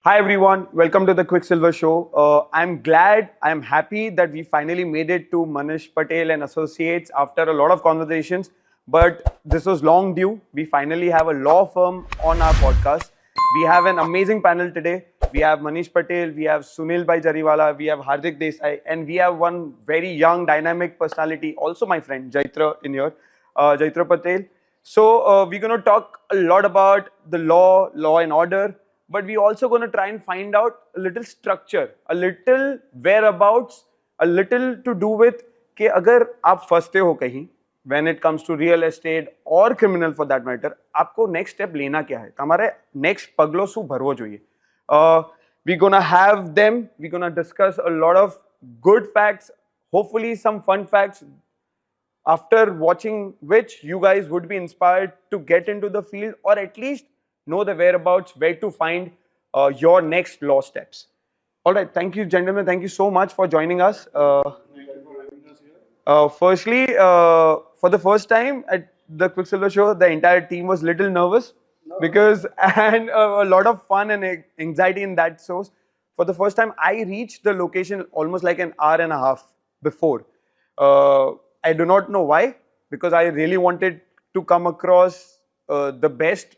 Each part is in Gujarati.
Hi everyone, welcome to the Quicksilver Show. I'm happy that we finally made it to Manish Patel and Associates after a lot of conversations. But this was long due. We finally have a law firm on our podcast. We have an amazing panel today. We have Manish Patel, we have Sunil Bhai Jariwala, we have Hardik Desai, and we have one very young, dynamic personality, also my friend Jaitra in here, Jaitra Patel. So we're going to talk a lot about the law and order, but we also going to try and find out a little structure, a little whereabouts, a little to do with कि अगर आप फंसते हो कहीं when it comes to real estate or criminal for that matter, आपको next step लेना क्या है? हमारे next पगलो सु भरवो જોઈએ. We're gonna have them. We're gonna discuss a lot of good facts, hopefully some fun facts, after watching which you guys would be inspired to get into the field or at least know the whereabouts, where to find your next law steps. All right, thank you, gentlemen. Thank you so much for joining us. Firstly, for the first time at the Quicksilver Show, the entire team was little nervous because and a lot of fun and anxiety in that source. For the first time, I reached the location almost like an hour and a half before. I do not know why, because I really wanted to come across the best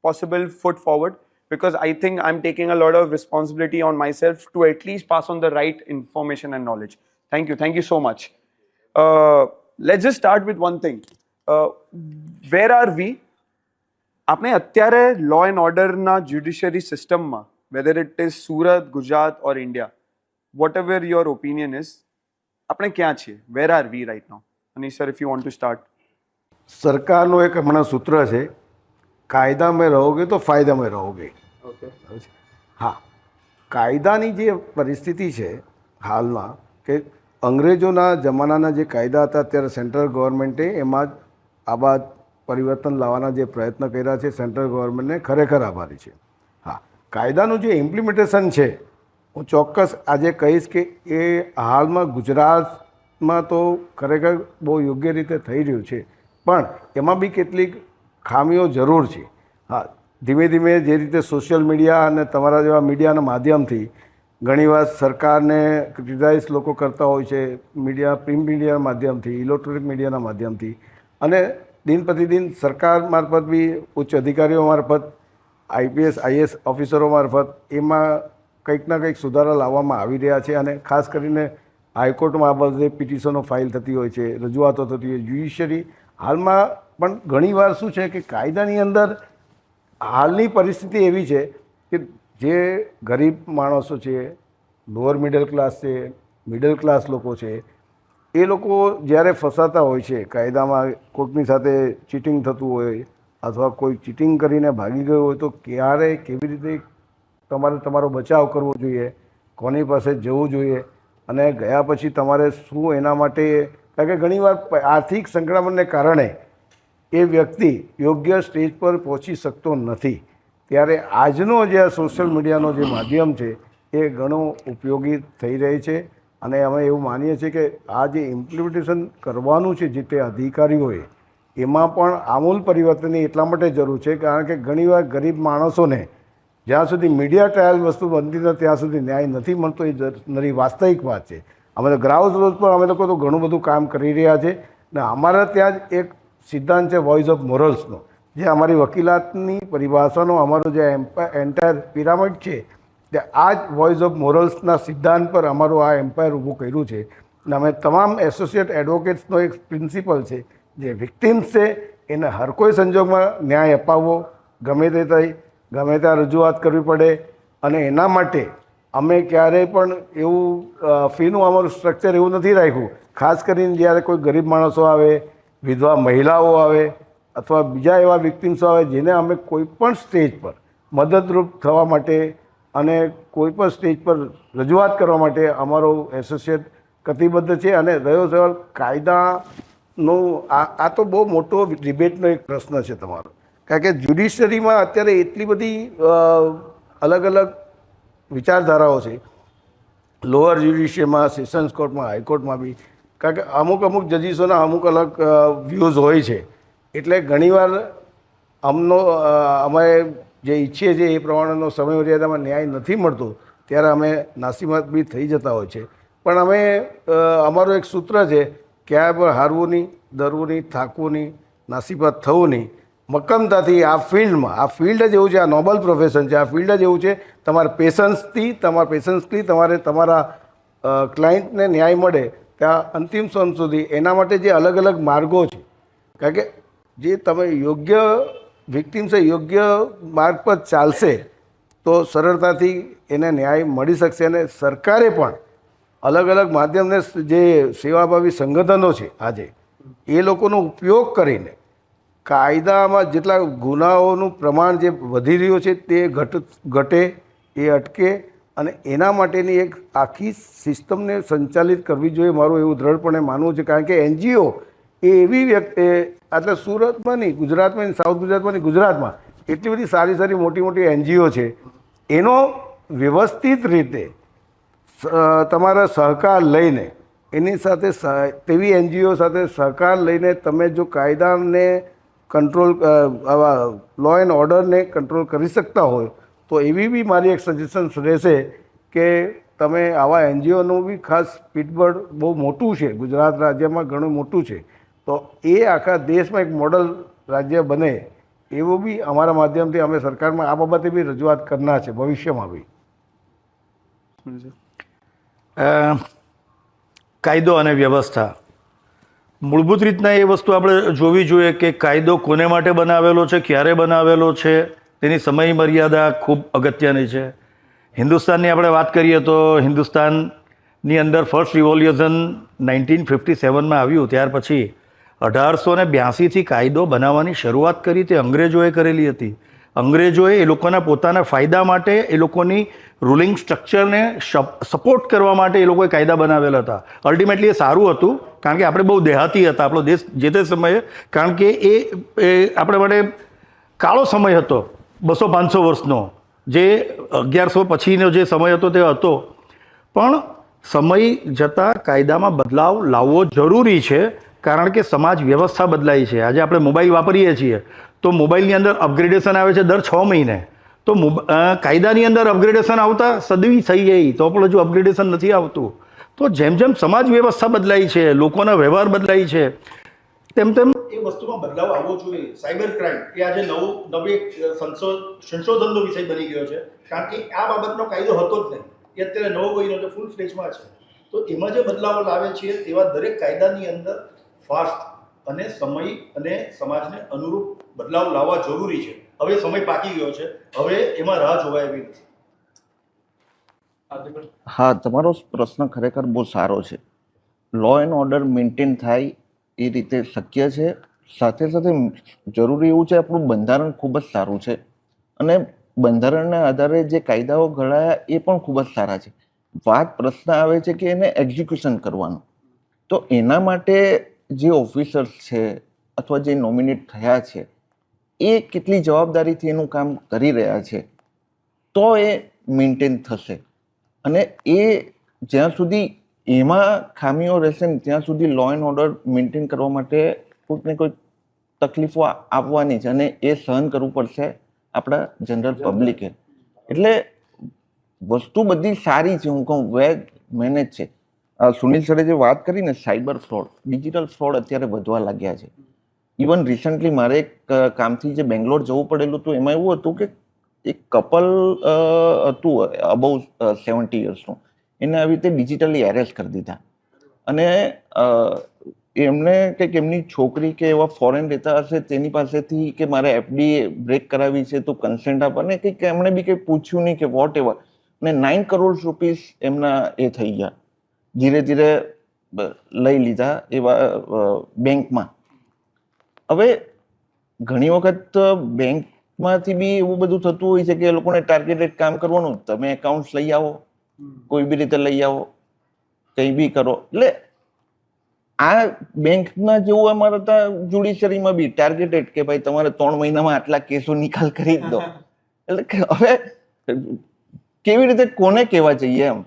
possible foot forward, because I think I'm taking a lot of responsibility on myself to at least pass on the right information and knowledge. Thank you. Thank you so much. Let's just start with one thing. Where are we? આપણે અત્યારે law and order ના judiciary system માં, whether it is Surat, Gujarat or India, whatever your opinion is, આપણે ક્યાં છીએ? Where are we right now? Anish sir, if you want to start. સરકારનો એક હમણાં સૂત્ર છે, કાયદા મેં રહોગે તો ફાયદા મેં રહોગે. Okay. હા, કાયદાની જે પરિસ્થિતિ છે હાલમાં, કે અંગ્રેજોના જમાનાના જે કાયદા હતા ત્યારે સેન્ટ્રલ ગવર્મેન્ટે એમાં જ આવા પરિવર્તન લાવવાના જે પ્રયત્ન કર્યા છે, સેન્ટ્રલ ગવર્મેન્ટને ખરેખર આભારી છે. હા, કાયદાનું જે ઇમ્પ્લિમેન્ટેશન છે, હું ચોક્કસ આજે કહીશ કે એ હાલમાં ગુજરાતમાં તો ખરેખર બહુ યોગ્ય રીતે થઈ રહ્યું છે, પણ એમાં બી કેટલીક ખામીઓ જરૂર છે. હા, ધીમે ધીમે જે રીતે સોશિયલ મીડિયા અને તમારા જેવા મીડિયાના માધ્યમથી ઘણીવાર સરકારને ક્રિટિસાઇઝ લોકો કરતા હોય છે, મીડિયા, પ્રિન્ટ મીડિયાના માધ્યમથી, ઇલેક્ટ્રોનિક મીડિયાના માધ્યમથી, અને દિન પ્રતિદિન સરકાર મારફત બી ઉચ્ચ અધિકારીઓ મારફત, આઈપીએસ આઈએસ ઓફિસરો મારફત એમાં કંઈક ના કંઈક સુધારા લાવવામાં આવી રહ્યા છે. અને ખાસ કરીને હાઈકોર્ટમાં આ બધે પિટિશનો ફાઇલ થતી હોય છે, રજૂઆતો થતી હોય. જ્યુડિશિયરી હાલમાં પણ ઘણીવાર શું છે કે કાયદાની અંદર હાલની પરિસ્થિતિ એવી છે કે જે ગરીબ માણસો છે, લોઅર મિડલ ક્લાસ છે, મિડલ ક્લાસ લોકો છે, એ લોકો જ્યારે ફસાતા હોય છે કાયદામાં, કોઈકની સાથે ચીટિંગ થતું હોય અથવા કોઈ ચીટિંગ કરીને ભાગી ગયો હોય, તો ક્યારે કેવી રીતે તમારે તમારો બચાવ કરવો જોઈએ, કોની પાસે જવું જોઈએ, અને ગયા પછી તમારે શું એના માટે, કારણ કે ઘણીવાર આર્થિક સંકળામણને કારણે એ વ્યક્તિ યોગ્ય સ્ટેજ પર પહોંચી શકતો નથી. ત્યારે આજનો જે આ સોશિયલ મીડિયાનો જે માધ્યમ છે એ ઘણો ઉપયોગી થઈ રહી છે. અને અમે એવું માનીએ છીએ કે આ જે ઇમ્પ્લિમેન્ટેશન કરવાનું છે જે તે અધિકારીઓએ, એમાં પણ આમૂલ પરિવર્તનની એટલા માટે જરૂર છે કારણ કે ઘણીવાર ગરીબ માણસોને જ્યાં સુધી મીડિયા ટ્રાયલ વસ્તુ બનતી નથી ત્યાં સુધી ન્યાય નથી મળતો. એ નરી વાસ્તવિક વાત છે. અમે તો ગ્રાઉન્ડ રોડ પર અમે લોકો તો ઘણું બધું કામ કરી રહ્યા છે. ને અમારા ત્યાં જ એક સિદ્ધાંત છે વોઇસ ઓફ મોરલ્સનો, જે અમારી વકીલાતની પરિભાષાનો અમારો જે એન્ટાયર પિરામિડ છે, તે આ જ વોઇસ ઓફ મોરલ્સના સિદ્ધાંત પર અમારું આ એમ્પાયર ઊભું કર્યું છે. અને અમે તમામ એસોસિએટ એડવોકેટ્સનો એક પ્રિન્સિપલ છે, જે વિક્ટિમ્સ છે એને હર કોઈ સંજોગમાં ન્યાય અપાવવો, ગમે તે થઈ, ગમે ત્યાં રજૂઆત કરવી પડે. અને એના માટે અમે ક્યારેય પણ એવું ફીનું અમારું સ્ટ્રક્ચર એવું નથી રાખ્યું. ખાસ કરીને જ્યારે કોઈ ગરીબ માણસો આવે, વિધવા મહિલાઓ આવે અથવા બીજા એવા વિક્ટિમ્સો આવે જેને અમે કોઈ પણ સ્ટેજ પર મદદરૂપ થવા માટે અને કોઈ પણ સ્ટેજ પર રજૂઆત કરવા માટે અમારો એસોસિએટ કટિબદ્ધ છે. અને રહ્યો સવાલ કાયદાનો, આ તો બહુ મોટો ડિબેટનો એક પ્રશ્ન છે તમારો, કારણ કે જ્યુડિશિયરીમાં અત્યારે એટલી બધી અલગ અલગ વિચારધારાઓ છે, લોઅર જ્યુડિશિયરીમાં, સેશન્સ કોર્ટમાં, હાઈકોર્ટમાં બી, કારણ કે અમુક જજીસોના અમુક અલગ વ્યૂઝ હોય છે. એટલે ઘણીવાર અમે જે ઈચ્છીએ છીએ એ પ્રમાણેનો સમય મર્યાદામાં ન્યાય નથી મળતો ત્યારે અમે નાસીમાત બી થઈ જતા હોય છે. પણ અમે અમારું એક સૂત્ર છે, ક્યાંય પણ હારવું નહીં, ડરવું નહીં, થાકવું નહીં, નાસીપાત થવું નહીં. મક્કમતાથી આ ફિલ્ડ જ એવું છે, આ નોબલ પ્રોફેશન છે, આ ફિલ્ડ જ એવું છે. તમારે પેશન્સથી તમારે તમારા ક્લાયન્ટને ન્યાય મળે ત્યાં અંતિમ ક્ષણ સુધી એના માટે જે અલગ અલગ માર્ગો છે, કારણ કે જે તમે યોગ્ય વિક્ટિમ છે યોગ્ય માર્ગ પર ચાલશે તો સરળતાથી એને ન્યાય મળી શકશે. અને સરકારે પણ અલગ અલગ માધ્યમને જે સેવાભાવી સંગઠનો છે આજે એ લોકોનો ઉપયોગ કરીને કાયદામાં જેટલા ગુનાઓનું પ્રમાણ જે વધી રહ્યું છે તે ઘટે, એ અટકે અને એના માટેની એક આખી સિસ્ટમને સંચાલિત કરવી જોઈએ, મારું એવું દ્રઢપણે માનવું છે. કારણ કે NGO એ એવી વ્યક્તિ એટલે સુરતમાં નહીં, ગુજરાતમાં નહીં, સાઉથ ગુજરાતમાં નહીં, ગુજરાતમાં એટલી બધી સારી સારી મોટી NGO છે. એનો વ્યવસ્થિત રીતે તમારા સહકાર લઈને એની સાથે તેવી NGO સાથે સહકાર લઈને તમે જો કાયદાને કંટ્રોલ આવા લો એન્ડ ઓર્ડરને કંટ્રોલ કરી શકતા હોય તો એવી બી મારી એક સજેશન રહેશે કે તમે આવા NGOનું બી ખાસ પીઠબળ બહુ મોટું છે, ગુજરાત રાજ્યમાં ઘણું મોટું છે, તો એ આખા દેશમાં એક મોડલ રાજ્ય બને એવું બી અમારા માધ્યમથી અમે સરકારમાં આ બાબતે બી રજૂઆત કરનાર છે ભવિષ્યમાં બી. કાયદો અને વ્યવસ્થા, મૂળભૂત રીતના એ વસ્તુ આપણે જોવી જોઈએ કે કાયદો કોને માટે બનાવેલો છે, ક્યારે બનાવેલો છે, તેની સમય મર્યાદા ખૂબ અગત્યની છે. હિન્દુસ્તાનની આપણે વાત કરીએ તો હિન્દુસ્તાનની અંદર ફર્સ્ટ રિવોલ્યુશન 1957માં આવ્યું, ત્યાર પછી 1882થી કાયદો બનાવવાની શરૂઆત કરી તે અંગ્રેજોએ કરેલી હતી. અંગ્રેજોએ એ લોકોના પોતાના ફાયદા માટે, એ લોકોની રૂલિંગ સ્ટ્રક્ચરને સપોર્ટ કરવા માટે એ લોકોએ કાયદા બનાવેલા હતા. અલ્ટિમેટલી એ સારું હતું કારણ કે આપણે બહુ દેહાતી હતા આપણો દેશ જે તે સમયે, કારણ કે એ આપણે માટે કાળો સમય હતો, 200-500 વર્ષનો, જે 1100 પછીનો જે સમય હતો તે હતો. પણ સમય જતાં કાયદામાં બદલાવ લાવવો જરૂરી છે કારણ કે સમાજ વ્યવસ્થા બદલાઈ છે. આજે આપણે મોબાઈલ વાપરીએ છીએ તો મોબાઈલની અંદર અપગ્રેડેશન આવે છે દર 6 મહિને, તો કાયદાની અંદર અપગ્રેડેશન આવતા સદી થઈ ગઈ તો પણ હજુ અપગ્રેડેશન નથી આવતું. તો જેમ જેમ સમાજ વ્યવસ્થા બદલાઈ છે, લોકોના વ્યવહાર બદલાઈ છે, તેમ તેમ એ વસ્તુમાં બદલાવ આવવો જોઈએ. સાયબર ક્રાઇમ એ આજે નવી સંશોધનનો વિષય બની ગયો છે કારણ કે આ બાબતનો કાયદો હતો જ નહીં, એ અત્યારે નવો બન્યો છે, ફૂલ ફ્લેજમાં છે. તો એમાં જે બદલાવો લાવે છે તેવા દરેક કાયદાની અંદર ફાસ્ટ અને સમય અને સમાજને અનુરૂપ બદલાવ લાવવા જરૂરી છે. હવે સમય પાકી ગયો છે, હવે એમાં રાહ જોવાય એવી નથી. હા, તમારો પ્રશ્ન ખરેખર બહુ સારો છે. લો એન્ડ ઓર્ડર મેન્ટેન થાય એ રીતે શક્ય છે. સાથે સાથે જરૂરી એવું છે, આપણું બંધારણ ખૂબ જ સારું છે અને બંધારણના આધારે જે કાયદાઓ ઘડાયા એ પણ ખૂબ જ સારા છે. પ્રશ્ન આવે છે કે એને એક્ઝિક્યુશન કરવાનું, તો એના માટે જે ઓફિસર્સ છે અથવા જે નોમિનેટ થયા છે એ કેટલી જવાબદારીથી એનું કામ કરી રહ્યા છે તો એ મેન્ટેન થશે. અને એ જ્યાં સુધી એમાં ખામીઓ રહેશે ને ત્યાં સુધી લો એન્ડ ઓર્ડર મેન્ટેન કરવા માટે કોઈક ને કોઈક તકલીફો આવવાની છે અને એ સહન કરવું પડશે આપણા જનરલ પબ્લિકે. એટલે વસ્તુ બધી સારી છે, હું કહું વેલ મેનેજ છે. સુનિલ સરે જે વાત કરી ને સાયબર ફ્રોડ, ડિજિટલ ફ્રોડ અત્યારે વધવા લાગ્યા છે. ઇવન રિસન્ટલી મારે એક કામથી જે બેંગ્લોર જવું પડેલું હતું એમાં એવું હતું કે એક કપલ હતું અબાઉ 70 યર્સનું, એને આવી રીતે ડિજિટલી એરેસ્ટ કરી દીધા અને એમને કંઈક એમની છોકરી કે એવા ફોરેન રહેતા હશે તેની પાસેથી કે મારે FD બ્રેક કરાવી છે તો કન્સેન્ટ આપ, અને કંઈક એમણે બી કંઈ પૂછ્યું નહીં કે વોટ એવર, અને 9 કરોડ રૂપીસ એમના એ થઈ ગયા. ધીરે ધીરે લઈ લીધા એવા બેંકમાં. હવે ઘણી વખત બેંકમાંથી બી એવું બધું થતું હોય છે કે એ લોકોને ટાર્ગેટેડ કામ કરવાનું, તમે એકાઉન્ટ્સ લઈ આવો, કોઈ બી રીતે લઈ આવો, કંઈ બી કરો. એટલે આ બેંકના જેવું અમારે ત્યાં જ્યુડિશરીમાં બી ટાર્ગેટેડ કે ભાઈ તમારે 3 મહિનામાં આટલા કેસો નિકાલ કરી જ દો. એટલે હવે કેવી રીતે કોને કહેવા જઈએ એમ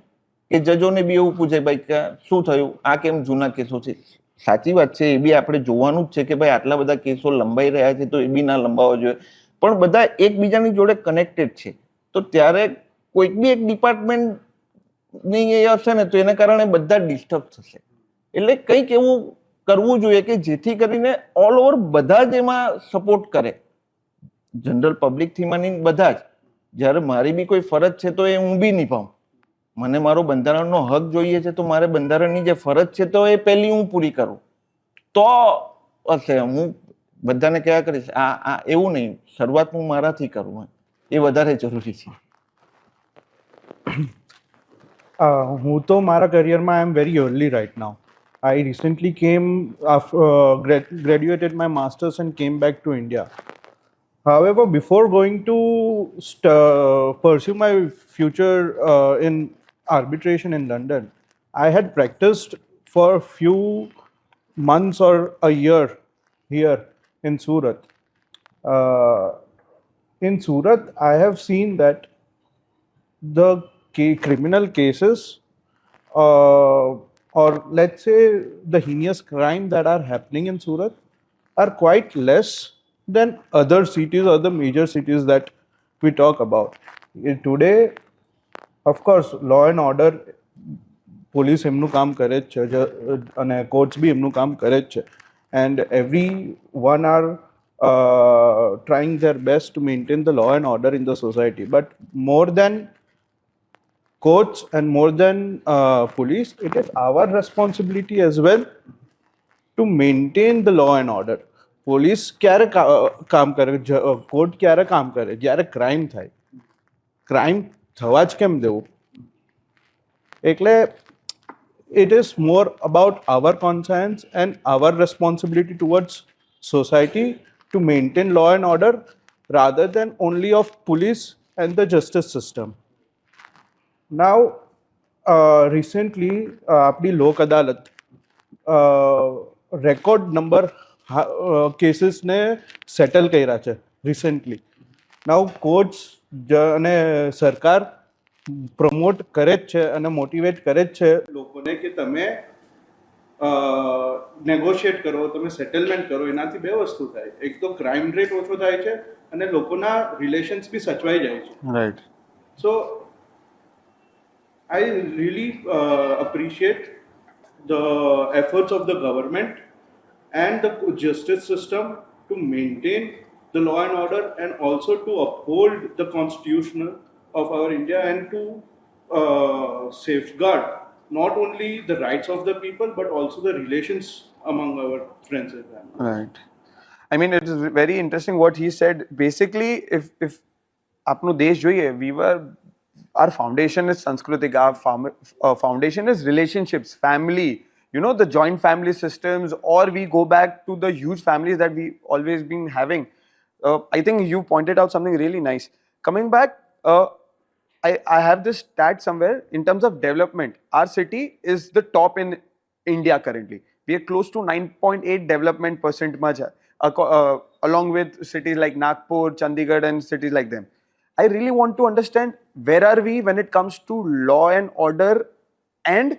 કે જજોને બી એવું પૂછે ભાઈ કે શું થયું, આ કેમ જૂના કેસો છે. સાચી વાત છે, એ બી આપણે જોવાનું જ છે કે ભાઈ આટલા બધા કેસો લંબાઈ રહ્યા છે તો એ બી ના લંબાવવા જોઈએ. પણ બધા એકબીજાની જોડે કનેક્ટેડ છે. તો ત્યારે કોઈક બી એક ડિપાર્ટમેન્ટની એ હશે ને તો એના કારણે બધા ડિસ્ટર્બ થશે. એટલે કંઈક એવું કરવું જોઈએ કે જેથી કરીને ઓલ ઓવર બધા જ એમાં સપોર્ટ કરે, જનરલ પબ્લિકથી માની બધા જ. જ્યારે મારી બી કોઈ ફરજ છે તો એ હું બી નિભાવું. મને મારો બંધારણનો હક જોઈએ છે તો મારે બંધારણની જે ફરજ છે તો એ પહેલી હું પૂરી કરું તો હશે. હું બધાને કયા કરીશ આ એવું નહીં, શરૂઆત હું મારાથી કરું, એ વધારે જરૂરી છે. હું તો મારા કરિયરમાં I am very early right now. I recently graduated my master's and came back to India. However, before going to pursue my future in arbitration in London, I had practiced for a few months or a year here in Surat. In Surat, I have seen that the criminal cases or let's say the heinous crime that are happening in Surat are quite less than other cities or the major cities that we talk about. Today, of course, law and order, police એમનું કામ કરે જ છે અને કોર્ટ્સ બી એમનું કામ કરે જ છે, and everyone are trying their best to maintain the law and order in the society. But more than courts and more than police, it is our responsibility as well to maintain the law and order. Police ક્યારે કામ કરે, કોર્ટ ક્યારે કામ કરે? જ્યારે ક્રાઇમ થાય. ક્રાઇમ થવા જ કેમ દેવું? એટલે it is more about our conscience and our responsibility towards society to maintain law and order rather than only of police and the justice system. Now, recently, આપણી લોક અદાલત રેકોર્ડ નંબર કેસીસને સેટલ કર્યા છે રિસેન્ટલી. નાઉ કોર્ટ્સ અને સરકાર પ્રમોટ કરે જ છે અને મોટિવેટ કરે જ છે લોકોને કે તમે નેગોશિએટ કરો, તમે સેટલમેન્ટ કરો. એનાથી બે વસ્તુ થાય, એક તો ક્રાઇમ રેટ ઓછો થાય છે અને લોકોના રિલેશન્સ બી સચવાઈ જાય છે. Right. So I really appreciate the efforts of the government and the justice system to maintain the law and order and also to uphold the constitution of our India and to safeguard not only the rights of the people but also the relations among our friends and family. Right. I mean, it is very interesting what he said. Basically, if આપનો દેશ જોઈએ, our foundation is Sanskritik, our foundation is relationships, family, the joint family systems, or we go back to the huge families that we always been having. I think you pointed out something really nice. Coming back, I have this stat somewhere in terms of development. Our city is the top in India currently. We are close to 9.8 development percent much, along with cities like Nagpur, Chandigarh and cities like them. I really want to understand where are we when it comes to law and order, and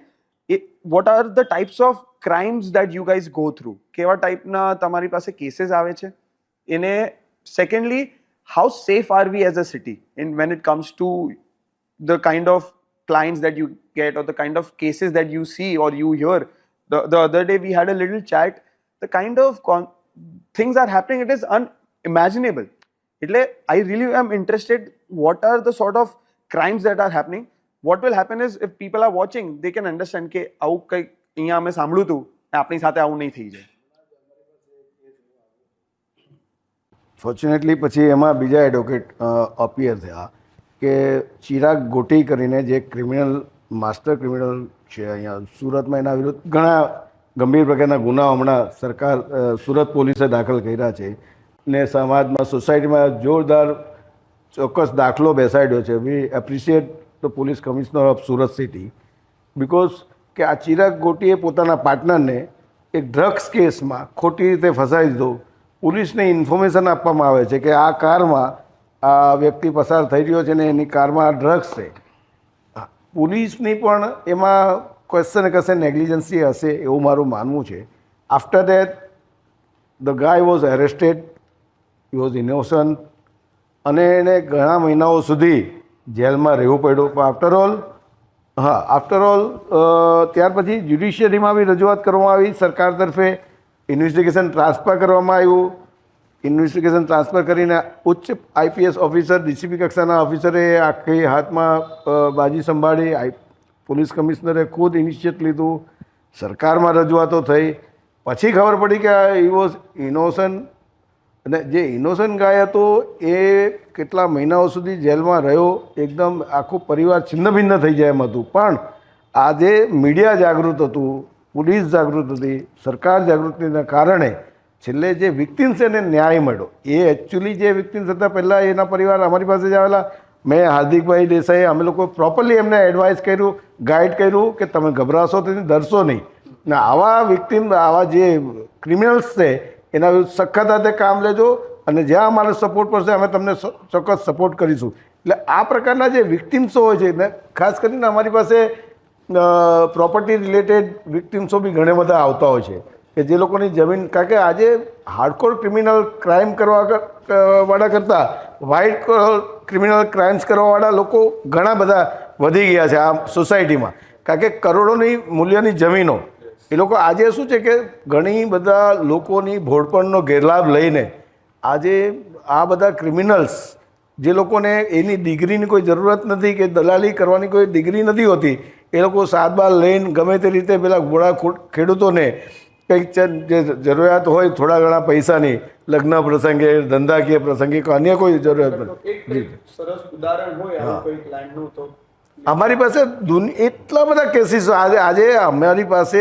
what are the types of crimes that you guys go through? કેવા ટાઈપના તમારી પાસે કેસીસ આવે છે? એને secondly, how safe are we as a city when it comes to the kind of clients that you get or the kind of cases that you see or you hear? The other day we had a little chat. The kind of things are happening, it is unimaginable. I really am interested, what are the sort of crimes that are happening? What will happen is, if people are watching, they can understand કે આવું કંઈક અહીંયા અમે સાંભળ્યું હતું, આપણી સાથે આવું નહીં થઈ જાય. ફોર્ચ્યુનેટલી પછી એમાં બીજા એડવોકેટ અપિયર થયા કે ચિરાગ ગોટી કરીને જે ક્રિમિનલ માસ્ટર ક્રિમિનલ છે અહીંયા સુરતમાં, એના વિરુદ્ધ ઘણા ગંભીર પ્રકારના ગુનાઓ હમણાં સરકાર સુરત પોલીસે દાખલ કર્યા છે ને સમાજમાં સોસાયટીમાં જોરદાર ચોક્કસ દાખલો બેસાડ્યો છે. We appreciate the police commissioner of Surat city because કે આ ચિરાગ ગોટીએ પોતાના પાર્ટનરને એક ડ્રગ્સ કેસમાં ખોટી રીતે ફસાવી દીધો. પોલીસને ઇન્ફોર્મેશન આપવામાં આવે છે કે આ કારમાં આ વ્યક્તિ પસાર થઈ રહ્યો છે ને એની કારમાં ડ્રગ્સ છે. પોલીસની પણ એમાં કશે ને કશે નેગ્લિજન્સી હશે એવું મારું માનવું છે. After that the guys was arrested, he was innocent, અને એને ઘણા મહિનાઓ સુધી જેલમાં રહેવું પડ્યું. પણ આફ્ટર ઓલ ત્યાર પછી જ્યુડિશિયરીમાં બી રજૂઆત કરવામાં આવી સરકાર તરફે, ઇન્વેસ્ટિગેશન ટ્રાન્સફર કરવામાં આવ્યું. ઇન્વેસ્ટિગેશન ટ્રાન્સફર કરીને ઉચ્ચ આઈપીએસ ઓફિસર, ડીસીપી કક્ષાના ઓફિસરે આખી હાથમાં બાજી સંભાળી. પોલીસ કમિશનરે ખુદ ઇનિશિયેટ લીધું, સરકારમાં રજૂઆતો થઈ. પછી ખબર પડી કે હી વોઝ ઇનોસન્ટ, અને જે ઇનોસન્ટ ગાય હતો એ કેટલા મહિનાઓ સુધી જેલમાં રહ્યો, એકદમ આખું પરિવાર છિન્ન ભિન્ન થઈ જાય એમ હતું. પણ આજે મીડિયા જાગૃત હતું, પોલીસ જાગૃત હતી, સરકાર જાગૃતિના કારણે છેલ્લે જે વિક્ટિમ્સ એને ન્યાય મળ્યો. એ એકચ્યુઅલી જે વિક્ટિમ્સ હતા પહેલાં એના પરિવાર અમારી પાસે જ આવેલા. મેં હાર્દિકભાઈ દેસાઈ અમે લોકો પ્રોપરલી એમને એડવાઇસ કર્યું, ગાઈડ કર્યું કે તમે ગભરાશો તો ડરશો નહીં, ને આવા વિક્ટિમ, આવા જે ક્રિમિનલ્સ છે એના વિરુદ્ધ સખત હાથે કામ લેજો, અને જ્યાં અમારે સપોર્ટ પડશે અમે તમને ચોક્કસ સપોર્ટ કરીશું. એટલે આ પ્રકારના જે વિક્ટિમ્સો હોય છે ને, ખાસ કરીને અમારી પાસે પ્રોપર્ટી રિલેટેડ વિક્ટિમ્સો બી ઘણા બધા આવતા હોય છે કે જે લોકોની જમીન, કારણ કે આજે હાર્ડકોર ક્રિમિનલ ક્રાઇમ વાળા કરતાં વ્હાઇટ ક્રિમિનલ ક્રાઇમ્સ કરવાવાળા લોકો ઘણા બધા વધી ગયા છે આ સોસાયટીમાં. કારણ કે કરોડોની મૂલ્યની જમીનો એ લોકો આજે શું છે કે ઘણી બધા લોકોની ભોળપણનો ગેરલાભ લઈને આજે આ બધા ક્રિમિનલ્સ, જે લોકોને એની ડિગ્રીની કોઈ જરૂરત નથી કે દલાલી કરવાની કોઈ ડિગ્રી નથી હોતી, એ લોકો સાતબાર લઈને ગમે તે રીતે પેલા ઘોડા ખેડૂતોને કંઈક જે જરૂરિયાત હોય થોડા ઘણા પૈસાની, લગ્ન પ્રસંગે, ધંધાકીય પ્રસંગે, અન્ય કોઈ જરૂરિયાત નથી. સરસ ઉદાહરણ હોય આવું કોઈ ક્લાયન્ટનું તો અમારી પાસે એટલા બધા કેસીસો આજે અમારી પાસે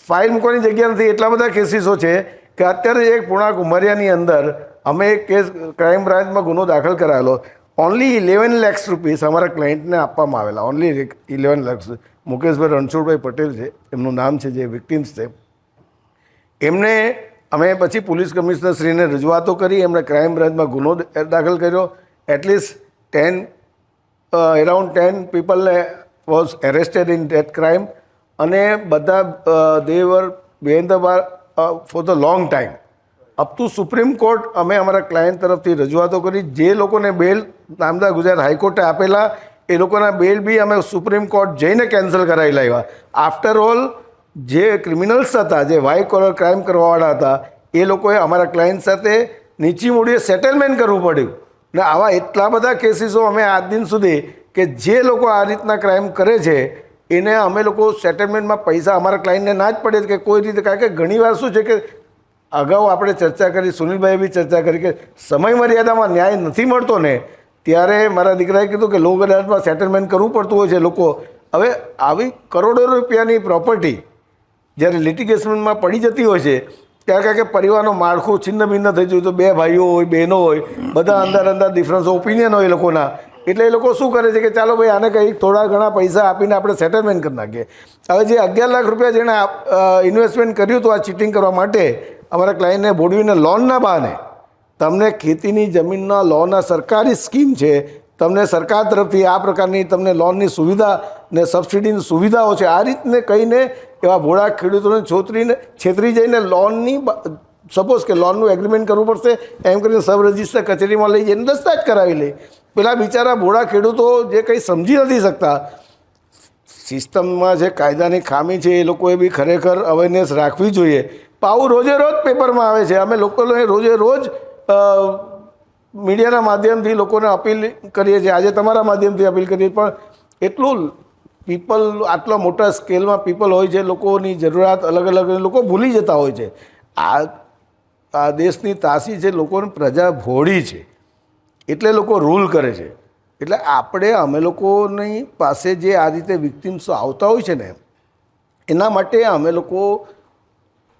ફાઇલ મૂકવાની જગ્યા નથી, એટલા બધા કેસીસો છે કે અત્યારે એક પૂર્ણાંક ઉમરિયાની અંદર અમે એક કેસ ક્રાઇમ બ્રાન્ચમાં ગુનો દાખલ કરાયેલો. ઓનલી 11 lakhs રૂપીસ અમારા ક્લાયન્ટને આપવામાં આવેલા. Only 11 lakhs. મુકેશભાઈ રણછોડભાઈ પટેલ છે એમનું નામ છે, જે વિક્ટિમ્સ છે. એમને અમે પછી પોલીસ કમિશનર શ્રીને રજૂઆતો કરી, એમણે ક્રાઇમ બ્રાન્ચમાં ગુનો દાખલ કર્યો. At least around 10 people was arrested in that crime, અને બધા they were behind the bar for the long time. Up to supreme court અમે અમારા ક્લાયન્ટ તરફથી રજૂઆતો કરી. જે લોકોને બેલ નામદાર ગુજરાત હાઈકોર્ટે આપેલા એ લોકોના બેલ બી અમે સુપ્રીમ કોર્ટ જઈને કેન્સલ કરાવી લાવ્યા. આફ્ટર ઓલ જે ક્રિમિનલ્સ હતા, જે વ્હાઇટ કોલર ક્રાઇમ કરવાવાળા હતા, એ લોકોએ અમારા ક્લાયન્ટ સાથે નીચી મૂડીએ સેટલમેન્ટ કરવું પડ્યું. ને આવા એટલા બધા કેસીસો અમે આજ દિન સુધી કે જે લોકો આ રીતના ક્રાઇમ કરે છે એને અમે લોકો સેટલમેન્ટમાં પૈસા અમારા ક્લાયન્ટને ના જ પડે કે કોઈ રીતે. કારણ કે ઘણીવાર શું છે કે અગાઉ આપણે ચર્ચા કરી, સુનિલભાઈએ બી ચર્ચા કરી કે સમય મર્યાદામાં ન્યાય નથી મળતો ને, ત્યારે મારા દીકરાએ કીધું કે લોક અદાલતમાં સેટલમેન્ટ કરવું પડતું હોય છે લોકો. હવે આવી કરોડો રૂપિયાની પ્રોપર્ટી જ્યારે લિટિગેશનમાં પડી જતી હોય છે ત્યારે કારણ કે પરિવારનું માળખું છિન્ન ભિન્ન થઈ ગયું, તો બે ભાઈઓ હોય, બહેનો હોય, બધા અંદર ડિફરન્સ ઓપિનિયન હોય એ લોકોના. એટલે એ લોકો શું કરે છે કે ચાલો ભાઈ આને કંઈક થોડા ઘણા પૈસા આપીને આપણે સેટલમેન્ટ કરી નાખીએ. હવે જે 11 લાખ રૂપિયા જેણે ઇન્વેસ્ટમેન્ટ કર્યું હતું આ ચીટિંગ કરવા માટે, અમારા ક્લાયન્ટને બોડવીને લોનના બહાને, તમને ખેતીની જમીનના લોનના સરકારી સ્કીમ છે, તમને સરકાર તરફથી આ પ્રકારની તમને લોનની સુવિધા ને સબસિડીની સુવિધાઓ છે. આ રીતને કહીને એવા ભોળા ખેડૂતોને છેતરી જઈને લોનની, સપોઝ કે લોનનું એગ્રીમેન્ટ કરવું પડશે એમ કરીને સબ રજિસ્ટર કચેરીમાં લઈ જઈને દસ્તાવેજ કરાવી લે. પેલા બિચારા ભોળા ખેડૂતો જે કંઈ સમજી નથી શકતા, સિસ્ટમમાં જે કાયદાની ખામી છે એ લોકોએ બી ખરેખર અવેરનેસ રાખવી જોઈએ. આવું રોજે રોજ પેપરમાં આવે છે. અમે લોકોને રોજે રોજ મીડિયાના માધ્યમથી લોકોને અપીલ કરીએ છીએ, આજે તમારા માધ્યમથી અપીલ કરીએ. પણ એટલું પીપલ, આટલા મોટા સ્કેલમાં પીપલ હોય છે, લોકોની જરૂરિયાત અલગ અલગ લોકો ભૂલી જતા હોય છે. આ દેશની તાસી છે, લોકોની પ્રજા ભોળી છે એટલે લોકો રૂલ કરે છે. એટલે અમે લોકોની પાસે જે આ રીતે વિક્ટિમ્સ આવતા હોય છે ને, એના માટે અમે લોકો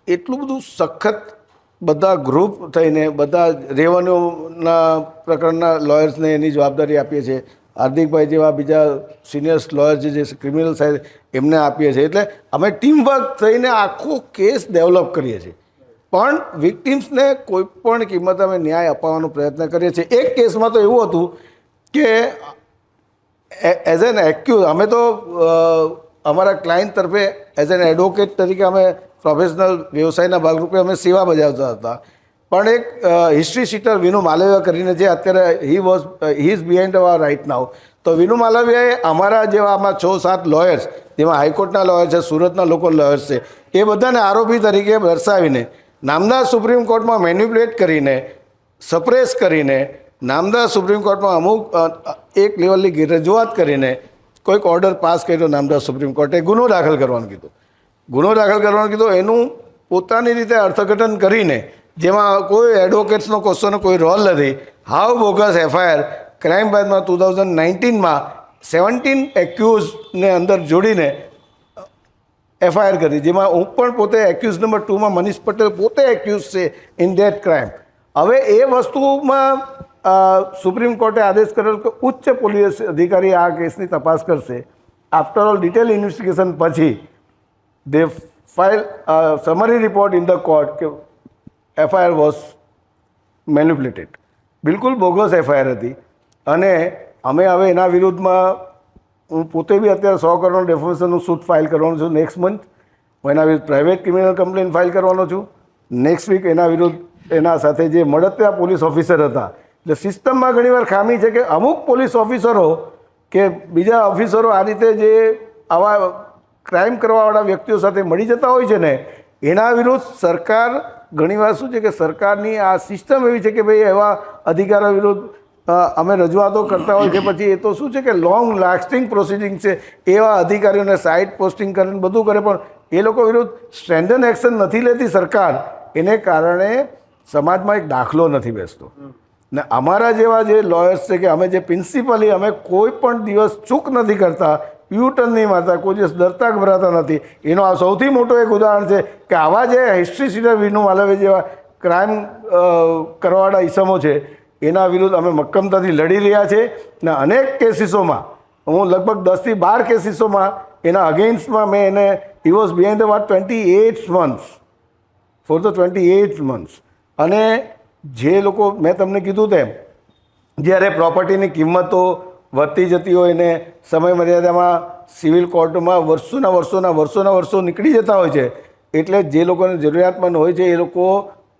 એટલું બધું સખત બધા ગ્રુપ થઈને બધા રેવન્યુના પ્રકરણના લોયર્સને એની જવાબદારી આપીએ છીએ. હાર્દિકભાઈ જેવા બીજા સિનિયર લોયર જે ક્રિમિનલ સાહેબ એમને આપીએ છીએ. એટલે અમે ટીમવર્ક થઈને આખો કેસ ડેવલપ કરીએ છીએ. પણ વિક્ટિમ્સને કોઈ પણ કિંમત અમે ન્યાય અપાવવાનો પ્રયત્ન કરીએ છીએ. એક કેસમાં તો એવું હતું કે એઝ એન એક્યુઝ અમે તો અમારા ક્લાયન્ટ તરફે એઝ એન એડવોકેટ તરીકે અમે પ્રોફેશનલ વ્યવસાયના ભાગરૂપે અમે સેવા બજાવતા હતા. પણ એક હિસ્ટ્રી શીટર વિનુ માલવિયા કરીને જે અત્યારે he is behind our right now. તો વિનુ માલવિયાએ અમારા જેવા આમાં 6-7 લોયર્સ, જેમાં હાઈકોર્ટના લોયર છે, સુરતના લોકલ લોયર્સ છે, એ બધાને આરોપી તરીકે દર્શાવીને નામદાર સુપ્રીમ કોર્ટમાં મેન્યુપ્યુલેટ કરીને, સપ્રેસ કરીને, નામદાર સુપ્રીમ કોર્ટમાં અમુક એક લેવલની રજૂઆત કરીને કોઈક ઓર્ડર પાસ કર્યો નામદાર સુપ્રીમ કોર્ટે ગુનો દાખલ કરવાનું કીધું. ગુનો દાખલ કરવાનું કીધું, એનું પોતાની રીતે અર્થઘટન કરીને, જેમાં કોઈ એડવોકેટ્સનો ક્વેશ્ચનનો કોઈ રોલ નથી. હાઉ બોગસ એફઆઈઆર ક્રાઇમ બ્રાન્ચમાં 2019માં 17 એક્યુઝને અંદર જોડીને એફઆઈઆર કરી, જેમાં હું પણ પોતે એક્યુઝ નંબર 2માં મનીષ પટેલ પોતે એક્યુઝ છે ઇન ધેટ ક્રાઇમ. હવે એ વસ્તુમાં સુપ્રીમ કોર્ટે આદેશ કર્યો કે ઉચ્ચ પોલીસ અધિકારી આ કેસની તપાસ કરશે. આફ્ટર ઓલ ડિટેલ ઇન્વેસ્ટિગેશન પછી they file summary report in the court કે એફઆઈઆર વોઝ મેન્યુપ્યુલેટેડ, બિલકુલ બોગસ એફઆઈઆર હતી. અને અમે હવે એના વિરુદ્ધમાં, હું પોતે બી અત્યારે 100 કરોડ ડેફોમેશનનું સૂટ ફાઇલ કરવાનો છું નેક્સ્ટ મંથ. હું એના વિરુદ્ધ પ્રાઇવેટ ક્રિમિનલ કમ્પ્લેન ફાઇલ કરવાનો છું નેક્સ્ટ વીક. એના વિરુદ્ધ એના સાથે જે મળતિયા પોલીસ ઓફિસર હતા, એટલે સિસ્ટમમાં ઘણીવાર ખામી છે કે અમુક પોલીસ ઓફિસરો કે બીજા ઓફિસરો આ રીતે જે આવા ક્રાઇમ કરવાવાળા વ્યક્તિઓ સાથે મળી જતા હોય છે ને, એના વિરુદ્ધ સરકાર ઘણીવાર શું છે કે સરકારની આ સિસ્ટમ એવી છે કે ભાઈ એવા અધિકારો વિરુદ્ધ અમે રજૂઆતો કરતા હોય છે, પછી એ તો શું છે કે લોંગ લાસ્ટિંગ પ્રોસિડિંગ છે, એવા અધિકારીઓને સાઇટ પોસ્ટિંગ કરીને બધું કરે, પણ એ લોકો વિરુદ્ધ સ્ટ્રેન્ડન એક્શન નથી લેતી સરકાર. એને કારણે સમાજમાં એક દાખલો નથી બેસતો. ને અમારા જેવા જે લોયર્સ છે કે અમે જે પ્રિન્સિપલી અમે કોઈ પણ દિવસ ચૂક નથી કરતા, યુટર્ન નહીં મારતા, કોઈ દિવસ ડરતા ગભરાતા નથી. એનો આ સૌથી મોટો એક ઉદાહરણ છે કે આવા જે હિસ્ટ્રી શીટર વિનુ માલવિયા જેવા ક્રાઇમ કરવાવાળા ઈસમો છે, એના વિરુદ્ધ અમે મક્કમતાથી લડી રહ્યા છે. ને અનેક કેસીસોમાં, હું લગભગ 10 થી 12 કેસીસોમાં એના અગેન્સ્ટમાં મેં એને, હી વોઝ બિહાઇન્ડ ધ વાત 28 months, ફોર ધ 28 months. અને જે લોકો મેં તમને કીધું તેમ, જ્યારે પ્રોપર્ટીની કિંમતો વધતી જતી હોય ને સમય મર્યાદામાં સિવિલ કોર્ટમાં વર્ષો નીકળી જતા હોય છે, એટલે જે લોકોને જરૂરિયાતમંદ હોય છે એ લોકો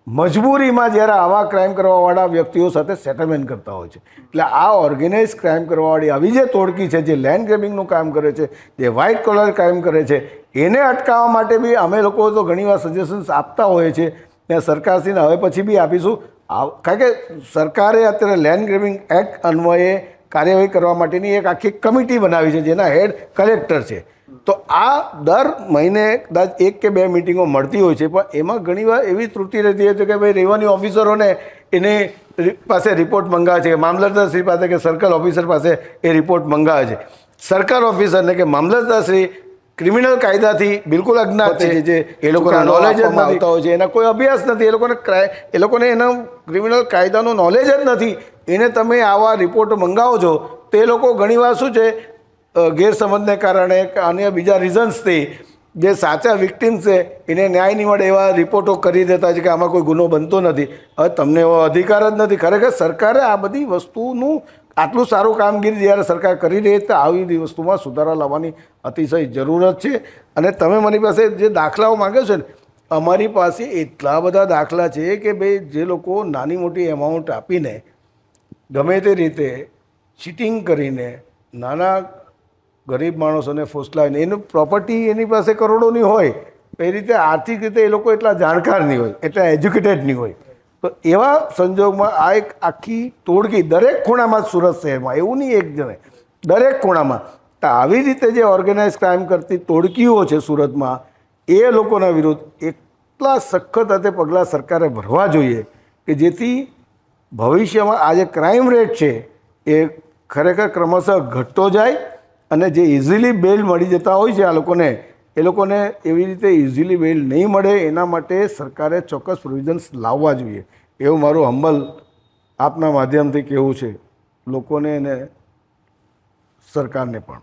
મજબૂરીમાં જ્યારે આવા ક્રાઇમ કરવાવાળા વ્યક્તિઓ સાથે સેટલમેન્ટ કરતા હોય છે. એટલે આ ઓર્ગેનાઇઝ ક્રાઇમ કરવાવાળી આવી જે તોડકી છે, જે લેન્ડ ગ્રેબિંગનું કામ કરે છે, જે વ્હાઇટ કોલર ક્રાઇમ કરે છે, એને અટકાવવા માટે બી અમે લોકો તો ઘણીવાર સજેશન્સ આપતા હોઈએ છીએ ને સરકારશ્રીને હવે પછી બી આપીશું. કારણ કે સરકારે અત્યારે લેન્ડ ગ્રેબિંગ એક્ટ અન્વયે કાર્યવાહી કરવા માટેની એક આખી કમિટી બનાવી છે, જેના હેડ કલેક્ટર છે. તો આ દર મહિને કદાચ 1 કે 2 મિટિંગો મળતી હોય છે, પણ એમાં ઘણીવાર એવી ત્રુટિ રહેતી હોય છે કે ભાઈ રેવન્યુ ઓફિસરોને એની પાસે રિપોર્ટ મંગાવે છે, કે મામલતદારશ્રી પાસે કે સર્કલ ઓફિસર પાસે એ રિપોર્ટ મંગાવે છે. સર્કલ ઓફિસરને કે મામલતદારશ્રી ક્રિમિનલ કાયદાથી બિલકુલ અજ્ઞાત છે, જે એ લોકોના નોલેજ જ આવતા હોય છે, એના કોઈ અભ્યાસ નથી, એ લોકોને એના ક્રિમિનલ કાયદાનું નોલેજ જ નથી. એને તમે આવા રિપોર્ટ મંગાવો છો તો એ લોકો ઘણીવાર શું છે, ગેરસમજને કારણે કે અન્ય બીજા રીઝન્સથી જે સાચા વિક્ટિમ્સ છે એને ન્યાય નહીં મળે એવા રિપોર્ટો કરી દેતા છે કે આમાં કોઈ ગુનો બનતો નથી. હવે તમને એવો અધિકાર જ નથી. ખરેખર સરકારે આ બધી વસ્તુનું આટલું સારું કામગીરી જ્યારે સરકાર કરી રહી છે, આવી વસ્તુમાં સુધારા લાવવાની અતિશય જરૂરત છે. અને તમે મારી પાસે જે દાખલાઓ માગ્યો છે ને, અમારી પાસે એટલા બધા દાખલા છે કે ભાઈ જે લોકો નાની મોટી એમાઉન્ટ આપીને ગમે તે રીતે ચીટિંગ કરીને નાના ગરીબ માણસોને ફોસલાવીને, એનું પ્રોપર્ટી એની પાસે કરોડોની હોય, એ રીતે આર્થિક રીતે એ લોકો એટલા જાણકાર નહીં હોય, એટલા એજ્યુકેટેડ નહીં હોય. તો એવા સંજોગમાં આ એક આખી તોડકી દરેક ખૂણામાં સુરત શહેરમાં, એવું નહીં એક જણે, દરેક ખૂણામાં. તો આવી રીતે જે ઓર્ગેનાઇઝ ક્રાઇમ કરતી તોડકીઓ છે સુરતમાં, એ લોકોના વિરુદ્ધ એટલા સખત હાથે પગલાં સરકારે ભરવા જોઈએ કે જેથી ભવિષ્યમાં આ જે ક્રાઇમ રેટ છે એ ખરેખર ક્રમશઃ ઘટતો જાય. અને જે ઇઝીલી બેલ મળી જતા હોય છે એ લોકોને એવી રીતે ઇઝીલી બેલ નહીં મળે, એના માટે સરકારે ચોક્કસ પ્રોવિઝન્સ લાવવા જોઈએ, એવું મારું હંબલ આપના માધ્યમથી કહેવું છે લોકોને અને સરકારને પણ.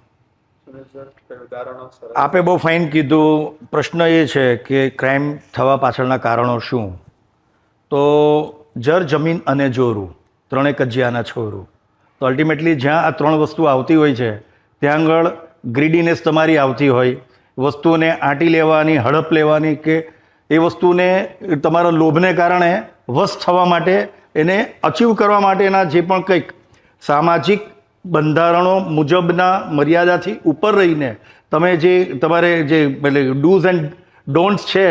આપે બહુ ફાઇન કીધું. પ્રશ્ન એ છે કે ક્રાઇમ થવા પાછળના કારણો શું? તો જર, જમીન અને જોરું, ત્રણે કજિયાના છોરું. તો અલ્ટિમેટલી જ્યાં આ 3 વસ્તુ આવતી હોય છે ત્યાં આગળ ગ્રીડીનેસ તમારી આવતી હોય, વસ્તુઓને આંટી લેવાની, હડપ લેવાની, કે એ વસ્તુને તમારા લોભને કારણે વશ થવા માટે એને અચીવ કરવા માટેના જે પણ કંઈક સામાજિક બંધારણો મુજબના મર્યાદાથી ઉપર રહીને તમે જે તમારે જે એટલે ડૂઝ એન્ડ ડોન્ટ્સ છે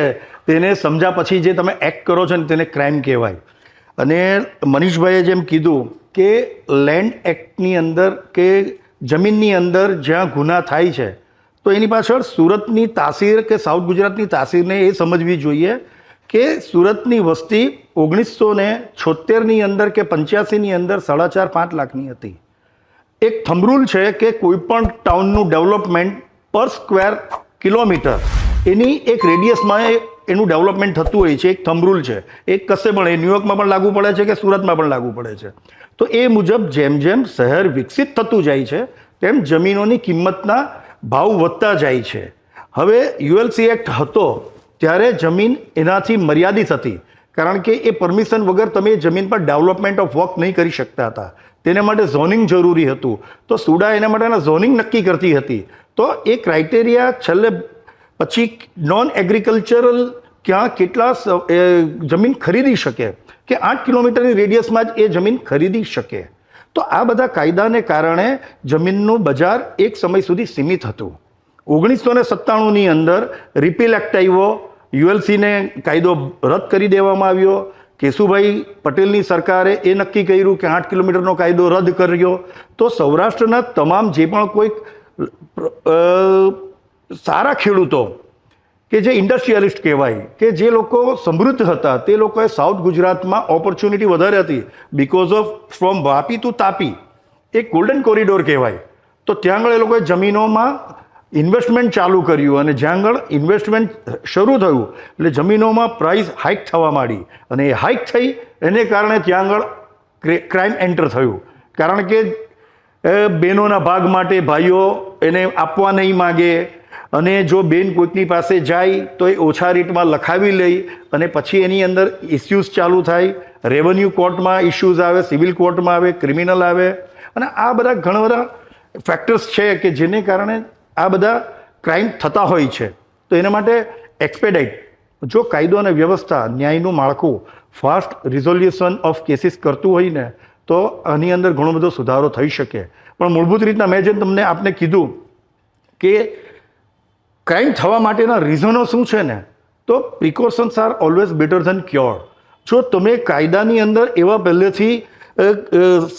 તેને સમજ્યા પછી જે તમે એક્ટ કરો છો ને તેને ક્રાઇમ કહેવાય. અને મનીષભાઈએ જેમ કીધું કે લેન્ડ એક્ટની અંદર કે જમીનની અંદર જ્યાં ગુના થાય છે તો એની પાછળ સુરતની તાસીર કે સાઉથ ગુજરાતની તાસીરને એ સમજવી જોઈએ કે સુરતની વસ્તી 1976ની અંદર કે 85ની અંદર 4.5-5 લાખની હતી. એક થંબ રૂલ છે કે કોઈ પણ ટાઉનનું ડેવલપમેન્ટ પર સ્ક્વેર કિલોમીટર એની એક રેડિયસમાં એનું ડેવલપમેન્ટ થતું હોય છે. એક થંબ રૂલ છે. એક કશે પણ એ ન્યુયોર્કમાં પણ લાગુ પડે છે કે સુરતમાં પણ લાગુ પડે છે. તો એ મુજબ જેમ જેમ શહેર વિકસિત થતું જાય છે તેમ જમીનોની કિંમતના ભાવ વધતા જાય છે. હવે યુએલસી એક્ટ હતો ત્યારે જમીન એનાથી મર્યાદિત હતી, કારણ કે એ પરમિશન વગર તમે એ જમીન પર ડેવલપમેન્ટ ઓફ વર્ક નહીં કરી શકતા હતા. તેને માટે ઝોનિંગ જરૂરી હતું. તો સુડા એના માટેના ઝોનિંગ નક્કી કરતી હતી. તો એ ક્રાઇટેરિયા છેલ્લે પછી નોન એગ્રીકલ્ચરલ ક્યાં કેટલા જમીન ખરીદી શકે કે 8 કિલોમીટરની રેડિયસમાં જ એ જમીન ખરીદી શકે. તો આ બધા કાયદાને કારણે જમીનનું બજાર એક સમય સુધી સીમિત હતું. 1997ની અંદર રિપીલ એક્ટ આવ્યો, યુએલસીને કાયદો રદ કરી દેવામાં આવ્યો. કેશુભાઈ પટેલની સરકારે એ નક્કી કર્યું કે 8 કિલોમીટરનો કાયદો રદ કર્યો. તો સૌરાષ્ટ્રના તમામ જે પણ કોઈક સારા ખેડૂતો કે જે ઇન્ડસ્ટ્રીયલિસ્ટ કહેવાય કે જે લોકો સમૃદ્ધ હતા તે લોકોએ સાઉથ ગુજરાતમાં ઓપોર્ચ્યુનિટી વધારે હતી. Because of from Vapi to Tapi એક ગોલ્ડન કોરિડોર કહેવાય. તો ત્યાં આગળ એ લોકોએ જમીનોમાં ઇન્વેસ્ટમેન્ટ ચાલુ કર્યું અને જ્યાં આગળ ઇન્વેસ્ટમેન્ટ શરૂ થયું એટલે જમીનોમાં પ્રાઇસ હાઇક થવા માંડી અને એ હાઇક થઈ એને કારણે ત્યાં આગળ ક્રાઇમ એન્ટર થયું. કારણ કે બહેનોના ભાગ માટે ભાઈઓ એને આપવા નહીં માગે અને જો બેન કોઈકની પાસે જાય તો એ ઓછા રેટમાં લખાવી લઈ અને પછી એની અંદર ઇસ્યુઝ ચાલુ થાય. રેવન્યુ કોર્ટમાં ઇસ્યુઝ આવે, સિવિલ કોર્ટમાં આવે, ક્રિમિનલ આવે અને આ બધા ઘણા બધા ફેક્ટર્સ છે કે જેને કારણે આ બધા ક્રાઇમ થતા હોય છે. તો એના માટે એક્સપેડાઇટ જો કાયદો અને વ્યવસ્થા ન્યાયનું માળખું ફાસ્ટ રિઝોલ્યુશન ઓફ કેસીસ કરતું હોય ને તો આની અંદર ઘણો બધો સુધારો થઈ શકે. પણ મૂળભૂત રીતના મેં જેમ તમને આપને કીધું કે ક્રાઇમ થવા માટેના રીઝનો શું છે ને, તો precautions are always better than cure. જો તમે કાયદાની અંદર એવા પહેલેથી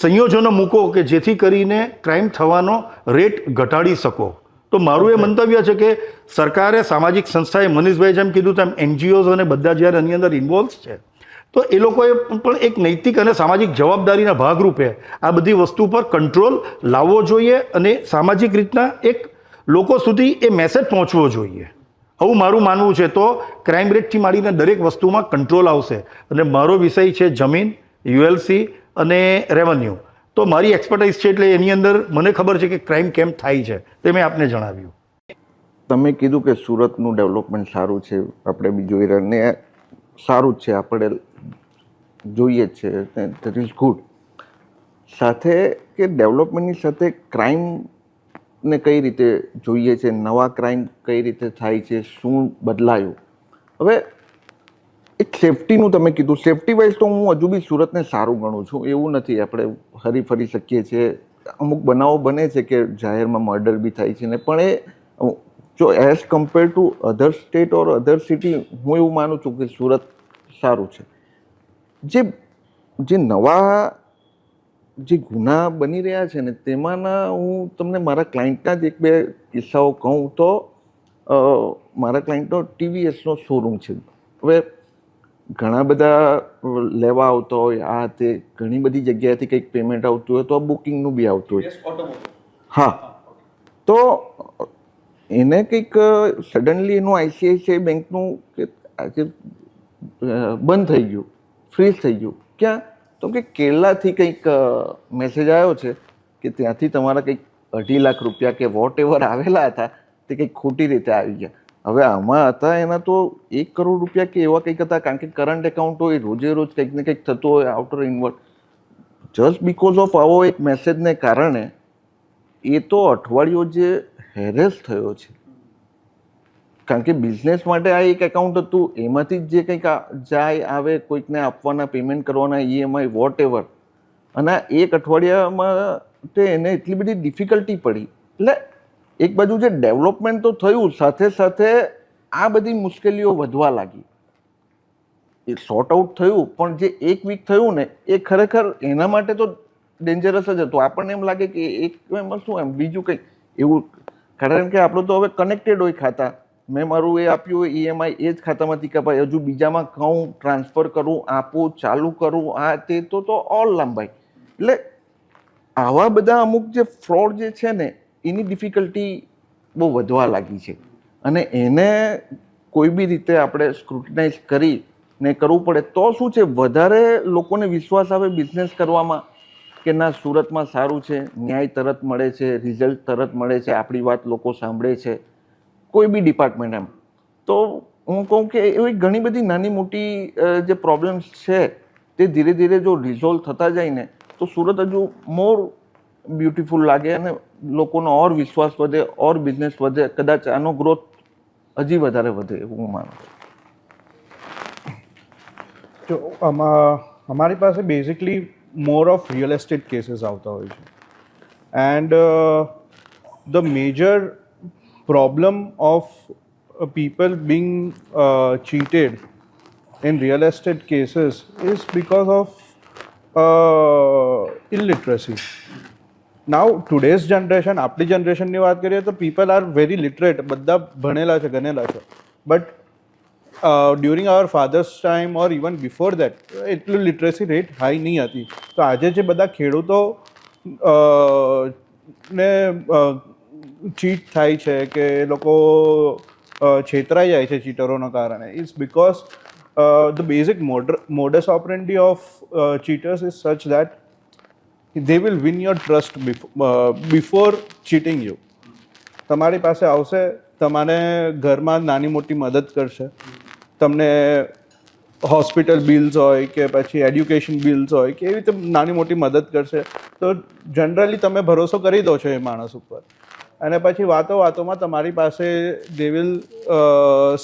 સંયોજનો મૂકો કે જેથી કરીને ક્રાઇમ થવાનો રેટ ઘટાડી શકો. તો મારું એ મંતવ્ય છે કે સરકારે, સામાજિક સંસ્થાએ, મનીષભાઈ જેમ કીધું તેમ એનજીઓઝ અને બધા જ્યારે આની અંદર ઇન્વોલ્વ છે તો એ લોકોએ પણ એક નૈતિક અને સામાજિક જવાબદારીના ભાગરૂપે આ બધી વસ્તુ પર કંટ્રોલ લાવવો જોઈએ અને સામાજિક રીતના એક લોકો સુધી એ મેસેજ પહોંચવો જોઈએ. આવું મારું માનવું છે. તો ક્રાઇમ રેટથી માંડીને દરેક વસ્તુમાં કંટ્રોલ આવશે. અને મારો વિષય છે જમીન, યુએલસી અને રેવન્યુ. તો મારી એક્સપર્ટાઇઝ છે એટલે એની અંદર મને ખબર છે કે ક્રાઇમ કેમ થાય છે તે મેં આપને જણાવ્યું. તમે કીધું કે સુરતનું ડેવલપમેન્ટ સારું છે, આપણે બી જોઈ રહ્યા ને સારું જ છે, આપણે જોઈએ જ છે, દેટ ઇઝ ગુડ. સાથે કે ડેવલપમેન્ટની સાથે ક્રાઇમને કઈ રીતે જોઈએ છે, નવા ક્રાઇમ કઈ રીતે થાય છે, શું બદલાયું. હવે એક સેફટીનું તમે કીધું, સેફટી વાઇઝ તો હું હજુ બી સુરતને સારું ગણું છું. એવું નથી આપણે હરી ફરી શકીએ છીએ. અમુક બનાવો બને છે કે જાહેરમાં મર્ડર બી થાય છે ને, પણ એ જો as compare to other state or other city હું એવું માનું છું કે સુરત સારું છે. જે નવા જે ગુના બની રહ્યા છે ને તેમાંના હું તમને મારા ક્લાયન્ટના જ 1-2 કિસ્સાઓ કહું તો મારા ક્લાયન્ટનો ટીવીએસનો શોરૂમ છે. હવે ઘણા બધા લેવા આવતા હોય, આ તે ઘણી બધી જગ્યાએથી કંઈક પેમેન્ટ આવતું હોય તો આ બુકિંગનું બી આવતું હોય. હા, તો એને કંઈક સડનલી એનું આઈસીઆઈસીઆઈ બેંકનું કે આજે બંધ થઈ ગયું, ફ્રીઝ થઈ ગયું. ક્યાં? તો કે કેરલાથી કંઈક મેસેજ આવ્યો છે કે ત્યાંથી તમારા કંઈક 2.5 લાખ રૂપિયા કે વોટ એવર આવેલા હતા તે કંઈક ખોટી રીતે આવી ગયા. હવે આમાં હતા એના તો 1 કરોડ રૂપિયા કે એવા કંઈક હતા, કારણ કે કરંટ એકાઉન્ટ હોય, રોજે રોજ કંઈક ને કંઈક થતું હોય, outer invert. Just because of આવો એક મેસેજને કારણે એ તો અઠવાડિયો જે હેરેસ થયો છે કારણ કે બિઝનેસ માટે આ એક એકાઉન્ટ હતું, એમાંથી જ જે કંઈક જાય આવે, કોઈકને આપવાના, પેમેન્ટ કરવાના, EMI વોટ એવર, અને આ એક અઠવાડિયામાં તે એને એટલી બધી ડિફિકલ્ટી પડી. એટલે એક બાજુ જે ડેવલપમેન્ટ તો થયું, સાથે સાથે આ બધી મુશ્કેલીઓ વધવા લાગી. એ સોર્ટ આઉટ થયું, પણ જે એક વીક થયું ને એ ખરેખર એના માટે તો ડેન્જરસ જ હતું. આપણને એમ લાગે કે એક એમાં શું એમ બીજું કંઈ એવું, કારણ કે આપણું તો હવે કનેક્ટેડ હોય ખાતા. મેં મારું એ આપ્યું હોય EMI એ જ ખાતામાંથી કપાય, હજુ બીજામાં કહું, ટ્રાન્સફર કરું, આપું, ચાલુ કરું, આ તે તો ઓલ લાંબાઈ. એટલે આવા બધા અમુક જે ફ્રોડ જે છે ને એની ડિફિકલ્ટી બહુ વધવા લાગી છે, અને એને કોઈ બી રીતે આપણે સ્ક્રુટિનાઇઝ કરી ને કરવું પડે તો શું છે, વધારે લોકોને વિશ્વાસ આવે બિઝનેસ કરવામાં કે ના સુરતમાં સારું છે, ન્યાય તરત મળે છે, રિઝલ્ટ તરત મળે છે, આપણી વાત લોકો સાંભળે છે, કોઈ બી ડિપાર્ટમેન્ટ એમ. તો હું કહું કે એવી ઘણી બધી નાની મોટી જે પ્રોબ્લેમ્સ છે તે ધીરે ધીરે જો રિઝોલ્વ થતા જાય ને તો સુરત હજુ મોર બ્યુટીફુલ લાગે, અને લોકોનો ઓર વિશ્વાસ વધે, ઓર બિઝનેસ વધે, કદાચ આનો ગ્રોથ હજી વધારે વધે એવું હું માનું. જો અમારી પાસે basically more of real estate cases આવતા હોય છે, and the major problem of people being cheated in real estate cases is because of illiteracy. Now today's generation, આપણી જનરેશનની વાત કરીએ તો people are very literate, બધા ભણેલા છે, ગણેલા છે, but during our father's time or even before that એટલું લિટરસી રેટ હાઈ નહીં હતી. તો આજે જે બધા ખેડૂતો ને ચીટ થાય છે કે એ લોકો છેતરાઈ જાય છે ચીટરોના કારણે, it's because the basic modus operandi of cheaters is such that they will win your trust before cheating you. તમારી પાસે આવશે, તમારે ઘરમાં નાની મોટી મદદ કરશે, તમને હોસ્પિટલ બિલ્સ હોય કે પછી એડ્યુકેશન બિલ્સ હોય કે એવી રીતે નાની મોટી મદદ કરશે, તો જનરલી તમે ભરોસો કરી દો છો એ માણસ ઉપર, અને પછી વાતોમાં તમારી પાસે they will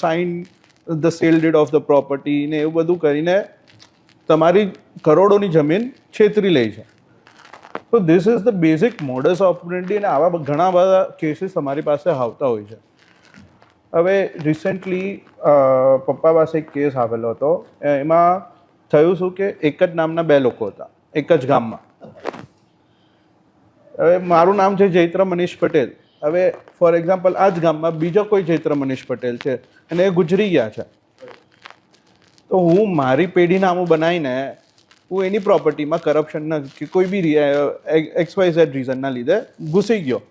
sign the sale deed of the property ને એવું બધું કરીને તમારી કરોડોની જમીન છેતરી લે છે. તો this is the basic modus operandi, અને આવા ઘણા બધા કેસીસ અમારી પાસે આવતા હોય છે. હવે રિસેન્ટલી પપ્પા પાસે એક કેસ આવેલો હતો, એમાં થયું શું કે એક જ નામના બે લોકો હતા એક જ ગામમાં. હવે મારું નામ છે જૈત્ર મનીષ પટેલ, હવે ફોર એક્ઝામ્પલ આ જ ગામમાં બીજો કોઈ જૈત્ર મનીષ પટેલ છે અને એ ગુજરી ગયા છે, તો હું મારી પેઢી નામું બનાવીને હું એની પ્રોપર્ટીમાં કરપ્શનના કે કોઈ બી XYZ રીઝનના લીધે ઘૂસી ગયો.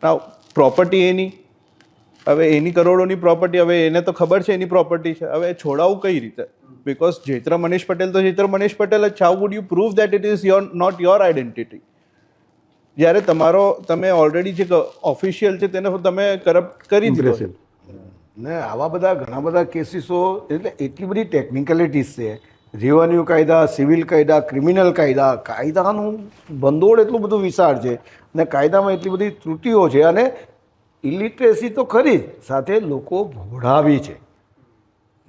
ના પ્રોપર્ટી એની, હવે એની કરોડોની પ્રોપર્ટી, હવે એને તો ખબર છે એની પ્રોપર્ટી છે, હવે છોડાવું કઈ રીતે? બિકોઝ જૈત્ર મનીષ પટેલ તો જૈત્ર મનીષ પટેલ જ છે. How would you prove that it is not your identity? જ્યારે તમે ઓલરેડી જે ઓફિશિયલ છે તેને તમે કરપ્ટ કરી દીધો છે. ને આવા બધા ઘણા બધા કેસીસો, એટલે એટલી બધી ટેકનિકલિટીઝ છે, રેવન્યુ કાયદા, સિવિલ કાયદા, ક્રિમિનલ કાયદા, કાયદાનું ભંડોળ એટલું બધું વિશાળ છે, ને કાયદામાં એટલી બધી ત્રુટીઓ છે, અને ઇલિટરેસી તો ખરી જ, સાથે લોકો ભોળાવી છે.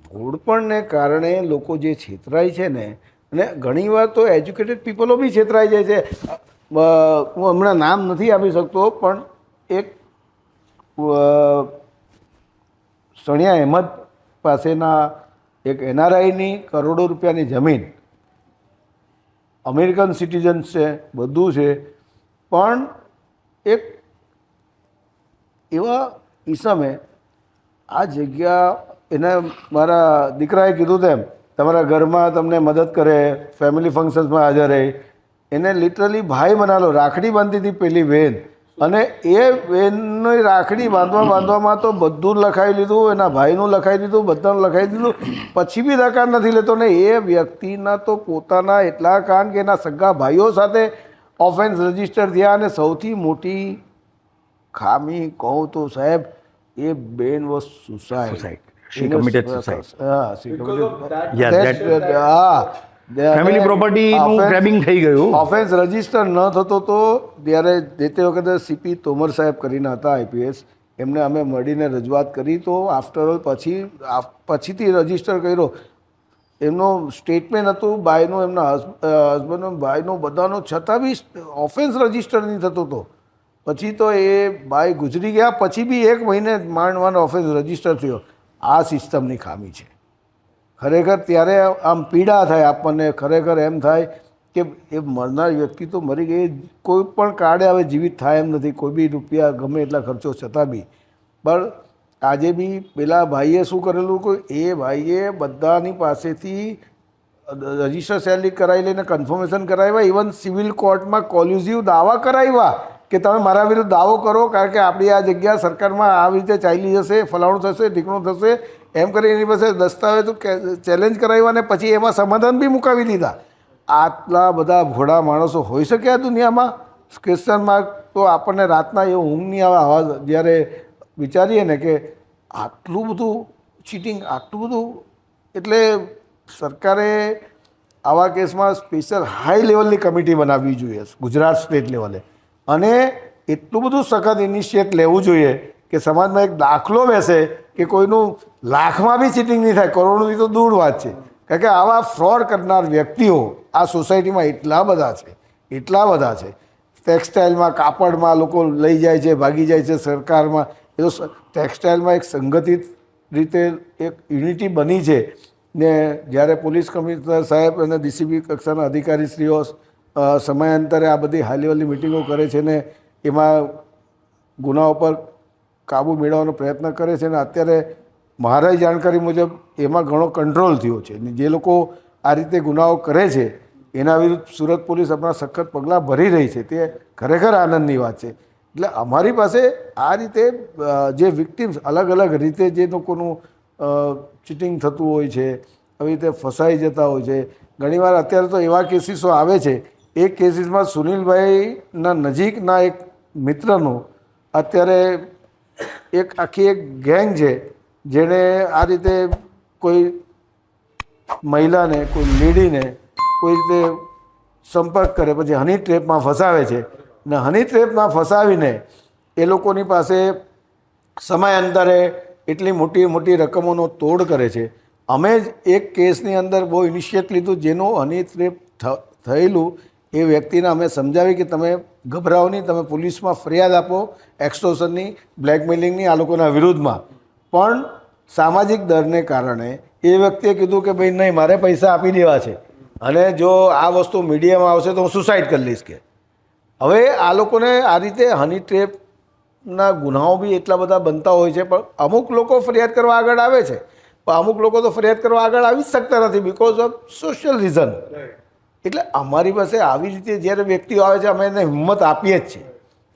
ભોળપણને કારણે લોકો જે છેતરાય છે ને, અને ઘણીવાર તો એજ્યુકેટેડ પીપલો બી છેતરાઈ જાય છે. હું હમણાં નામ નથી આપી શકતો, પણ એક સણિયા અહેમદ પાસેના એક NRIની કરોડો રૂપિયાની જમીન, અમેરિકન સિટીઝન્સ છે, બધું છે, પણ એક એવા ઈસમે આ જગ્યા, એને મારા દીકરાએ કીધું તેમ તમારા ઘરમાં તમને મદદ કરે, ફેમિલી ફંક્શન્સમાં હાજર રહે, એને લિટરલી ભાઈ બનાવેલો. રાખડી બાંધતી હતી પેલી બેન, અને એ બેનની રાખડી બાંધવામાં તો બધું લખાવી લીધું, એના ભાઈનું લખાવી દીધું, બધાનું લખાવી દીધું, પછી બી દરકાર નથી લેતો. ને એ વ્યક્તિના તો પોતાના એટલા કાન કે એના સગા ભાઈઓ સાથે ઓફેન્સ રજીસ્ટર થયા, અને સૌથી મોટી ખામી કહું તો સાહેબ, એ બેન was suicide. She committed suicide. હા, she committed. Yeah, ફેમિલી પ્રોપર્ટીનું ગ્રેબિંગ થઈ ગયું. ઓફેન્સ રજીસ્ટર ન થતો તો ત્યારે તે વખતે CP તોમર સાહેબ કરીને હતા IPS, એમને અમે મળીને રજૂઆત કરી તો આફ્ટર ઓલ પછીથી રજીસ્ટર કર્યો. એમનો સ્ટેટમેન્ટ હતું બાયનું, એમના હસબન્ડ બાયનું બધાનો, છતાં બી ઓફેન્સ રજીસ્ટર નહીં થતો હતો. પછી તો એ બાય ગુજરી ગયા પછી બી 1 મહિને માંડ ઓફેન્સ રજીસ્ટર થયો. આ સિસ્ટમની ખામી છે ખરેખર. ત્યારે આમ પીડા થાય આપણને, ખરેખર એમ થાય કે એ મરનાર વ્યક્તિ તો મરી ગઈ, કોઈ પણ કાળે હવે જીવિત થાય એમ નથી, કોઈ બી રૂપિયા ગમે એટલા ખર્ચો છતાં બી. પણ આજે બી પેલા ભાઈએ શું કરેલું કે એ ભાઈએ બધાની પાસેથી રજીસ્ટર સેલરી કરાવી લઈને કન્ફર્મેશન કરાવ્યા, ઇવન સિવિલ કોર્ટમાં કોલ્યુઝિવ દાવા કરાવ્યા કે તમે મારા વિરુદ્ધ દાવો કરો, કારણ કે આપણી આ જગ્યા સરકારમાં આવી રીતે ચાલી જશે, ફલાણું થશે, ઢીકણું થશે, એમ કરી એની પાસે દસ્તાવેજો ચેલેન્જ કરાવ્યા અને પછી એમાં સમાધાન બી મુકાવી દીધા. આટલા બધા ભોળા માણસો હોઈ શકે આ દુનિયામાં? ક્વેશ્ચનમાં તો આપણને રાતના એ ઊંઘ નહીં આવે આવા જ્યારે વિચારીએ ને કે આટલું બધું ચીટિંગ, આટલું બધું. એટલે સરકારે આવા કેસમાં સ્પેશિયલ હાઈ લેવલની કમિટી બનાવવી જોઈએ ગુજરાત સ્ટેટ લેવલે, અને એટલું બધું સખત ઇનિશિયેટ લેવું જોઈએ કે સમાજમાં એક દાખલો બેસે કે કોઈનું લાખમાં બી ચીટિંગ નહીં થાય, કરોડોની તો દૂર વાત છે. કારણ કે આવા ફ્રોડ કરનાર વ્યક્તિઓ આ સોસાયટીમાં એટલા બધા છે. ટેક્સટાઇલમાં, કાપડમાં લોકો લઈ જાય છે, ભાગી જાય છે. સરકારમાં એ તો ટેક્સટાઇલમાં એક સંગઠિત રીતે એક યુનિટી બની છે ને જ્યારે પોલીસ કમિશનર સાહેબ અને ડીસીપી કક્ષાના અધિકારીશ્રીઓ સમયાંતરે આ બધી હાઈ લેવલની મિટિંગો કરે છે ને એમાં ગુનાઓ પર કાબૂ મેળવવાનો પ્રયત્ન કરે છે. અને અત્યારે મારી જાણકારી મુજબ એમાં ઘણો કંટ્રોલ થયો છે. જે લોકો આ રીતે ગુનાઓ કરે છે એના વિરુદ્ધ સુરત પોલીસ આપણા સખત પગલાં ભરી રહી છે. તે ખરેખર આનંદની વાત છે. એટલે અમારી પાસે આ રીતે જે વિક્ટિમ્સ અલગ અલગ રીતે જે લોકોનું ચીટિંગ થતું હોય છે, આવી રીતે ફસાઈ જતા હોય છે. ઘણીવાર અત્યારે તો એવા કેસીસો આવે છે. એક કેસીસમાં સુનિલભાઈના નજીકના એક મિત્રનું અત્યારે આખી એક ગેંગ છે જેણે આ રીતે કોઈ મહિલાને, કોઈ લેડીને કોઈ રીતે સંપર્ક કરે, પછી હની ટ્રેપમાં ફસાવે છે ને હની ટ્રેપમાં ફસાવીને એ લોકોની પાસે સમયાંતરે એટલી મોટી મોટી રકમોનો તોડ કરે છે. અમે જ એક કેસની અંદર બહુ ઇનિશિયેટ લીધું જેનું હની ટ્રેપ થયેલું એ વ્યક્તિને અમે સમજાવી કે તમે ગભરાઓ નહીં, તમે પોલીસમાં ફરિયાદ આપો એક્સટોર્શનની, બ્લેકમેલિંગની આ લોકોના વિરુદ્ધમાં. પણ સામાજિક ડરને કારણે એ વ્યક્તિએ કીધું કે ભાઈ નહીં, મારે પૈસા આપી દેવા છે અને જો આ વસ્તુ મીડિયામાં આવશે તો હું સુસાઇડ કરી લઈશ. કે હવે આ લોકોને આ રીતે હની ટ્રેપના ગુનાઓ બી એટલા બધા બનતા હોય છે. પણ અમુક લોકો ફરિયાદ કરવા આગળ આવે છે, પણ અમુક લોકો તો ફરિયાદ કરવા આગળ આવી જ શકતા નથી બિકોઝ ઓફ સોશિયલ રીઝન. એટલે અમારી પાસે આવી રીતે જ્યારે વ્યક્તિઓ આવે છે અમે એને હિંમત આપીએ જ છીએ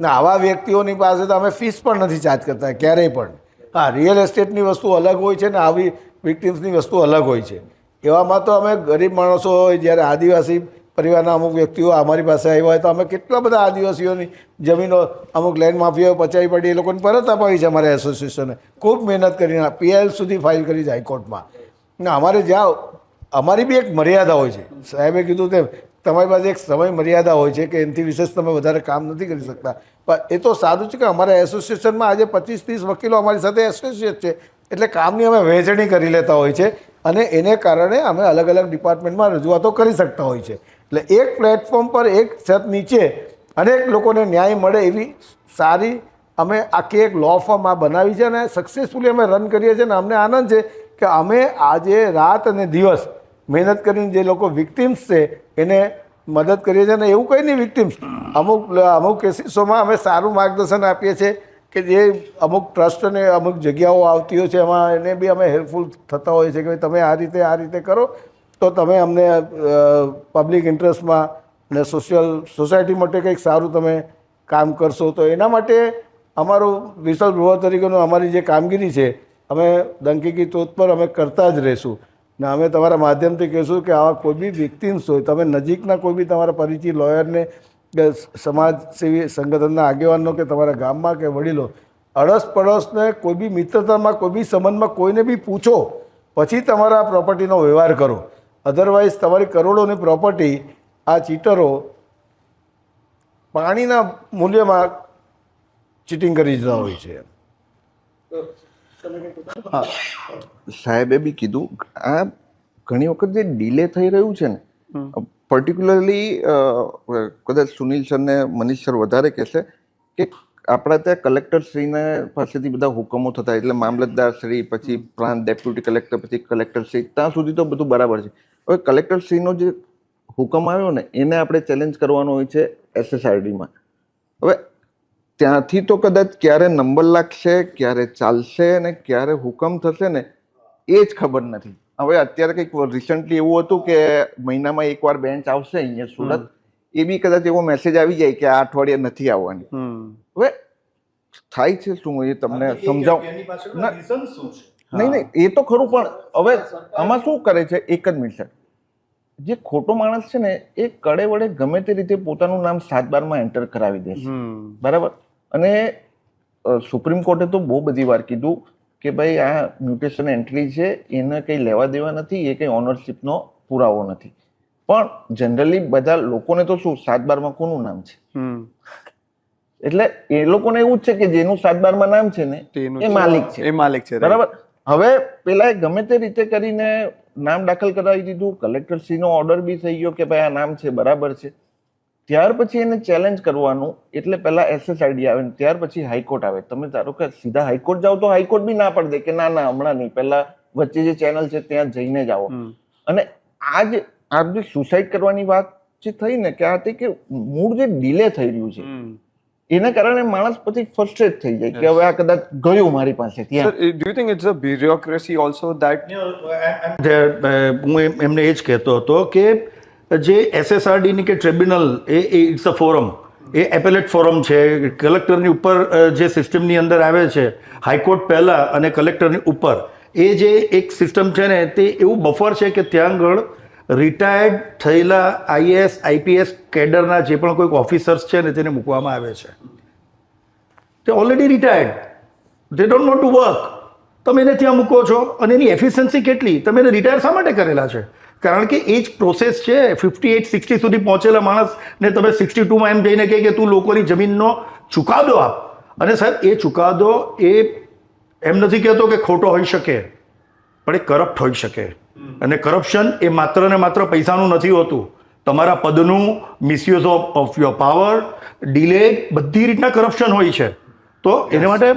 ને આવા વ્યક્તિઓની પાસે તો અમે ફીસ પણ નથી ચાર્જ કરતા ક્યારેય પણ. હા, રિયલ એસ્ટેટની વસ્તુ અલગ હોય છે ને આવી વિક્ટિમ્સની વસ્તુ અલગ હોય છે. એવામાં તો અમે ગરીબ માણસો હોય, જ્યારે આદિવાસી પરિવારના અમુક વ્યક્તિઓ અમારી પાસે આવ્યા હોય તો અમે કેટલા બધા આદિવાસીઓની જમીનો અમુક લેન્ડ માફિયાઓ પચાવી પડી એ લોકોને પરત અપાવી છે અમારા એસોસિએશને. ખૂબ મહેનત કરીને PIL સુધી ફાઇલ કરી છે હાઈકોર્ટમાં. ને અમારે જ્યાં અમારી બી એક મર્યાદા હોય છે. સાહેબે કીધું તેમ તમારી પાસે એક સમય મર્યાદા હોય છે કે એનાથી વિશેષ તમે વધારે કામ નથી કરી શકતા. પણ એ તો સારું છે કે અમારા એસોસિએશનમાં આજે 25-30 વકીલો અમારી સાથે એસોસિએટ છે, એટલે કામની અમે વહેંચણી કરી લેતા હોય છે અને એને કારણે અમે અલગ અલગ ડિપાર્ટમેન્ટમાં રજૂઆતો કરી શકતા હોય છે. એટલે એક પ્લેટફોર્મ પર એક છત નીચે અનેક લોકોને ન્યાય મળે એવી સારી અમે આખી એક લો ફર્મ આ બનાવી છે અને સક્સેસફુલી અમે રન કરીએ છીએ. અને અમને આનંદ છે કે અમે આજે રાત અને દિવસ મહેનત કરીને જે લોકો વિક્ટિમ્સ છે એને મદદ કરીએ છીએ. અને એવું કંઈ નહીં, વિક્ટિમ્સ અમુક કેસીસોમાં અમે સારું માર્ગદર્શન આપીએ છીએ કે જે અમુક ટ્રસ્ટ અને અમુક જગ્યાઓ આવતી હોય છે એમાં એને બી અમે હેલ્પફુલ થતા હોઈએ છીએ કે તમે આ રીતે કરો તો તમે અમને પબ્લિક ઇન્ટરેસ્ટમાં અને સોસાયટી માટે કંઈક સારું તમે કામ કરશો. તો એના માટે અમારું વિશલ બ્લોઅર તરીકેનું અમારી જે કામગીરી છે અમે ડંકીકી તોત પર અમે કરતા જ રહીશું. ને અમે તમારા માધ્યમથી કહીશું કે આવા કોઈ બી વિક્ટિમ્સ હોય, તમે નજીકના કોઈ બી તમારા પરિચિત લોયરને કે સમાજ સેવી સંગઠનના આગેવાનો કે તમારા ગામમાં કે વડીલો, અડસ પડોશને કોઈ બી મિત્રતામાં કોઈ બી સંબંધમાં કોઈને બી પૂછો પછી તમારા પ્રોપર્ટીનો વ્યવહાર કરો. અધરવાઇઝ તમારી કરોડોની પ્રોપર્ટી આ ચીટરો પાણીના મૂલ્યમાં ચીટિંગ કરી જતા હોય છે. સાહેબે બી કીધું આ ઘણી વખત જે ડીલે થઈ રહ્યું છે ને, પર્ટિક્યુલરલી કદાચ સુનિલ સર ને મનીષ સર વધારે કહેશે કે આપણા ત્યાં કલેક્ટર શ્રીને પાસેથી બધા હુકમો થતા, એટલે મામલતદાર શ્રી, પછી પ્રાંત ડેપ્યુટી કલેક્ટર, પછી કલેક્ટર શ્રી, ત્યાં સુધી તો બધું બરાબર છે. હવે કલેક્ટર શ્રીનો જે હુકમ આવ્યો ને એને આપણે ચેલેન્જ કરવાનો હોય છે SSRDમાં. હવે ત્યાંથી તો કદાચ ક્યારે નંબર લાગશે, ક્યારે ચાલશે ને ક્યારે હુકમ થશે ને એ જ ખબર નથી. હવે અત્યારે કંઈક રિસન્ટલી એવું હતું કે મહિનામાં એકવાર બેન્ચ આવશે અહીંયા સુરત, એ બી કદાચ એવો મેસેજ આવી જાય કે આ અઠવાડિયે નથી આવવાની. હવે થાય છે શું એ તમને સમજાવું? નહીં, એ તો ખરું, પણ હવે આમાં શું કરે છે, એક જ મિનિટ, જે ખોટો માણસ છે ને એ કડે વડે ગમે તે રીતે પોતાનું નામ 7/12માં એન્ટર કરાવી દે છે, બરાબર. અને સુપ્રીમ કોર્ટે તો બહુ બધી વાર કીધું કે ભાઈ આ મ્યુટેશન એન્ટ્રી છે એને કંઈ લેવા દેવા નથી, એ કંઈ ઓનરશિપનો પુરાવો નથી. પણ જનરલી બધા લોકોને તો શું 7/12માં કોનું નામ છે, એટલે એ લોકોને એવું જ છે કે જેનું 7/12માં નામ છે ને એ માલિક છે, બરાબર. હવે પેલા ગમે તે રીતે કરીને નામ દાખલ કરાવી દીધું, કલેક્ટર શ્રીનો ઓર્ડર બી થઈ ગયો કે ભાઈ આ નામ છે, બરાબર છે. ત્યાર પછી એને ચેલેન્જ કરવાનું, એટલે પહેલા SSRD આવે ને ત્યાર પછી હાઈકોર્ટ આવે. તમે ધારો કે સીધા હાઈકોર્ટ જાઓ તો હાઈકોર્ટ બી ના પાડી દે કે ના હમણાં નહીં, પહેલા વચ્ચે જે ચેનલ છે ત્યાં જઈને જ આવો. અને આ જે સુસાઇડ કરવાની વાત જે થઈ ને કે આ હતી કે મૂળ જે ડીલે થઈ રહ્યું છે એના કારણે માણસ પછી ફ્રસ્ટ્રેટ થઈ જાય કે હવે આ કદાચ ગયું મારી પાસે ત્યાં. Sir, do you think it's a bureaucracy also that હું એમને એ જ કહેતો હતો કે જે SSRDની કે ટ્રિબ્યુનલ એ it's a forum, an appellate forum છે. કલેક્ટરની ઉપર જે સિસ્ટમની અંદર આવે છે, હાઈકોર્ટ પહેલાં અને કલેક્ટરની ઉપર, એ જે એક સિસ્ટમ છે ને તે એવું બફર છે કે ત્યાં આગળ રિટાયર્ડ થયેલા IAS IPS કેડરના જે પણ કોઈક ઓફિસર્સ છે ને તેને મૂકવામાં આવે છે. તે already retired, they don't want to work. તમે એને ત્યાં મૂકો છો અને એની એફિશિયન્સી કેટલી, તમે એને રિટાયર શા માટે કરેલા છે? કારણ કે એ જ પ્રોસેસ છે. 58-60 સુધી પહોંચેલા માણસને તમે 62માં એમ જઈને કહે કે તું લોકોની જમીનનો ચુકાદો આપ. અને સાહેબ એ ચુકાદો એ એમ નથી કહેતો કે ખોટો હોઈ શકે, પણ એ કરપ્ટ હોઈ શકે. અને કરપ્શન એ માત્ર ને માત્ર પૈસાનું નથી હોતું, તમારા પદનું misuse of your power, delay, બધી રીતના કરપ્શન હોય છે. તો એના માટે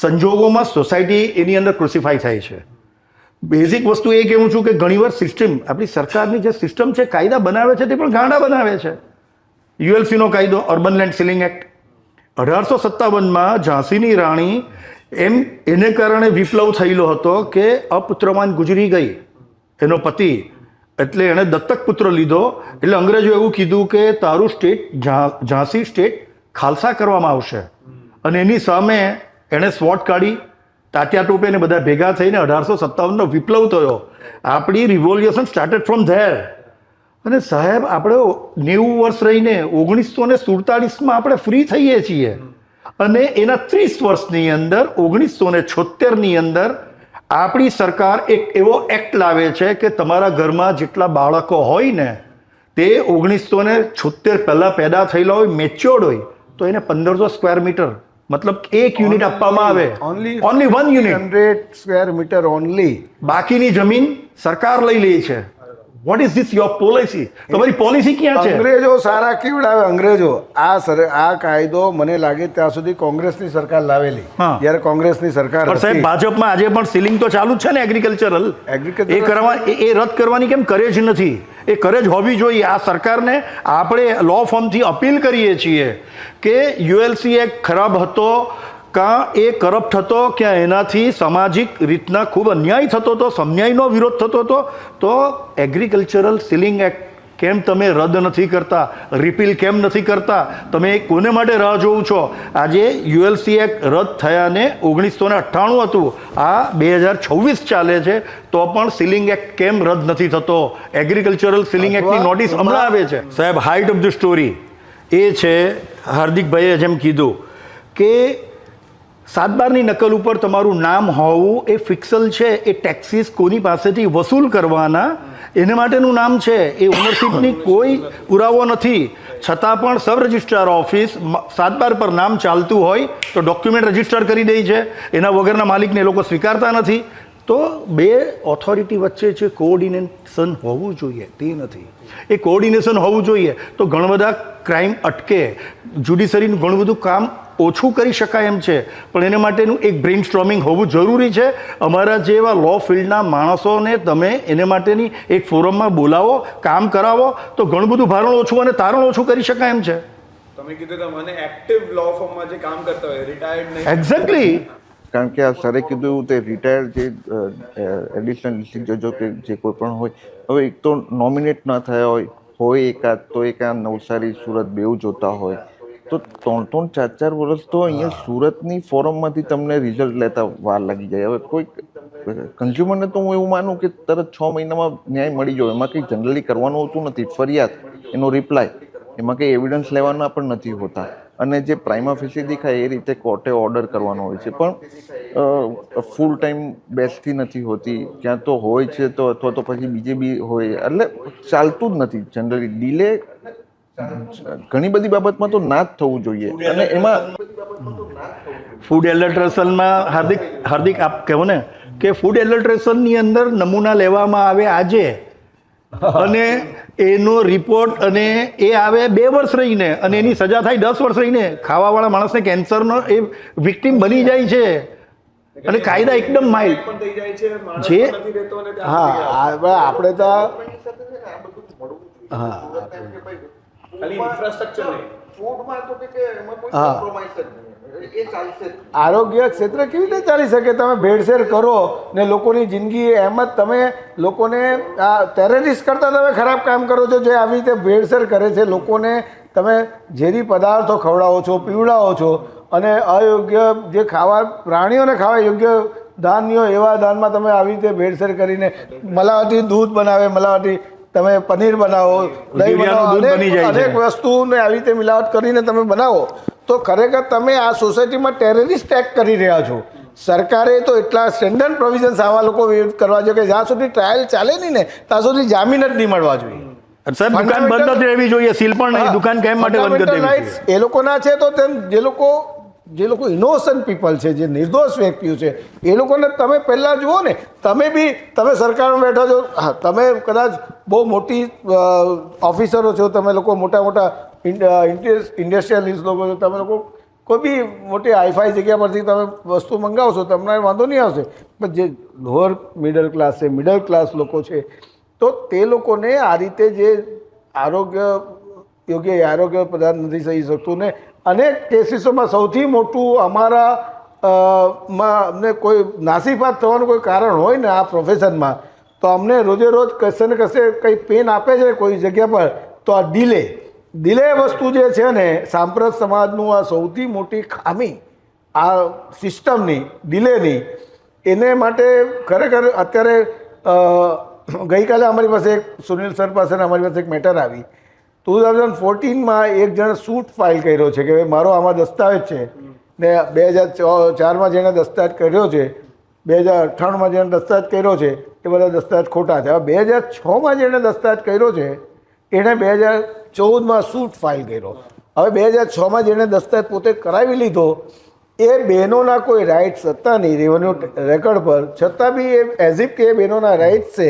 સંજોગોમાં સોસાયટી એની અંદર ક્રુસિફાઈ થાય છે. બેઝિક વસ્તુ એ કહેવું છું કે ઘણીવાર સિસ્ટમ, આપણી સરકારની જે સિસ્ટમ છે, કાયદા બનાવે છે તે પણ ગાંડા બનાવે છે. ULCનો કાયદો, અર્બન લેન્ડ સીલિંગ એક્ટ 1857માં ઝાંસીની રાણી એને કારણે વિપ્લવ થયેલો હતો કે અપુત્રવાન ગુજરી ગઈ, એનો પતિ, એટલે એણે દત્તક પુત્ર લીધો. એટલે અંગ્રેજો એવું કીધું કે તારું સ્ટેટ, ઝાંસી સ્ટેટ ખાલસા કરવામાં આવશે. અને એની સામે એણે સ્વોટ કાઢી, તાત્યા ટોપે ને બધા ભેગા થઈને 1857નો વિપ્લવ થયો. આપણી રિવોલ્યુશન સ્ટાર્ટેડ ફ્રોમ ધેર. અને સાહેબ આપણે 90 વર્ષ રહીને 1947માં આપણે ફ્રી થઈએ છીએ. અને એના 30 વર્ષની અંદર 1976ની અંદર આપણી સરકાર એક એવો એક્ટ લાવે છે કે તમારા ઘરમાં જેટલા બાળકો હોય ને તે 1976 પહેલાં પેદા થયેલા હોય, મેચ્યોર્ડ હોય, તો એને 1500 સ્ક્વેર મીટર, મતલબ એક યુનિટ આપવામાં આવે. Only 1 unit, 100 square metre only. બાકીની જમીન સરકાર લઈ લે છે. What is this your policy? તમારી પોલિસી ક્યાં છે? અંગ્રેજો સારા કેવડાવે, અંગ્રેજો. આ કાયદો મને લાગે ત્યાં સુધી કોંગ્રેસની સરકાર લાવેલી, જ્યારે કોંગ્રેસની સરકાર પણ સાહેબ ભાજપમાં આજે પણ સીલિંગ તો ચાલુ જ છે ને એગ્રીકલ્ચરલ. એ કરવા એ રદ કરવાની કેમ કરે જ નથી? એ કરે જ હોવી જોઈએ. આ સરકારને આપણે લો ફોર્મથી અપીલ કરીએ છીએ કે ULC એક ખરાબ હતો, કાં એ કરપ્ટ હતો, કે એનાથી સામાજિક રીતના ખૂબ અન્યાય થતો હતો, સમન્યાયનો વિરોધ થતો હતો. તો એગ્રીકલ્ચરલ સીલિંગ એક્ટ કેમ તમે રદ નથી કરતા, રિપીલ કેમ નથી કરતા? તમે કોને માટે રાહ જોવો છો? આજે ULC એક્ટ રદ થયાને 1998 હતું, આ 2026 ચાલે છે, તો પણ સીલિંગ એક્ટ કેમ રદ નથી થતો? એગ્રીકલ્ચરલ સીલિંગ એક્ટની નોટિસ હમણાં આવે છે. સાહેબ હાઇટ ઓફ ધ સ્ટોરી એ છે, હાર્દિકભાઈએ જેમ કીધું કે 7/12ની નકલ ઉપર તમારું નામ હોવું એ ફિક્સલ છે. એ ટેક્સીસ કોની પાસેથી વસૂલ કરવાના એને માટેનું નામ છે, એ ઓનરશિપની કોઈ પુરાવો નથી, છતાં પણ સબ રજિસ્ટ્રાર ઓફિસ 7/12 પર નામ ચાલતું હોય તો ડોક્યુમેન્ટ રજિસ્ટર કરી દે છે, એના વગરના માલિકને એ લોકો સ્વીકારતા નથી. તો બે ઓથોરિટી વચ્ચે જે કોઓર્ડિનેશન હોવું જોઈએ તે નથી. એ કોઓર્ડિનેશન હોવું જોઈએ તો ઘણા બધા ક્રાઇમ અટકે, જ્યુડિશરીનું ઘણું બધું કામ ઓછું કરી શકાય એમ છે, પણ એને માટેનું એક બ્રેઇન સ્ટ્રોમિંગ હોવું જરૂરી છે. અમારા જેવા લો ફિલ્ડના માણસોને તમે એને માટેની એક ફોરમમાં બોલાવો, કામ કરાવો તો ઘણું બધું ભારણ ઓછું અને તારણ ઓછું કરી શકાય એમ છે. તમે કીધું તો મને એક્ટિવ લો ફોર્મમાં જે કામ કરતા હોય, રિટાયર્ડ નહીં. એક્ઝેક્ટલી. કારણ કે આ સરે કીધું એવું તે રિટાયર્ડ જે એડિશનલ ડિસ્ટ્રિક્ટ જજો કે જે કોઈ પણ હોય, હવે એક તો નોમિનેટ ન થયા હોય એકાદ તો એક આ નવસારી સુરત બેઉ જોતા હોય તો 3-4 વર્ષ તો અહીંયા સુરતની ફોરમમાંથી તમને રિઝલ્ટ લેતા વાર લાગી જાય. હવે કોઈ કન્ઝ્યુમરને તો હું એવું માનું કે તરત 6 મહિનામાં ન્યાય મળી જાય, એમાં કંઈ જનરલી કરવાનું હોતું નથી. ફરિયાદ, એનો રિપ્લાય, એમાં કંઈ એવિડન્સ લેવાના પણ નથી હોતા, અને જે પ્રાઇમા ફેસી દેખાય એ રીતે કોર્ટે ઓર્ડર કરવાનો હોય છે, પણ ફૂલ ટાઈમ બેસતી નથી હોતી, ક્યાં તો હોય છે તો અથવા તો પછી બીજે બી હોય, એટલે ચાલતું જ નથી જનરલી. ડીલે ઘણી બધી બાબતમાં તો ના જ થવું જોઈએ. અને એમાં ફૂડ એલર્ટ્રેશનમાં હાર્દિક આપ કહો ને કે ફૂડ એલર્ટ્રેશનની અંદર નમૂના લેવામાં આવે આજે, અને એનો રિપોર્ટ અને એ આવે 2 વર્ષ રહીને, અને એની સજા થાય 10 વર્ષ રહીને. ખાવાવાળા માણસને કેન્સરનો એ વિક્ટીમ બની જાય છે, અને કાયદા એકદમ માઇલ્ડ જે. હા, આપણે તો આરોગ્ય ક્ષેત્ર કેવી રીતે ચાલી શકે? તમે ભેળસેળ કરો ને લોકોની જિંદગી એમ જ તમે લોકોને ટેરરિસ્ટ કરતા તમે ખરાબ કામ કરો છો. જે આવી રીતે ભેળસેળ કરે છે, લોકોને તમે ઝેરી પદાર્થો ખવડાવો છો, પીવડાવો છો, અને અયોગ્ય જે ખાવા પ્રાણીઓને ખાવા યોગ્ય ધાન્યો એવા ધાનમાં તમે આવી રીતે ભેળસેળ કરીને મલાવટી દૂધ બનાવે, મલાવટી તમે પનીર બનાવો, દહીં બનાવો, અનેક વસ્તુને આવી રીતે મિલાવટ કરીને તમે બનાવો, તો ખરેખર તમે આ સોસાયટીમાં ટેરરિસ્ટ એક્ટ કરી રહ્યા છો. સરકારે તો એટલા સ્ટેન્ડર્ડ પ્રોવિઝન્સ આવા લોકો વિરુદ્ધ કરવા જોઈએ કે જ્યાં સુધી ટ્રાયલ ચાલે નહીં ને ત્યાં સુધી જામીન જ નહીં મળવા જોઈએ. સાહેબ, દુકાન બંધ જ રહેવી જોઈએ, સીલ પણ નહીં. દુકાન કેમ માટે બંધ કરી દેવી જોઈએ? એ લોકોના છે તો તેમ જે લોકો ઇનોસન્ટ પીપલ છે, જે નિર્દોષ વ્યક્તિઓ છે, એ લોકોને તમે પહેલાં જુઓ ને. તમે સરકારમાં બેઠા છો, હા, તમે કદાચ બહુ મોટી ઓફિસરો છો, તમે લોકો મોટા ઇન્ડસ્ટ્રીયલિસ્ટ લોકો છો, તમે લોકો કોઈ બી મોટી હાઈફાઈ જગ્યા પરથી તમે વસ્તુ મંગાવશો, તમને વાંધો નહીં આવશે. પણ જે લોઅર મિડલ ક્લાસ છે, મિડલ ક્લાસ લોકો છે, તો તે લોકોને આ રીતે જે આરોગ્ય પદાર્થ નથી થઈ શકતું ને અનેક કેસીસોમાં સૌથી મોટું અમને કોઈ નાસીપાત થવાનું કોઈ કારણ હોય ને આ પ્રોફેશનમાં, તો અમને રોજે રોજ કશે ને કશે કંઈ પેન આપે છે કોઈ જગ્યા પર, તો આ ડિલે વસ્તુ જે છે ને, સાંપ્રત સમાજનું આ સૌથી મોટી ખામી આ સિસ્ટમની, ડિલેની. એને માટે ખરેખર અત્યારે ગઈકાલે અમારી પાસે એક સુનિલ સર પાસે અમારી પાસે એક મેટર આવી. 2014માં એક જણે સૂટ ફાઇલ કર્યો છે કે મારો આમાં દસ્તાવેજ છે, ને 2004માં જેણે દસ્તાવેજ કર્યો છે, 2098માં જેણે દસ્તાવેજ કર્યો છે, એ બધા દસ્તાવેજ ખોટા છે. હવે 2006માં જેણે દસ્તાવેજ કર્યો છે એણે 2014માં સૂટ ફાઇલ કર્યો. હવે 2006માં જેણે દસ્તાવેજ પોતે કરાવી લીધો, એ બહેનોના કોઈ રાઇટ્સ હતા નહીં રેવન્યુ રેકોર્ડ પર, છતાં બી એ એઝ ઇફ કે એ બહેનોના રાઇટ્સ છે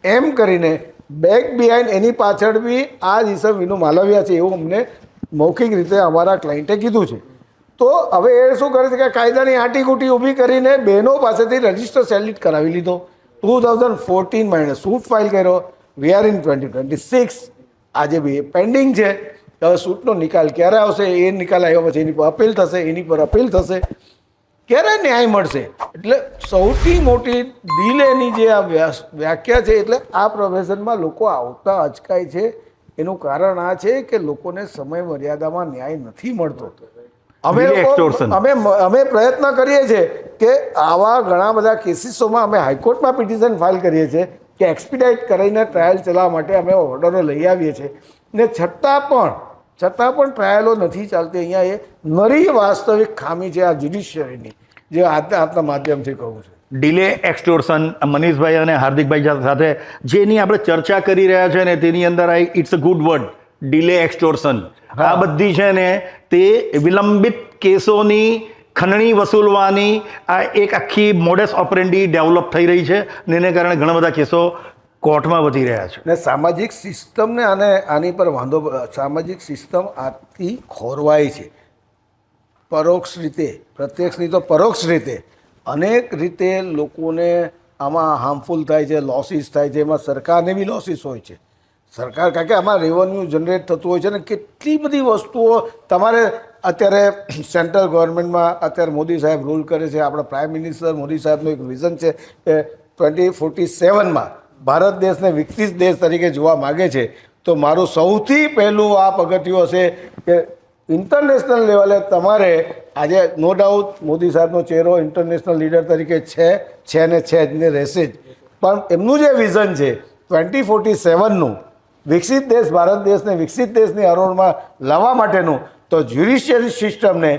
એમ કરીને બેક બિહાઇન્ડ એની પાછળ બી આ જ ઈસમ વિનુ માલવિયા છે એવું અમને મૌખિક રીતે અમારા ક્લાયન્ટે કીધું છે. તો હવે એ શું કરે છે કે કાયદાની આંટીકૂટી ઊભી કરીને બહેનો પાસેથી રજિસ્ટર સેલિટ કરાવી લીધો. 2014માં એણે સૂટ ફાઇલ કર્યો. વી આર ઇન 2026, આજે બી પેન્ડિંગ છે. હવે સૂટનો નિકાલ ક્યારે આવશે? એ નિકાલ આવ્યા પછી એની પર અપીલ થશે, એની પર અપીલ થશે, ક્યારે ન્યાય મળશે? એટલે સૌથી મોટી ડિલેની જે આ વ્યાખ્યા છે, એટલે આ પ્રોફેશનમાં લોકો આવતા અચકાય છે. એનું કારણ આ છે કે લોકોને સમય મર્યાદામાં ન્યાય નથી મળતો. અમે પ્રયત્ન કરીએ છીએ કે આવા ઘણા બધા કેસીસોમાં અમે હાઈકોર્ટમાં પિટિશન ફાઇલ કરીએ છીએ કે એક્સપિડાઇટ કરીને ટ્રાયલ ચલાવવા માટે અમે ઓર્ડરો લઈ આવીએ છીએ, ને છતાં પણ ટ્રાયલો નથી ચાલતી. અહીંયા એ નરી વાસ્તવિક ખામી છે આ જ્યુડિશિયરીની, જે આપના માધ્યમથી કહું છું. ડિલે એક્સટોર્શન, મનીષભાઈ અને હાર્દિકભાઈ સાથે જેની આપણે ચર્ચા કરી રહ્યા છે ને તેની અંદર it's a good word, delay extortion. આ બધી છે ને તે વિલંબિત કેસોની ખંડણી વસૂલવાની આ એક આખી મોડસ ઓપરેન્ડી ડેવલપ થઈ રહી છે ને એને કારણે ઘણા બધા કેસો કોર્ટમાં વધી રહ્યા છે. ને સામાજિક સિસ્ટમને આની પર વાંધો, સામાજિક સિસ્ટમ આથી ખોરવાય છે પરોક્ષ રીતે, પ્રત્યક્ષ નહીં તો પરોક્ષ રીતે અનેક રીતે લોકોને આમાં હાર્મફુલ થાય છે, લોસીસ થાય છે. એમાં સરકારને બી લોસીસ હોય છે. સરકાર, કારણ કે આમાં રેવન્યુ જનરેટ થતું હોય છે ને કેટલી બધી વસ્તુઓ તમારે અત્યારે સેન્ટ્રલ ગવર્મેન્ટમાં અત્યારે મોદી સાહેબ રૂલ કરે છે. આપણા પ્રાઇમ મિનિસ્ટર મોદી સાહેબનું એક વિઝન છે કે 2047માં ભારત દેશને વિકસિત દેશ તરીકે જોવા માગે છે. તો મારું સૌથી પહેલું આ પગથિયું હશે કે ઇન્ટરનેશનલ લેવલે તમારે આજે નો ડાઉટ મોદી સાહેબનો ચહેરો ઇન્ટરનેશનલ લીડર તરીકે છે ને છે જ ને રહેશે જ. પણ એમનું જે વિઝન છે 2047નું વિકસિત દેશ, ભારત દેશને વિકસિત દેશની હરોળમાં લાવવા માટેનું, તો જ્યુડિશિયરી સિસ્ટમને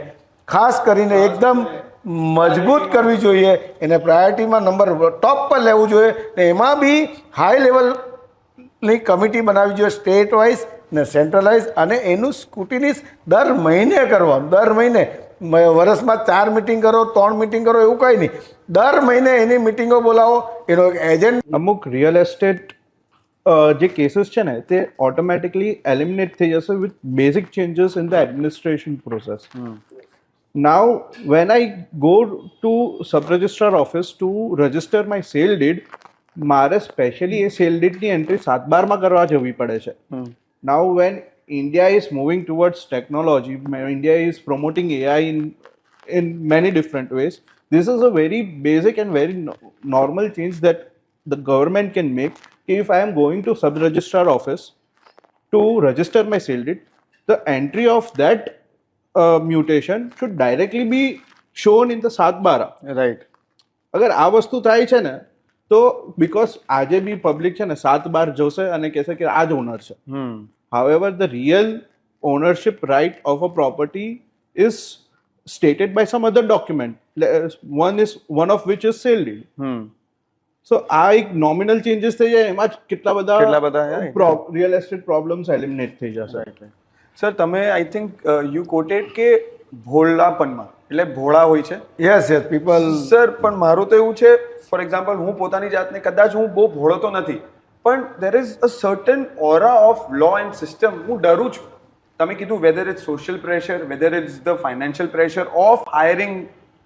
ખાસ કરીને એકદમ મજબૂત કરવી જોઈએ. એને પ્રાયોરિટીમાં નંબર ટોપ પર લેવું જોઈએ ને એમાં બી હાઈ લેવલની કમિટી બનાવવી જોઈએ, સ્ટેટ વાઇઝ ને સેન્ટ્રલાઇઝ, અને એનું સ્ક્રુટિનિસ દર મહિને કરવાનું. દર મહિને, વર્ષમાં 4 મિટિંગ કરો, 3 મિટિંગ કરો એવું કંઈ નહીં, દર મહિને એની મિટિંગો બોલાવો. એનો એક એજન્ટ અમુક રિયલ એસ્ટેટ જે કેસીસ છે ને તે ઓટોમેટિકલી એલિમિનેટ થઈ જશે with basic changes in the administration process. Now when I go to sub registrar office to register my sale deed, મારે સ્પેશિયલી એ સેલ ડીડની એન્ટ્રી 7/12માં કરવા જવી પડે છે. Now when India is moving towards technology, India is promoting AI in many different ways. This is a very basic and very normal change that the government can make. If I am going to sub-registrar office to register my sale deed, the entry of that mutation should directly be shown in the 7/12. Right. અગર આ વસ્તુ થાય છે ને તો બીકોઝ આજે બી પબ્લિક છે ને 7/12 જોશે અને કહેશે કે આ જ ઓનર છે. However, the real ownership right of a property is stated by some other document. One of which is sale deed. So આ એક નોમિનલ ચેન્જીસ થઈ જાય એમાં જ કેટલા બધા રિયલ એસ્ટેટ પ્રોબ્લેમ્સ એલિમિનેટ થઈ જશે. સર, તમે આઈ થિંક યુ કોટેડ કે ભોળાપનમાં, એટલે ભોળા હોય છે. Yes people. સર, પણ મારું તો એવું છે, ફોર એક્ઝામ્પલ હું પોતાની જાતને કદાચ હું બહુ ભોળો તો નથી, પણ there is a certain aura of law and system. હું ડરું છું. તમે કીધું whether it's social pressure, whether it's the financial pressure of hiring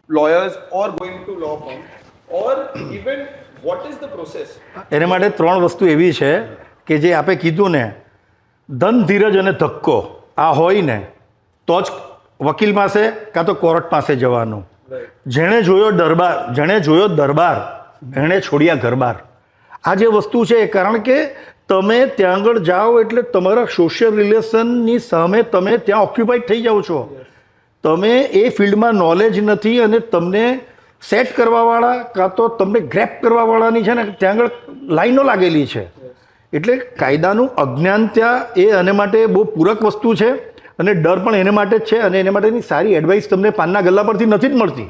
lawyers or going to law firm or even what is the process. એને માટે 3 વસ્તુ એવી છે કે જે આપણે કીધું ને, ધન, ધીરજ અને ધક્કો આ હોય ને તો જ વકીલ પાસે કાં તો કોર્ટ પાસે જવાનું. જેણે જોયો દરબાર એણે છોડ્યા ઘરબાર. આ જે વસ્તુ છે, કારણ કે તમે ત્યાં આગળ જાઓ એટલે તમારા સોશિયલ રિલેશનની સામે તમે ત્યાં ઓક્યુપાઈડ થઈ જાઓ છો. તમે એ ફિલ્ડમાં નોલેજ નથી અને તમને સેટ કરવાવાળા કાં તો તમને ગ્રેપ કરવાવાળાની છે ને ત્યાં આગળ લાઈનો લાગેલી છે. એટલે કાયદાનું અજ્ઞાન ત્યાં એ આને માટે બહુ પૂરક વસ્તુ છે અને ડર પણ એને માટે જ છે. અને એને માટેની સારી એડવાઇસ તમને પાનના ગલ્લા પરથી નથી જ મળતી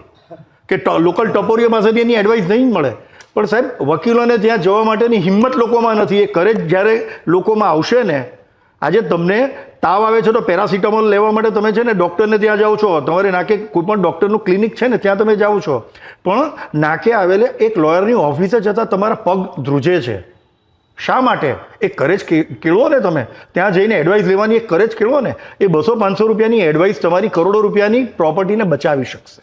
કે લોકલ ટપોરીઓ પાસેથી એની એડવાઇસ નહીં જ મળે. પણ સાહેબ, વકીલોને ત્યાં જવા માટેની હિંમત લોકોમાં નથી. એ કરે જ્યારે લોકોમાં આવશે ને, આજે તમને તાવ આવે છે તો પેરાસિટામોલ લેવા માટે તમે છે ને ડૉક્ટરને ત્યાં જાઓ છો. તમારે નાકે કોઈ પણ ડૉક્ટરનું ક્લિનિક છે ને ત્યાં તમે જાઓ છો, પણ નાકે આવેલે એક લોયરની ઓફિસે જતાં તમારા પગ ધ્રુજે છે. શા માટે? એ કરેજ કેળવો ને. તમે ત્યાં જઈને એડવાઇસ લેવાની એક કરેજ કેળવો ને. એ 200-500 રૂપિયાની એડવાઇસ તમારી કરોડો રૂપિયાની પ્રોપર્ટીને બચાવી શકશે.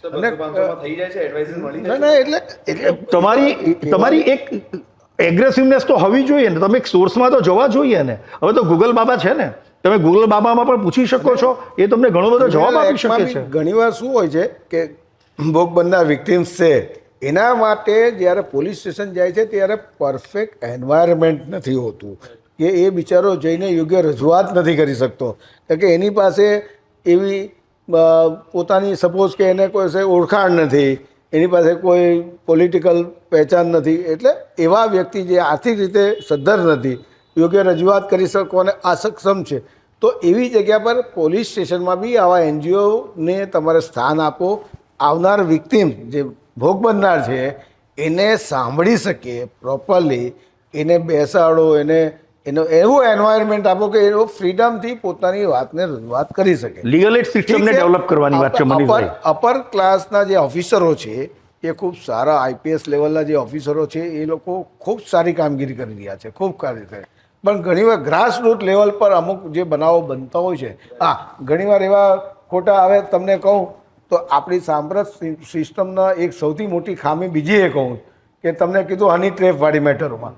એટલે તમારી એક એગ્રેસિવનેસ તો હોવી જોઈએ ને. તમે એક સોર્સમાં તો જવા જોઈએ ને. હવે તો ગૂગલ બાબા છે ને, તમે ગૂગલ બાબામાં પણ પૂછી શકો છો, એ તમને ઘણો બધો જવાબ આપી શકે છે. ઘણીવાર શું હોય છે કે ભોગ બનનાર વિક્ટિમ્સ છે, એના માટે જ્યારે પોલીસ સ્ટેશન જાય છે ત્યારે પરફેક્ટ એન્વાયરમેન્ટ નથી હોતું કે એ બિચારો જઈને યોગ્ય રજૂઆત નથી કરી શકતો. કારણ કે એની પાસે એવી પોતાની સપોઝ કે એને કોઈ ઓળખાણ નથી, એની પાસે કોઈ પોલિટિકલ પહેચાન નથી. એટલે એવા વ્યક્તિ જે આર્થિક રીતે સદ્ધર નથી, યોગ્ય રજૂઆત કરી શકો અને અસક્ષમ છે, તો એવી જગ્યા પર પોલીસ સ્ટેશનમાં બી આવા એનજીઓને તમારે સ્થાન આપો. આવનાર વિક્ટિમ જે ભોગ બનનાર છે એને સાંભળી શકીએ પ્રોપરલી, એને બેસાડો, એનો એવું એન્વાયરમેન્ટ આપો કે એનો ફ્રીડમથી પોતાની વાતને રજૂઆત કરી શકે. લીગલ એડ સિસ્ટમને ડેવલપ કરવાની વાત છે મનીષભાઈ. અપર ક્લાસના જે ઓફિસરો છે એ ખૂબ સારા આઈપીએસ લેવલના જે ઓફિસરો છે એ લોકો ખૂબ સારી કામગીરી કરી રહ્યા છે, ખૂબ કામગીરી. પણ ઘણીવાર ગ્રાસરૂટ લેવલ પર અમુક જે બનાવો બનતા હોય છે, ઘણીવાર એવા ખોટા, હવે તમને કહું તો આપણી સાંપ્રત સિસ્ટમના એક સૌથી મોટી ખામી બીજી એ કહું કે તમને કીધું હની ટ્રેપવાળી મેટરોમાં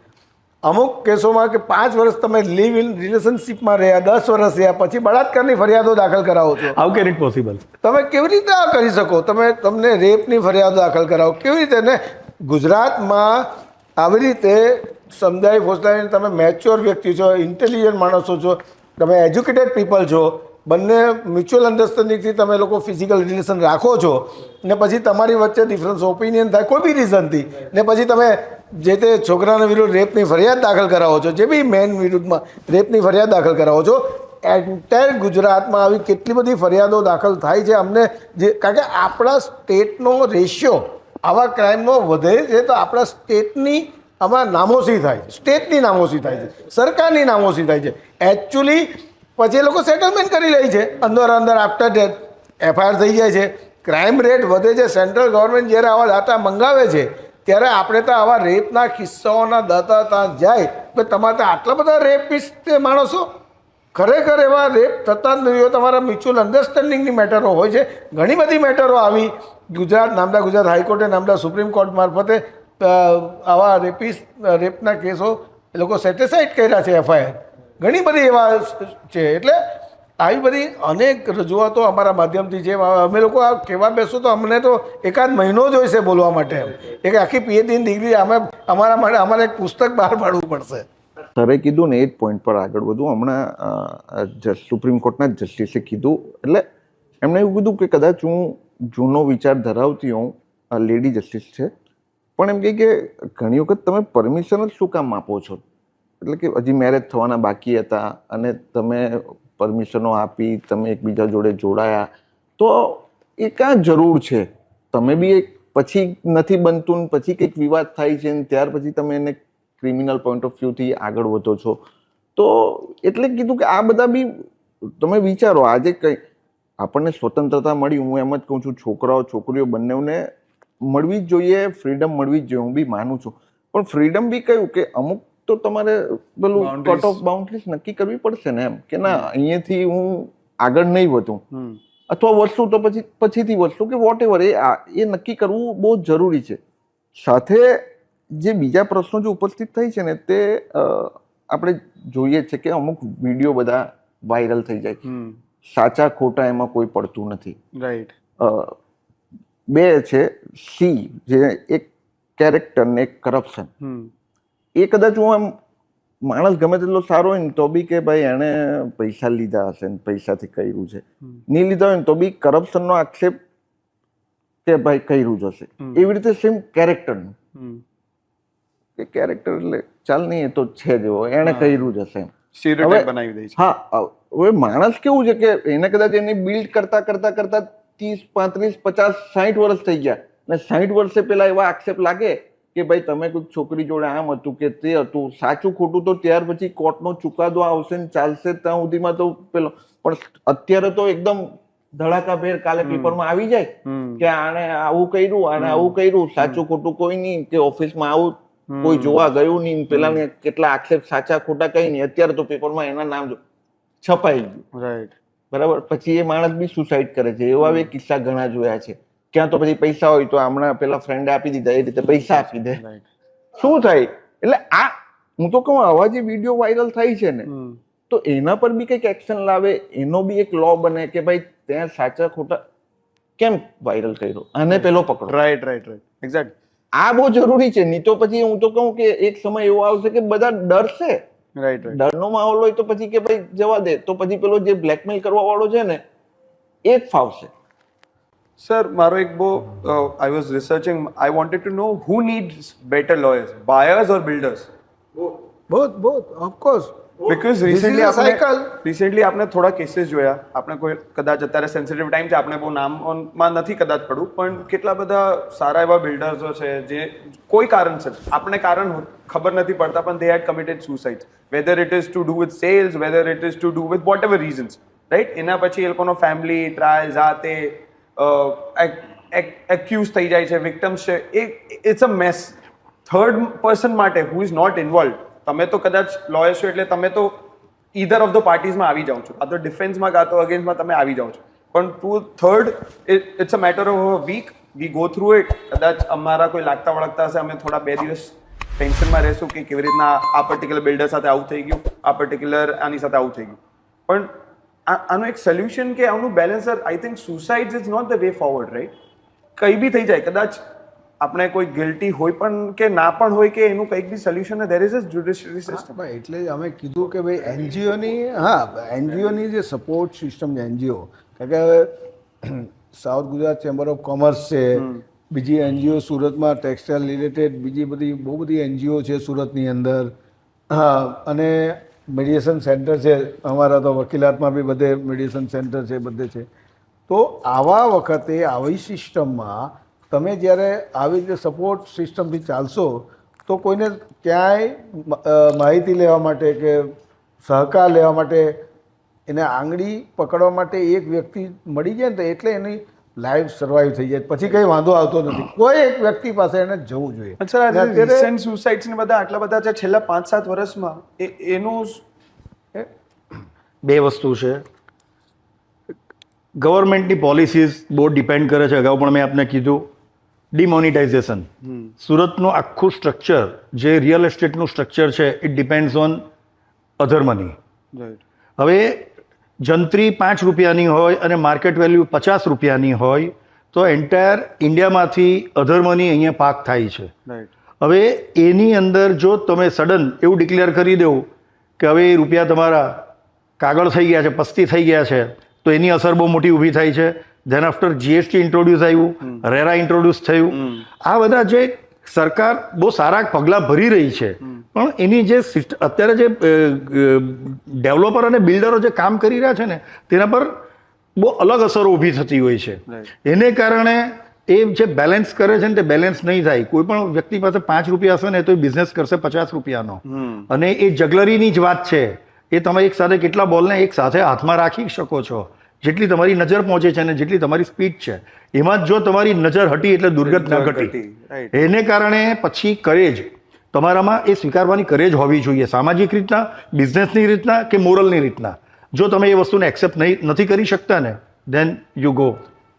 અમુક કેસોમાં કે 5 વર્ષ તમે લીવ ઇન રિલેશનશીપમાં રહ્યા, 10 વર્ષ રહ્યા, પછી બળાત્કારની ફરિયાદો દાખલ કરાવો છો. How can it possible? તમે કેવી રીતે આ કરી શકો? તમને રેપની ફરિયાદો દાખલ કરાવો કેવી રીતે? ને ગુજરાતમાં આવી રીતે સમજાવી ફોસલાવીને તમે મેચ્યોર વ્યક્તિ છો, ઇન્ટેલિજન્ટ માણસો છો, તમે એજ્યુકેટેડ પીપલ છો, બંને મ્યુચ્યુઅલ અન્ડરસ્ટેન્ડિંગથી તમે લોકો ફિઝિકલ રિલેશન રાખો છો, ને પછી તમારી વચ્ચે ડિફરન્સ ઓપિનિયન થાય કોઈ બી રીઝનથી, ને પછી તમે જે તે છોકરાના વિરુદ્ધ રેપની ફરિયાદ દાખલ કરાવો છો, જે બી મેન વિરુદ્ધમાં રેપની ફરિયાદ દાખલ કરાવો છો. એન્ટાયર ગુજરાતમાં આવી કેટલી બધી ફરિયાદો દાખલ થાય છે અમને, કારણ કે આપણા સ્ટેટનો રેશિયો આવા ક્રાઇમનો વધે છે, તો આપણા સ્ટેટની આમાં નામોશી થાય છે, સ્ટેટની નામોશી થાય છે, સરકારની નામોશી થાય છે. એકચ્યુઅલી પછી એ લોકો સેટલમેન્ટ કરી લે છે અંદર આફ્ટર ડેથ, એફઆઈઆર થઈ જાય છે, ક્રાઇમ રેટ વધે છે. સેન્ટ્રલ ગવર્મેન્ટ જ્યારે આવા ડાટા મંગાવે છે ત્યારે આપણે તો આવા રેપના કિસ્સાઓના દાતા ત્યાં જાય કે તમારે ત્યાં આટલા બધા રેપિસ્ટ માણસો, ખરેખર એવા રેપ થતા જ નહીં હોય. તમારા મ્યુચ્યુઅલ અન્ડરસ્ટેન્ડિંગની મેટરો હોય છે. ઘણી બધી મેટરો આવી નામદાર ગુજરાત હાઈકોર્ટે, નામદાર સુપ્રીમ કોર્ટ મારફતે આવા રેપના કેસો એ લોકો સેટિસ્ફાઈડ કર્યા છે, એફઆઈઆર ઘણી બધી એવા છે. એટલે આવી બધી અનેક રજૂઆતો અમારા માધ્યમથી છે. અમે લોકો આ કહેવા બેસો તો અમને તો એકાદ મહિનો જ હોય છે બોલવા માટે. એક આખી પીએચડીની ડિગ્રી અમારા માટે અમારે એક પુસ્તક બહાર પાડવું પડશે. સરે કીધું ને એ જ પોઈન્ટ પર આગળ વધું. હમણાં સુપ્રીમ કોર્ટના જસ્ટિસે કીધું, એટલે એમણે એવું કીધું કે કદાચ હું જૂનો વિચાર ધરાવતી હોઉં, લેડી જસ્ટિસ છે, પણ એમ કહે કે ઘણી વખત તમે પરમિશન જ શું કામ આપો છો? એટલે કે હજી મેરેજ થવાના બાકી હતા અને તમે પરમિશનો આપી, તમે એકબીજા જોડે જોડાયા, તો એ કાં જરૂર છે? તમે બી એક પછી નથી બનતું, પછી કંઈક વિવાદ થાય છે ને ત્યાર પછી તમે એને ક્રિમિનલ પોઈન્ટ ઓફ વ્યૂથી આગળ વધો છો. તો એટલે કીધું કે આ બધા બી તમે વિચારો. આજે કંઈ આપણને સ્વતંત્રતા મળી, હું એમ જ કહું છું, છોકરાઓ છોકરીઓ બંનેને મળવી જ જોઈએ, ફ્રીડમ મળવી જ જોઈએ, હું બી માનું છું. પણ ફ્રીડમ બી કયું કે અમુક તો તમારે પેલું કટ ઓફ બાઉન્ડ્રીઝ નક્કી કરવી પડશે ને, એમ કે ના અહીંયાથી હું આગળ નહીં વધું, અથવા વધશું તો પછીથી વધશું કે વોટ એવર, એ નક્કી કરવું બહુ જરૂરી છે. સાથે જે બીજા પ્રશ્નો જે ઉપસ્થિત થઈ છે ને, તે આપણે જોઈએ છે કે અમુક વિડીયો બધા વાયરલ થઈ જાય, સાચા ખોટા એમાં કોઈ પડતું નથી. રાઈટ. બે છે, સી જે એક કેરેક્ટર ને એક કરપ્શન. એ કદાચ હું એમ માણસ ગમે તેટલો સારો હોય ને તો બી કે ભાઈ એણે પૈસા લીધા હશે ને પૈસાથી કર્યું છે, નહીં લીધા હોય ને તો બી કરપ્શનનો આક્ષેપ કે ભાઈ કર્યું જ હશે. એવી રીતે સેમ કેરેક્ટરનું કે કેરેક્ટર એટલે ચાલ નહીં એ તો છે જ એવો, એણે કર્યું જ હશે. સ્ટીરિયોટાઇપ બનાવી દે છે. હા, હવે માણસ કેવું છે કે એને કદાચ એને બિલ્ડ કરતા 30, 35, 50, 60 વર્ષ થઈ ગયા ને 60 વર્ષે પેલા એવા આક્ષેપ લાગે કે ભાઈ તમે કોઈક છોકરી જોડે આમ હતું કે તે હતું, સાચું ખોટું તો ત્યાર પછી કોર્ટનો ચુકાદો આવશે ને ચાલશે ત્યાં સુધીમાં તો પેલો. પણ અત્યારે તો એકદમ ધડાકાભેર કાલે પેપરમાં આવી જાય કે આને આવું કર્યું, આને આવું કર્યું, સાચું ખોટું કોઈ નહીં, કે ઓફિસમાં આવું કોઈ જોવા ગયું નહીં, પેલા કેટલા આક્ષેપ સાચા ખોટા કઈ નહીં, અત્યારે તો પેપરમાં એના નામ છપાઈ ગયું. રાઈટ. બરાબર. પછી એ માણસ બી સુસાઇડ કરે છે. એવા બી કિસ્સા ઘણા જોયા છે. ક્યાં તો પછી પૈસા હોય તો હમણાં પેલા ફ્રેન્ડે આપી દીધા, એ રીતે પૈસા આપી દે. શું થાય? એટલે આ હું તો કહું, આવા જે વિડીયો વાયરલ થાય છે ને, તો એના પર બી કંઈક એક્શન લાવે, એનો બી એક લો બને કે ભાઈ ત્યાં સાચા ખોટા કેમ વાયરલ કર્યો, આને પેલો પકડો. રાઈટ. એક્ઝેક્ટ. આ બહુ જરૂરી છે. નહીં તો પછી હું તો કહું કે એક સમય એવો આવશે કે બધા ડરશે. રાઈટ. ડરનો માહોલ હોય તો પછી કે ભાઈ જવા દે, તો પછી પેલો જે બ્લેકમેલ કરવા વાળો છે ને એ જ ફાવશે. Sir, મારો એક બહુ I was researching. I wanted to know who needs better lawyers, buyers or builders? Both, of course. Because This is a cycle. Recently આપણે થોડા કેસીસ જોયા, આપણે કોઈ કદાચ અત્યારે સેન્સિટિવ ટાઈમ છે, આપણે બહુ નામમાં નથી કદાચ પડવું, પણ કેટલા બધા સારા એવા બિલ્ડર્સો છે જે કોઈ કારણસર આપણે કારણ ખબર નથી પડતા પણ they had committed suicide, whether it is to do with sales, whether it is to do with whatever reasons, right? એના પછી એ લોકોનો ફેમિલી ટ્રાયલ જાતે એક્યુઝ થઈ જાય છે, વિક્ટમ્સ છે, it's a mess. Third person માટે હુ ઇઝ નોટ ઇન્વોલ્વ, તમે તો કદાચ લોયર છો એટલે તમે તો ઈધર ઓફ ધ પાર્ટીઝમાં આવી જાઓ છો, કાં તો ડિફેન્સમાં કાં તો અગેન્સ્ટમાં તમે આવી જાઓ છો, પણ to third it's a matter of a week, we go through it. કદાચ અમારા કોઈ લાગતા વળગતા હશે, અમે થોડા 2 દિવસ ટેન્શનમાં રહેશું કે કેવી રીતના આ પર્ટિક્યુલર બિલ્ડર સાથે આવું થઈ ગયું, આ પર્ટિક્યુલર આની સાથે આવું થઈ ગયું, પણ આનું એક સોલ્યુશન કે આનું balancer, I think suicide is not the way forward, right? કંઈ બી થઈ જાય, કદાચ આપણે કોઈ ગિલ્ટી હોય પણ કે ના પણ હોય, કે એનું કંઈક બી solution there is a judiciary system. એટલે જ અમે કીધું કે ભાઈ એનજીઓની જે સપોર્ટ સિસ્ટમ છે, એનજીઓ, કારણ કે હવે south Gujarat chamber of commerce છે, બીજી એનજીઓ સુરતમાં ટેક્સટાઇલ રિલેટેડ બીજી બધી બહુ બધી એનજીઓ છે સુરતની અંદર. અને મેડિએશન સેન્ટર છે અમારા, તો વકીલાતમાં બી બધે મેડિએશન સેન્ટર છે, બધે છે. તો આવા વખતે આવી સિસ્ટમમાં તમે જ્યારે આવી રીતે સપોર્ટ સિસ્ટમથી ચાલશો તો કોઈને ક્યાંય માહિતી લેવા માટે કે સહકાર લેવા માટે, એને આંગળી પકડવા માટે એક વ્યક્તિ મળી જાય ને તો એટલે એની લાઈફ સર્વાઈવ થઈ જાય, પછી કંઈ વાંધો આવતો નથી. કોઈ એક વ્યક્તિ પાસે એને જવું જોઈએ. અચ્છા, રિસેન્ટ સુસાઇડ્સ ને બધા આટલા બધા છે છેલ્લા 5-7 વર્ષમાં, એનું 2 વસ્તુ છે. ગવર્મેન્ટની પોલિસીઝ બહુ ડિપેન્ડ કરે છે. અગાઉ પણ મેં આપને કીધું, ડિમોનિટાઇઝેશન. સુરતનું આખું સ્ટ્રક્ચર, જે રિયલ એસ્ટેટનું સ્ટ્રક્ચર છે, it depends on other money. હવે જંત્રી 5 રૂપિયાની હોય અને માર્કેટ વેલ્યુ 50 રૂપિયાની હોય તો એન્ટાયર ઇન્ડિયામાંથી અધર મની અહીંયા પાક થાય છે. હવે એની અંદર જો તમે સડન એવું ડિક્લેર કરી દો કે હવે એ રૂપિયા તમારા કાગળ થઈ ગયા છે, પસ્તી થઈ ગયા છે, તો એની અસર બહુ મોટી ઊભી થાય છે. ધેન આફ્ટર જીએસટી ઇન્ટ્રોડ્યુસ આવ્યું, રેરા ઇન્ટ્રોડ્યુસ થયું. આ બધા જે સરકાર બહુ સારા પગલાં ભરી રહી છે, પણ એની જે અત્યારે જે ડેવલપર અને બિલ્ડરો જે કામ કરી રહ્યા છે ને, તેના પર બહુ અલગ અસરો ઊભી થતી હોય છે. એને કારણે એ જે બેલેન્સ કરે છે ને તે બેલેન્સ નહીં થાય. કોઈ પણ વ્યક્તિ પાસે 5 રૂપિયા હશે ને તો એ બિઝનેસ કરશે 50 રૂપિયાનો. અને એ જગલરીની જ વાત છે. એ તમે એક સાથે કેટલા બોલને એક સાથે હાથમાં રાખી શકો છો, જેટલી તમારી નજર પહોંચે છે અને જેટલી તમારી સ્પીડ છે, એમાં જ જો તમારી નજર હટી એટલે દુર્ગત ન ઘટી. એને કારણે પછી કરેજ તમારામાં એ સ્વીકારવાની કરેજ હોવી જોઈએ, સામાજિક રીતના, બિઝનેસની રીતના કે મોરલની રીતના. જો તમે એ વસ્તુને એક્સેપ્ટ નથી કરી શકતા ને, then you go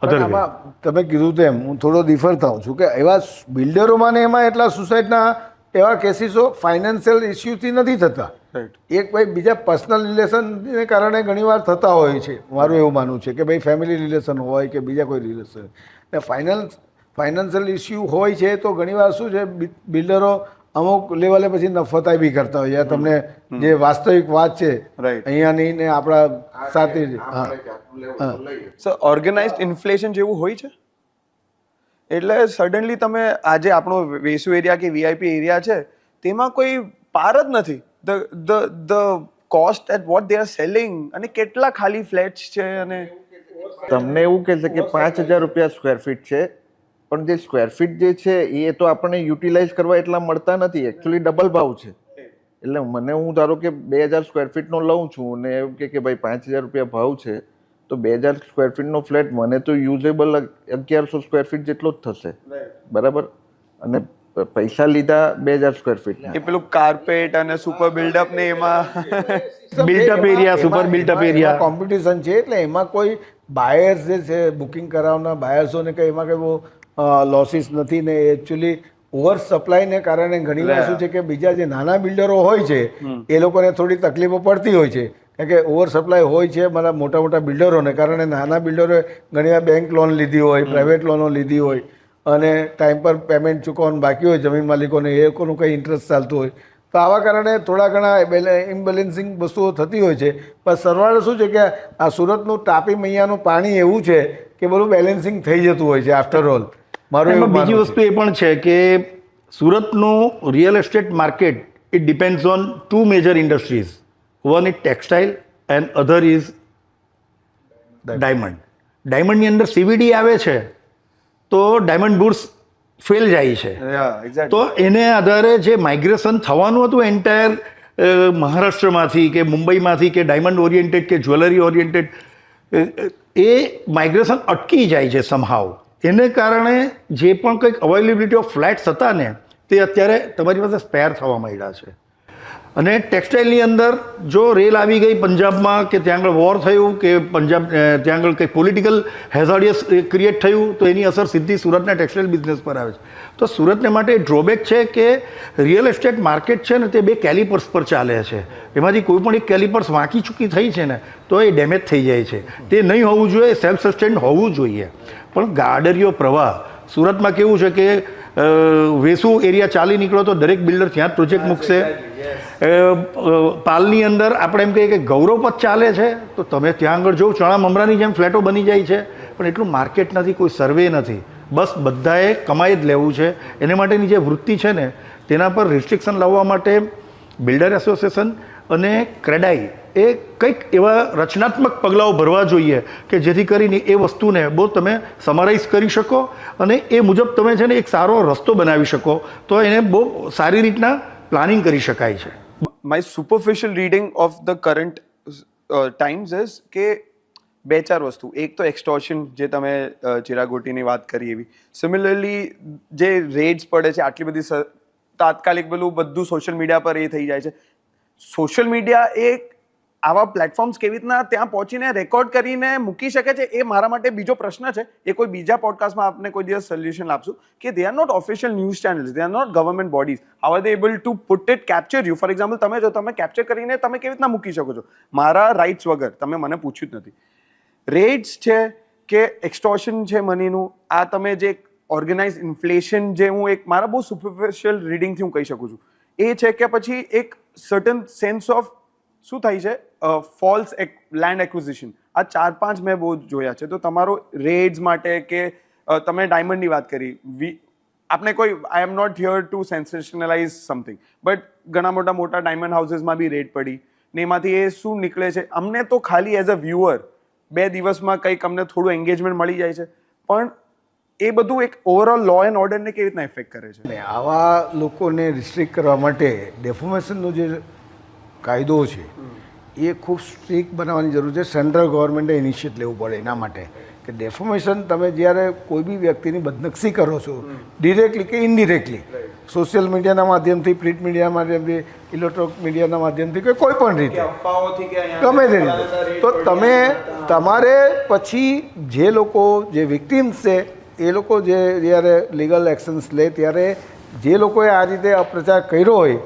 other way. તમે કીધું તેમ હું થોડો ડિફર થાઉં છું કે એવા બિલ્ડરોમાં ને એમાં એટલા સુસાઇડના એવા કેસીસો ફાઇનાન્શિયલ ઇસ્યુથી નથી થતા. એક ભાઈ બીજા પર્સનલ રિલેશનને કારણે ઘણીવાર થતા હોય છે. મારું એવું માનવું છે કે ભાઈ ફેમિલી રિલેશન હોય કે બીજા કોઈ રિલેશન, ને ફાઇનાન્શિયલ ઇસ્યુ હોય છે તો ઘણીવાર શું છે, બિલ્ડરો અમુક લેવલે પછી નફરતાઈ બી કરતા હોય છે. તમને જે વાસ્તવિક વાત છે અહીંયાની ને આપણા સાથે સો ઓર્ગેનાઇઝડ ઇન્ફ્લેશન જેવું હોય છે. એટલે સડનલી તમે આજે આપણો વેસુ એરિયા કે વીઆઈપી એરિયા છે, તેમાં કોઈ પાર જ નથી. The cost at what they are selling, અને કેટલા ખાલી ફ્લેટ્સ છે. અને તમને એવું કહેશે કે 5,000 રૂપિયા સ્ક્વેર ફીટ છે, પણ જે સ્ક્વેર ફીટ જે છે એ તો આપણને યુટિલાઇઝ કરવા એટલા મળતા નથી. એકચ્યુઅલી ડબલ ભાવ છે. એટલે મને, હું ધારો કે 2,000 સ્ક્વેર ફીટનો લઉં છું અને એવું કે ભાઈ 5,000 રૂપિયા ભાવ છે, તો 2,000 સ્ક્વેર ફીટનો ફ્લેટ મને તો યુઝેબલ 1,100 સ્ક્વેર ફીટ જેટલો જ થશે, બરાબર? અને પૈસા લીધા 2,000 સ્ક્વેર ફીટ, એ પેલું કાર્પેટ અને સુપર બિલ્ડઅપ ને એમાં built-up area, super built-up area, competition છે. એટલે એમાં કોઈ બાયર્સ જે છે, બુકિંગ કરાવનાર બાયર્સોને કંઈ એમાં કંઈ બહુ લોસીસ નથી. ને એકચ્યુઅલી ઓવર સપ્લાયને કારણે ઘણીવાર શું છે કે બીજા જે નાના બિલ્ડરો હોય છે એ લોકોને થોડી તકલીફો પડતી હોય છે, કારણ કે ઓવર સપ્લાય હોય છે મારા મોટા મોટા બિલ્ડરોને કારણે. નાના બિલ્ડરોએ ઘણીવાર બેંક લોન લીધી હોય, પ્રાઇવેટ લોનો લીધી હોય, અને ટાઈમ પર પેમેન્ટ ચૂકવવાનું બાકી હોય જમીન માલિકોને, એ લોકોનું કંઈ ઇન્ટરેસ્ટ ચાલતું હોય, તો આવા કારણે થોડા ઘણા ઇમ્બેલેન્સિંગ વસ્તુઓ થતી હોય છે. પણ સરવાળે શું છે કે આ સુરતનું તાપી મૈયાનું પાણી એવું છે કે બધું બેલેન્સિંગ થઈ જતું હોય છે આફ્ટર ઓલ. મારું એવું બીજી વસ્તુ એ પણ છે કે સુરતનું real estate market it depends on 2 major industries. One is textile and other is diamond. ડાયમંડની અંદર સીવીડી આવે છે તો ડાયમંડ બુટ્સ ફેલ જાય છે. Yeah, exactly. તો એને આધારે જે માઇગ્રેશન થવાનું હતું એન્ટાયર મહારાષ્ટ્રમાંથી કે મુંબઈમાંથી કે ડાયમંડ ઓરિએન્ટેડ કે જ્વેલરી ઓરિએન્ટેડ એ માઇગ્રેશન અટકી જાય છે સમહાવ. એને કારણે જે પણ કંઈક અવેલેબિલિટી ઓફ ફ્લેટ્સ હતા ને તે અત્યારે તમારી પાસે સ્પેર થવા માંડ્યા છે. અને ટેક્સટાઇલની અંદર જો રેલ આવી ગઈ પંજાબમાં કે ત્યાં આગળ વોર થયું કે પંજાબ ત્યાં આગળ કંઈક પોલિટિકલ હેઝાર્ડિયસ ક્રિએટ થયું તો એની અસર સીધી સુરતના ટેક્સટાઇલ બિઝનેસ પર આવે છે. તો સુરતને માટે ડ્રોબેક છે કે રિયલ એસ્ટેટ માર્કેટ છે ને તે બે કેલિપર્સ પર ચાલે છે. એમાંથી કોઈ પણ એક કેલિપર્સ વાંકી ચૂકી થઈ છે ને તો એ ડેમેજ થઈ જાય છે. તે નહીં હોવું જોઈએ, સેલ્ફ સસ્ટેન્ડ હોવું જોઈએ. પણ ગાડરિયો પ્રવાહ સુરતમાં કેવું છે કે વેસુ એરિયા ચાલી નીકળો તો દરેક બિલ્ડર ત્યાં જ પ્રોજેક્ટ મૂકશે. પાલની અંદર આપણે એમ કહીએ કે ગૌરવપથ ચાલે છે તો તમે ત્યાં આગળ જો ચણા મમરાની જેમ ફ્લેટો બની જાય છે, પણ એટલું માર્કેટ નથી, કોઈ સર્વે નથી. બસ બધાએ કમાઈ જ લેવું છે. એને માટેની જે વૃત્તિ છે ને તેના પર રિસ્ટ્રિક્શન લાવવા માટે બિલ્ડર એસોસિએશન અને ક્રેડાઈ એ કંઈક એવા રચનાત્મક પગલાઓ ભરવા જોઈએ કે જેથી કરીને એ વસ્તુને બહુ તમે સમરાઇઝ કરી શકો અને એ મુજબ તમે છે ને એક સારો રસ્તો બનાવી શકો તો એને બહુ સારી રીતના પ્લાનિંગ કરી શકાય છે. My superficial reading of the current times is કે બે ચાર વસ્તુ. એક તો એક્સટોર્શન, જે તમે ચિરાગોટીની વાત કરી એવી. સિમિલરલી જે રેડ્સ પડે છે આટલી બધી તાત્કાલિક પેલું બધું સોશિયલ મીડિયા પર એ થઈ જાય છે. સોશિયલ મીડિયા એ આવા પ્લેટફોર્મ્સ કેવી રીતના ત્યાં પહોંચીને રેકોર્ડ કરીને મૂકી શકે છે એ મારા માટે બીજો પ્રશ્ન છે. એ કોઈ બીજા પોડકાસ્ટમાં આપને કોઈ દિવસ સોલ્યુશન આપશું કે they are not official news channels, they are not government bodies. How are they able to put it, capture you? For example તમે જો તમે કેપ્ચર કરીને તમે કેવી રીતના મૂકી શકો છો મારા રાઇટ્સ વગર? તમે મને પૂછ્યું જ નથી. રેડ્સ છે કે એક્સટોર્શન છે મનીનું, આ તમે જે ઓર્ગેનાઇઝ ઇન્ફ્લેશન, જે હું એક મારા બહુ સુપરફિશિયલ રીડિંગથી હું કહી શકું છું એ છે કે પછી એક સર્ટન સેન્સ ઓફ શું થાય છે ફોલ્સ લેન્ડ એક્વિઝિશન. આ 4-5 મેં બહુ જોયા છે. તો તમારો રેડ્સ માટે કે તમે ડાયમંડની વાત કરી, આપણે કોઈ I am not here to sensationalize something, but ઘણા મોટા ડાયમંડ હાઉસીસમાં બી રેડ પડી ને એમાંથી એ શું નીકળે છે અમને તો ખાલી એઝ અ વ્યુઅર 2 દિવસમાં કંઈક અમને થોડું એન્ગેજમેન્ટ મળી જાય છે, પણ એ બધું એક ઓવરઓલ લો એન્ડ ઓર્ડરને કેવી રીતના ઇફેક્ટ કરે છે? અને આવા લોકોને રિસ્ટ્રિક્ટ કરવા માટે ડેફોમેશનનો જે કાયદો છે એ ખૂબ સ્ટ્રિક્ટ બનાવવાની જરૂર છે. સેન્ટ્રલ ગવર્મેન્ટે ઇનિશિયેટ લેવું પડે એના માટે કે ડેફોમેશન તમે જ્યારે કોઈ બી વ્યક્તિની બદનક્ષી કરો છો ડિરેક્ટલી કે ઇનડિરેક્ટલી, સોશિયલ મીડિયાના માધ્યમથી, પ્રિન્ટ મીડિયા માધ્યમથી, ઇલેક્ટ્રોનિક મીડિયાના માધ્યમથી કે કોઈ પણ રીતે ગમે તે રીતે, તો તમારે પછી જે લોકો જે વિક્ટિમ્સ છે એ લોકો જ્યારે લીગલ એક્શન્સ લે ત્યારે જે લોકોએ આ રીતે અપ્રચાર કર્યો હોય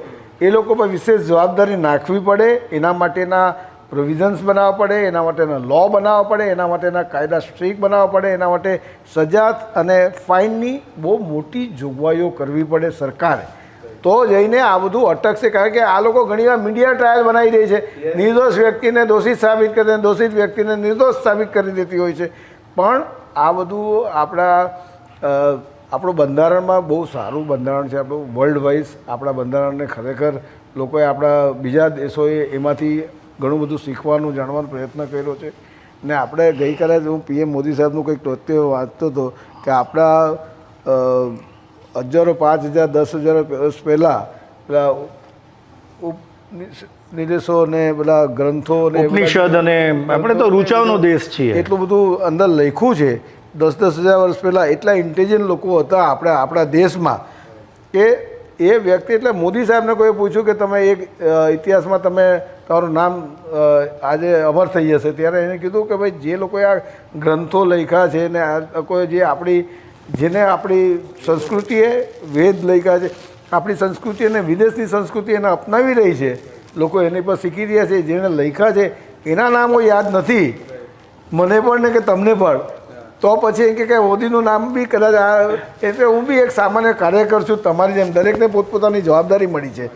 એ લોકો પર વિશેષ જવાબદારી નાખવી પડે. એના માટેના પ્રોવિઝન્સ બનાવવા પડે, એના માટેના લો બનાવવા પડે, એના માટેના કાયદા સ્ટ્રિક્ટ બનાવવા પડે, એના માટે સજા અને ફાઇનની બહુ મોટી જોગવાઈઓ કરવી પડે સરકારે. તો જઈને આ બધું અટકશે. કારણ કે આ લોકો ઘણીવાર મીડિયા ટ્રાયલ બનાવી દે છે, નિર્દોષ વ્યક્તિને દોષિત સાબિત કરી દે, દોષિત વ્યક્તિને નિર્દોષ સાબિત કરી દેતી હોય છે. પણ આ બધું આપણું બંધારણમાં બહુ સારું બંધારણ છે. આપણું વર્લ્ડ વાઇઝ આપણા બંધારણને ખરેખર લોકોએ આપણા બીજા દેશોએ એમાંથી ઘણું બધું શીખવાનું, જાણવાનો પ્રયત્ન કર્યો છે. ને આપણે ગઈકાલે હું પીએમ મોદી સાહેબનું કંઈક તથ્ય વાંચતો હતો કે આપણા હજારો, 5,000, 10,000 વર્ષ પહેલાં પેલા નિદેશો ને પેલા ગ્રંથો ને ઉપનિષદ અને આપણે તો રૂચાવનો દેશ છીએ, એટલું બધું અંદર લખ્યું છે 10,000 વર્ષ પહેલાં. એટલા ઇન્ટેલિજન્ટ લોકો હતા આપણા દેશમાં કે એ વ્યક્તિ, એટલે મોદી સાહેબને કોઈ પૂછ્યું કે તમે એક ઇતિહાસમાં તમારું નામ આજે અમર થઈ જશે, ત્યારે એને કીધું કે ભાઈ જે લોકોએ આ ગ્રંથો લખ્યા છે ને આ લોકોએ જેને આપણી સંસ્કૃતિએ વેદ લખ્યા છે, આપણી સંસ્કૃતિ અને વિદેશની સંસ્કૃતિ એને અપનાવી રહી છે, લોકો એની પર શીખી રહ્યા છે, જેને લખ્યા છે એના નામો યાદ નથી મને પણ ને કે તમને પણ, તો પછી એમ કે મોદીનું નામ બી કદાચ એટલે હું બી એક સામાન્ય કાર્યકર છું તમારી જેમ. દરેકને પોતપોતાની જવાબદારી મળી છે,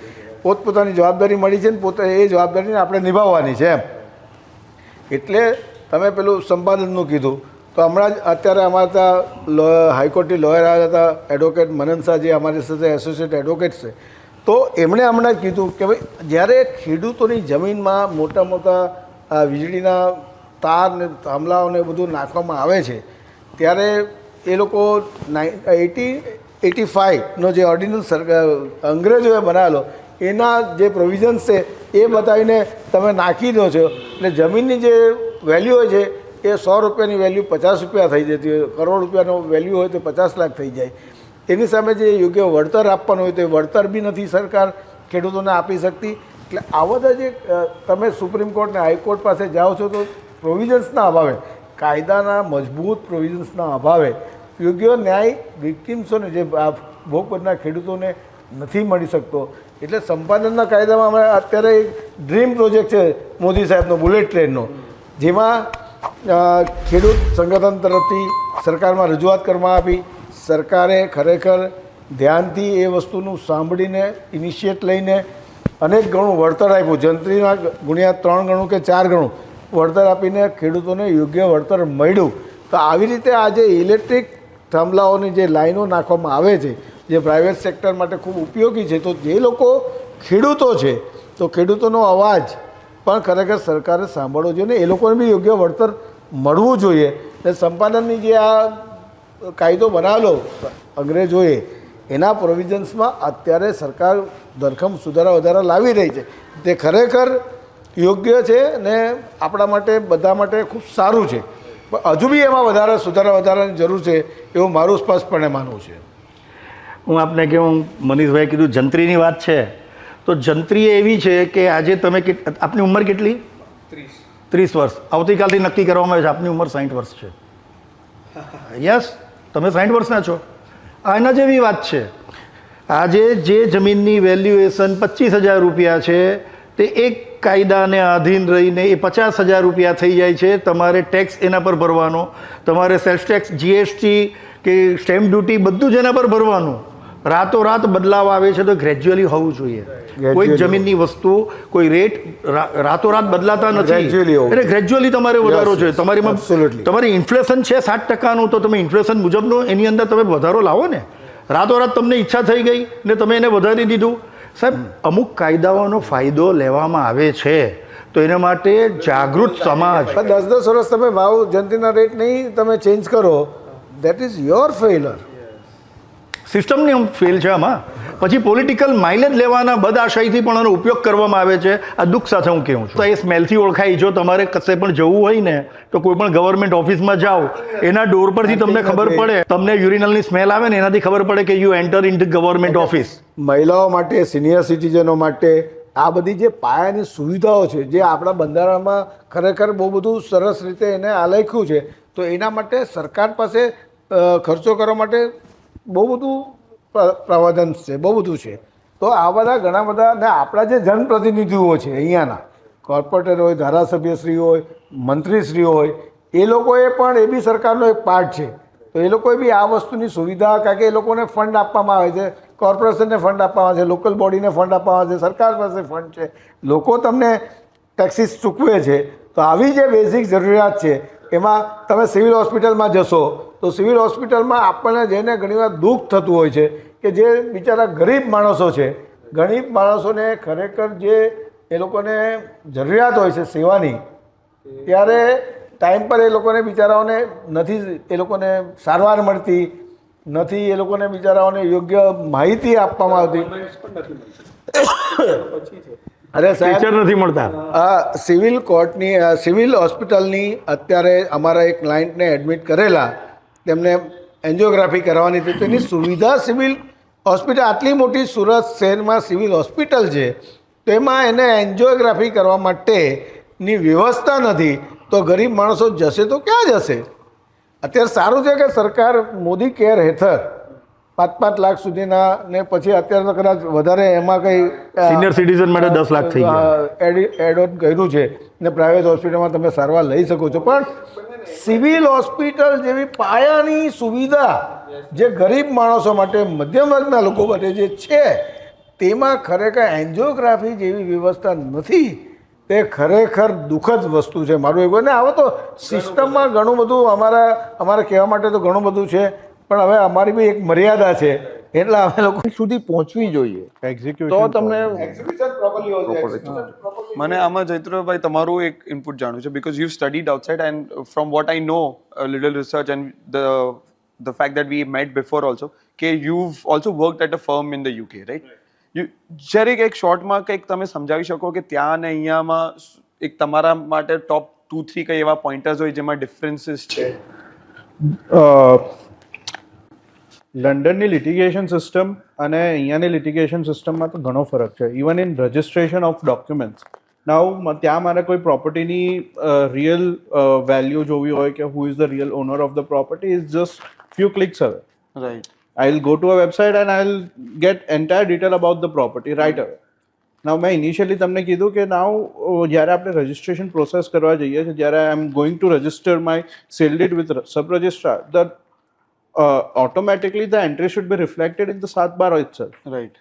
પોતપોતાની જવાબદારી મળી છે ને પોતે એ જવાબદારીને આપણે નિભાવવાની છે એમ. એટલે તમે પેલું સંપાદનનું કીધું તો હમણાં જ અત્યારે અમારા ત્યાં હાઈકોર્ટની લોયર આવ્યા હતા, એડવોકેટ મનન શાહ, જે અમારી સાથે એસોસિએટ એડવોકેટ છે. તો એમણે હમણાં જ કીધું કે ભાઈ જ્યારે ખેડૂતોની જમીનમાં મોટા મોટા વીજળીના તાર ને થાંભલાઓને બધું નાખવામાં આવે છે ત્યારે એ લોકો 85નો જે ઓર્ડિનન્સ અંગ્રેજોએ બનાવેલો એના જે પ્રોવિઝન્સ છે એ બતાવીને તમે નાખી દો છો એટલે જમીનની જે વેલ્યુ હોય છે એ 100 રૂપિયાની વેલ્યુ 50 રૂપિયા થઈ જતી હોય, કરોડ રૂપિયાનો વેલ્યુ હોય તો 50 લાખ થઈ જાય. એની સામે જે યોગ્ય વળતર આપવાનું હોય તો એ વળતર બી નથી સરકાર ખેડૂતોને આપી શકતી. એટલે આ બધા જે તમે સુપ્રીમ કોર્ટ અને હાઈકોર્ટ પાસે જાઓ છો તો પ્રોવિઝન્સના અભાવે, કાયદાના મજબૂત પ્રોવિઝન્સના અભાવે યોગ્ય ન્યાય વિક્ટિમ્સોને જે ભોગ બનનાર ખેડૂતોને નથી મળી શકતો. એટલે સંપાદનના કાયદામાં અમે અત્યારે એક ડ્રીમ પ્રોજેક્ટ છે મોદી સાહેબનો બુલેટ ટ્રેનનો, જેમાં ખેડૂત સંગઠન તરફથી સરકારમાં રજૂઆત કરવામાં આવી. સરકારે ખરેખર ધ્યાનથી એ વસ્તુનું સાંભળીને ઇનિશિયેટ લઈને અનેક ગણું વળતર આપ્યું, જંત્રીના ગુણ્યા 3 ગણું કે 4 ગણું વળતર આપીને ખેડૂતોને યોગ્ય વળતર મળ્યું. તો આવી રીતે આજે ઇલેક્ટ્રિક થાંભલાઓની જે લાઈનો નાખવામાં આવે છે જે પ્રાઇવેટ સેક્ટર માટે ખૂબ ઉપયોગી છે, તો જે લોકો ખેડૂતો છે તો ખેડૂતોનો અવાજ પણ ખરેખર સરકારે સાંભળવો જોઈએ ને એ લોકોને બી યોગ્ય વળતર મળવું જોઈએ. એટલે સંપાદનની જે આ કાયદો બનાવેલો અંગ્રેજોએ એના પ્રોવિઝન્સમાં અત્યારે સરકાર ધરખમ સુધારા વધારા લાવી રહી છે. તે ખરેખર યોગ્ય છે ને આપણા માટે બધા માટે ખૂબ સારું છે. પણ હજુ બી એમાં સુધારા વધારાની જરૂર છે એવું મારું સ્પષ્ટપણે માનવું છે. હું આપને કહું, મનીષભાઈ કીધું જંત્રીની વાત છે, તો જંત્રી એવી છે કે આજે તમે આપની ઉંમર કેટલી? 30 વર્ષ. આવતીકાલથી નક્કી કરવામાં આવે છે આપની ઉંમર 60 વર્ષ છે. યસ, તમે 60 વર્ષના છો. આના જેવી વાત છે. આજે જે જમીનની વેલ્યુએશન 25,000 રૂપિયા છે તે એક કાયદાને આધીન રહીને એ 50,000 રૂપિયા થઈ જાય છે. તમારે ટેક્સ એના પર ભરવાનો, તમારે સેલ્સ ટેક્સ, જીએસટી કે સ્ટેમ્પ ડ્યુટી બધું જ એના પર ભરવાનું. રાતોરાત બદલાવ આવે છે તો ગ્રેજ્યુઅલી હોવું જોઈએ. કોઈ જમીનની વસ્તુ કોઈ રેટ રાતોરાત બદલાતા નથી, એટલે ગ્રેજ્યુઅલી તમારે વધારો જોઈએ. તમારી ઇન્ફ્લેશન છે 7%નું, તો તમે ઇન્ફ્લેશન મુજબનો એની અંદર તમે વધારો લાવો ને. રાતોરાત તમને ઈચ્છા થઈ ગઈ ને તમે એને વધારી દીધું. સાહેબ, અમુક કાયદાઓનો ફાયદો લેવામાં આવે છે તો એના માટે જાગૃત સમાજ 10-10 વર્ષ તમે ભાવ જંત્રીના રેટ નહીં તમે ચેન્જ કરો, દેટ ઇઝ યોર ફેલર. સિસ્ટમની ફેલ છે આમાં. પછી પોલિટિકલ માઇલેજ લેવાના બદઆશયથી પણ એનો ઉપયોગ કરવામાં આવે છે. આ દુઃખ સાથે હું કહું છું. તો એ સ્મેલથી ઓળખાય. જો તમારે કશે પણ જવું હોય ને તો કોઈ પણ ગવર્મેન્ટ ઓફિસમાં જાઓ, એના ડોર પરથી તમને ખબર પડે, તમને યુરિનલની સ્મેલ આવે ને એનાથી ખબર પડે કે you enter in the government office. મહિલાઓ માટે, સિનિયર સિટીઝનો માટે આ બધી જે પાયાની સુવિધાઓ છે જે આપણા બંધારણમાં ખરેખર બહુ બધું સરસ રીતે એને આલેખ્યું છે, તો એના માટે સરકાર પાસે ખર્ચો કરવા માટે બહુ બધું પ્રાવધાન છે, બહુ બધું છે. તો આ બધા ઘણા બધા ને આપણા જે જનપ્રતિનિધિઓ છે અહીંયાના, કોર્પોરેટર હોય, ધારાસભ્યશ્રી હોય, મંત્રીશ્રીઓ હોય, એ લોકોએ પણ એ બી સરકારનો એક પાર્ટ છે. તો એ લોકોએ બી આ વસ્તુની સુવિધા, કારણ કે એ લોકોને ફંડ આપવામાં આવે છે, કોર્પોરેશનને ફંડ આપવામાં આવે છે, લોકલ બોડીને ફંડ આપવામાં આવે છે, સરકાર પાસે ફંડ છે, લોકો તમને ટેક્સીસ ચૂકવે છે. તો આવી જે બેઝિક જરૂરિયાત છે એમાં તમે સિવિલ હોસ્પિટલમાં જશો તો સિવિલ હોસ્પિટલમાં આપણને જઈને ઘણીવાર દુઃખ થતું હોય છે કે જે બિચારા ગરીબ માણસો છે, ગરીબ માણસોને ખરેખર જે એ લોકોને જરૂરિયાત હોય છે સેવાની, ત્યારે ટાઈમ પર એ લોકોને બિચારાઓને નથી, એ લોકોને સારવાર મળતી નથી, એ લોકોને બિચારાઓને યોગ્ય માહિતી આપવામાં આવતી. અરે સાહેબ, નથી મળતા. આ સિવિલ કોર્ટની સિવિલ હોસ્પિટલની અત્યારે અમારા એક ક્લાયન્ટને એડમિટ કરેલા, તેમને એન્જિયોગ્રાફી કરવાની હતી. તેની સુવિધા સિવિલ હોસ્પિટલ, આટલી મોટી સુરત શહેરમાં સિવિલ હોસ્પિટલ છે તો એમાં એને એન્જિયોગ્રાફી કરવા માટેની વ્યવસ્થા નથી. તો ગરીબ માણસો જશે તો ક્યાં જશે? અત્યારે સારું છે કે સરકાર મોદી કેર હેઠળ 5-5 લાખ સુધીના ને પછી અત્યારે તો કદાચ વધારે એમાં કંઈ સિનિયર સિટીઝન માટે 10 લાખ થઈ ગયા, એડ ઓન કર્યું છે ને પ્રાઇવેટ હોસ્પિટલમાં તમે સારવાર લઈ શકો છો. પણ સિવિલ હોસ્પિટલ જેવી પાયાની સુવિધા જે ગરીબ માણસો માટે, મધ્યમ વર્ગના લોકો માટે જે છે, તેમાં ખરેખર એન્જિયોગ્રાફી જેવી વ્યવસ્થા નથી. તે ખરેખર દુઃખદ વસ્તુ છે મારું એવું. ને આવો તો સિસ્ટમમાં ઘણું બધું અમારે કહેવા માટે તો ઘણું બધું છે, પણ હવે અમારી બી એક મર્યાદા છે એટલે અમે લોકો સુધી પહોંચવી જોઈએ Execution તો તમને મને આમાં જયદ્રથભાઈ તમારું એક ઇનપુટ જાણવું છે because you studied outside and from what I know little research and the fact that we met before also કે you've also worked at a firm in the UK right જરીક એક શોર્ટમાં કંઈક તમે સમજાવી શકો કે ત્યાં ને અહીંયામાં એક તમારા માટે ટોપ 2-3 કઈ એવા પોઈન્ટર્સ હોય જેમાં ડિફરન્સીસ છે. લંડનની લિટિગેશન સિસ્ટમ અને અહીંયાની લિટિગેશન સિસ્ટમમાં તો ઘણો ફરક છે. Even in registration of documents now ત્યાં મારે કોઈ પ્રોપર્ટીની રિયલ વેલ્યુ જોવી હોય કે who is the real owner of the property is just few clicks away. Right I'll go to a website and I'll get entire detail about the property right away. Now મેં ઇનિશિયલી તમને કીધું કે નાઉ જ્યારે આપણે રજિસ્ટ્રેશન પ્રોસેસ કરવા જઈએ છીએ જ્યારે I am going to register my sale deed with sub registrar the automatically the entry should be reflected in the Satbar itself. Right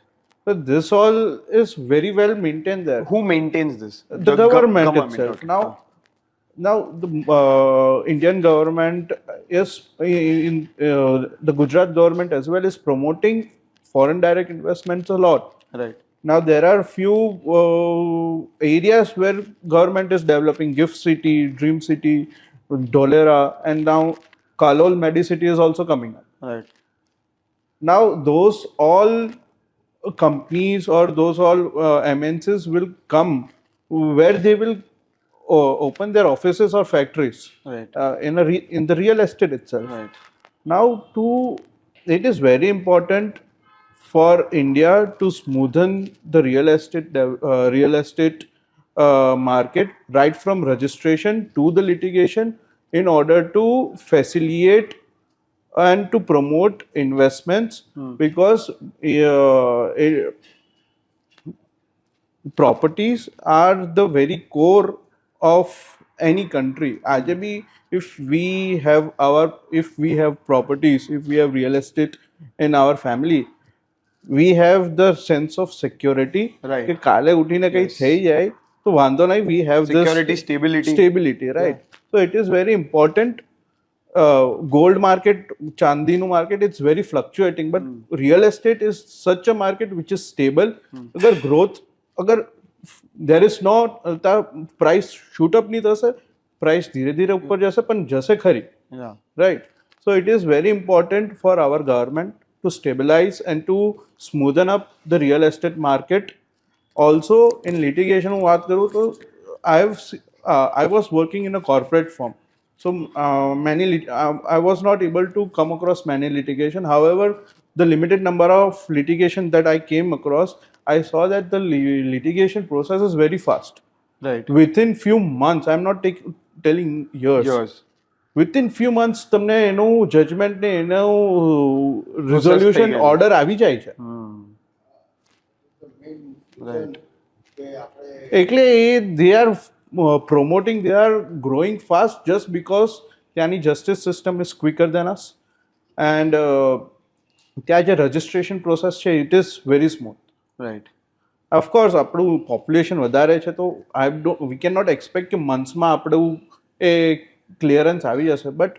So this all is very well maintained there. who maintains this The government itself. okay. Now the Indian government is the Gujarat government as well is promoting foreign direct investments a lot. right Now there are few areas where government is developing Gift City, Dream City, Dholera, and now Kalol Medicity is also coming up. right Now those all companies or those all MNCs will come where they will open their offices or factories right in the real estate itself. right Now it is very important for India to smoothen the real estate market right from registration to the litigation in order to facilitate and to promote investments because properties are the very core of any country. આજે બી if we have properties, if we have real estate in our family, we have the sense of security. Right. કે કાલે ઉઠીને કંઈ થઈ જાય તો વાંધો નહીં. We have Security, this stability. right? So it is very important. Gold market, ચાંદીનું market, it's very fluctuating, but real estate is such a market which is stable. અગર growth, અગર there is no price shoot up નહીં થશે, price ધીરે ધીરે ઉપર જશે પણ જશે ખરી. yeah Right. So it is very important for our government to stabilize and to smoothen up the real estate market. Also in litigation હું વાત કરું તો I was working in a corporate firm. So I was not able to come across many litigation. However, the limited number of litigation that I came across, I saw that the litigation process is very fast. right Within few months, I'm not telling years. yours Within few months તમને એનું જજમેન્ટ ને એનું થઈ રિઝોલ્યુશન ગયેલું. ઓર્ડર આવી જાય છે. right એટલે they are promoting, they are growing fast just because ત્યાંની justice system is quicker than us and ત્યાં જે registration process છે it is very smooth. right Of course આપણું population વધારે છે તો we cannot expect કે monthsમાં આપણું એ clearance આવી જશે, but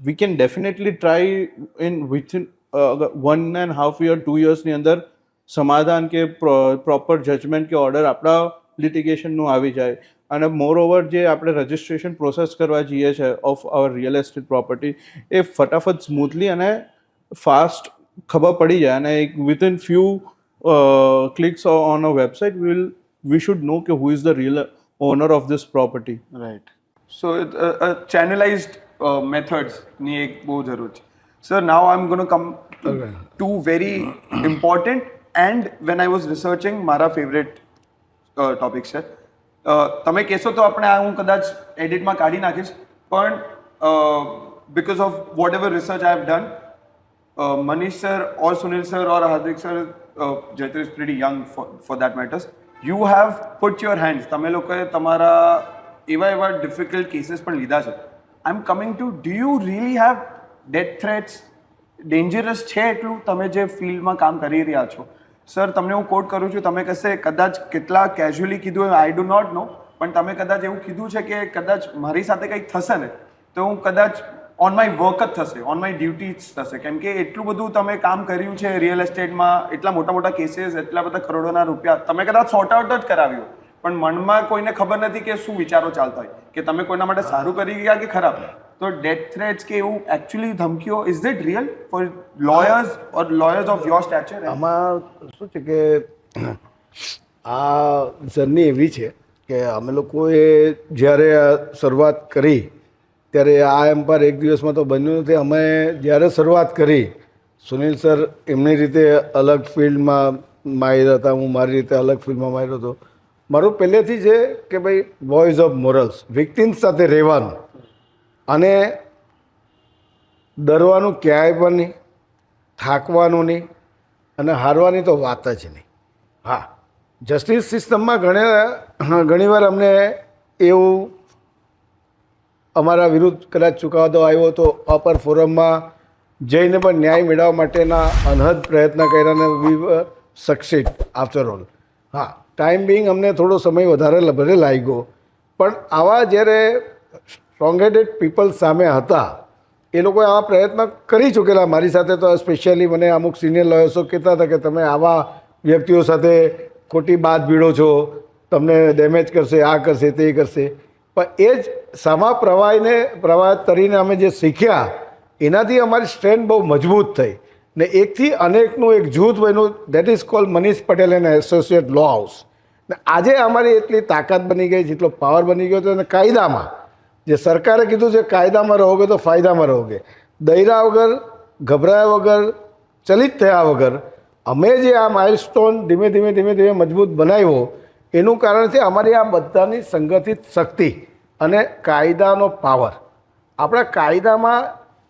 we can definitely try within 1.5 year 2 years ની અંદર સમાધાન કે પ્રોપર જજમેન્ટ કે ઓર્ડર આપણા લિટિગેશનનું આવી જાય અને મોર ઓવર જે આપણે રજિસ્ટ્રેશન પ્રોસેસ કરવા જઈએ છીએ of our real estate property એ ફટાફટ સ્મૂથલી અને ફાસ્ટ ખબર પડી જાય અને within few clicks on a website we should know કે who is the real owner of this property. right so channelized methods ની એક બહુ જરૂર છે. sir now I'm going to come to very important and when I was researching મારા favorite topics છે. તમે કહેશો તો આપણે આ હું કદાચ એડિટમાં કાઢી નાખીશ પણ because of whatever research I have done, Manish sir or Sunil sir or Hardik sir, Jaitar is pretty young for that matters, you have put your hands, તમે લોકોએ તમારા એવા difficult cases પણ લીધા છે. I'm coming to, do you really have death threats? Dangerous છે એટલું તમે જે ફિલ્ડમાં કામ કરી રહ્યા છો? સર તમને હું કોટ કરું છું, તમે કહેશે કદાચ કેટલા કેઝ્યુઅલી કીધું હોય આઈ ડુ નોટ નો, પણ તમે કદાચ એવું કીધું છે કે કદાચ મારી સાથે કંઈક થશે ને તો હું કદાચ ઓન માય વર્ક જ થશે, ઓન માય ડ્યુટી જ થશે. કેમ કે એટલું બધું તમે કામ કર્યું છે રિયલ એસ્ટેટમાં, એટલા મોટા મોટા કેસીસ, એટલા બધા કરોડોના રૂપિયા તમે કદાચ સોર્ટ આઉટ જ કરાવ્યું, પણ મનમાં કોઈને ખબર નથી કે શું વિચારો ચાલતા હોય, કે તમે કોઈના માટે સારું કરી ગયા કે ખરાબ. તો ડેથ થ્રેટ્સ કે એવું એકચ્યુઅલી ધમકીઓ, is it real for lawyers or lawyers of your stature? આમાં શું છે કે આ જર્ની એવી છે કે અમે લોકોએ જ્યારે આ શરૂઆત કરી ત્યારે આ એમ્પાયર એક દિવસમાં તો બન્યું નથી. અમે જ્યારે શરૂઆત કરી, સુનિલ સર એમની રીતે અલગ ફિલ્ડમાં માહિર હતા, હું મારી રીતે અલગ ફિલ્ડમાં માહિર હતો. મારું પહેલેથી છે કે ભાઈ વોઇસ ઓફ મોરલ્સ, વિક્ટિમ્સ સાથે રહેવાનું અને ડરવાનું ક્યાંય પણ નહીં, થાકવાનું નહીં અને હારવાની તો વાત જ નહીં. હા, જસ્ટિસ સિસ્ટમમાં ઘણીવાર અમને એવું અમારા વિરુદ્ધ કદાચ ચુકાદો આવ્યો તો અપર ફોરમમાં જઈને પણ ન્યાય મેળવવા માટેના અનહદ પ્રયત્ન કર્યા અને વી સક્સીડ આફ્ટર ઓલ. હા, ટાઈમ બિંગ અમને થોડો સમય વધારે ભલે લાગ્યો, પણ આવા જ્યારે સ્ટ્રોંગ હેડેડ પીપલ સામે હતા એ લોકોએ આવા પ્રયત્ન કરી ચૂકેલા. મારી સાથે તો સ્પેશિયલી મને અમુક સિનિયર લોયર્સો કહેતા હતા કે તમે આવા વ્યક્તિઓ સાથે ખોટી બાત ભીડો છો, તમને ડેમેજ કરશે, આ કરશે, તે કરશે. પણ એ જ સમા પ્રવાહ તરીને અમે જે શીખ્યા એનાથી અમારી સ્ટ્રેન્થ બહુ મજબૂત થઈ ને એકથી અનેકનું એક જૂથ બન્યું, that is called Manish Patel and associate law house. ને આજે અમારી એટલી તાકાત બની ગઈ, જેટલો પાવર બની ગયો છે. અને કાયદામાં જે સરકારે કીધું છે કાયદામાં રહોગે તો ફાયદામાં રહોગે, દૈરા વગર, ગભરાયા વગર, ચલિત થયા વગર અમે જે આ માઇલસ્ટોન ધીમે ધીમે મજબૂત બનાવ્યો એનું કારણ છે અમારી આ બધાની સંગઠિત શક્તિ અને કાયદાનો પાવર. આપણા કાયદામાં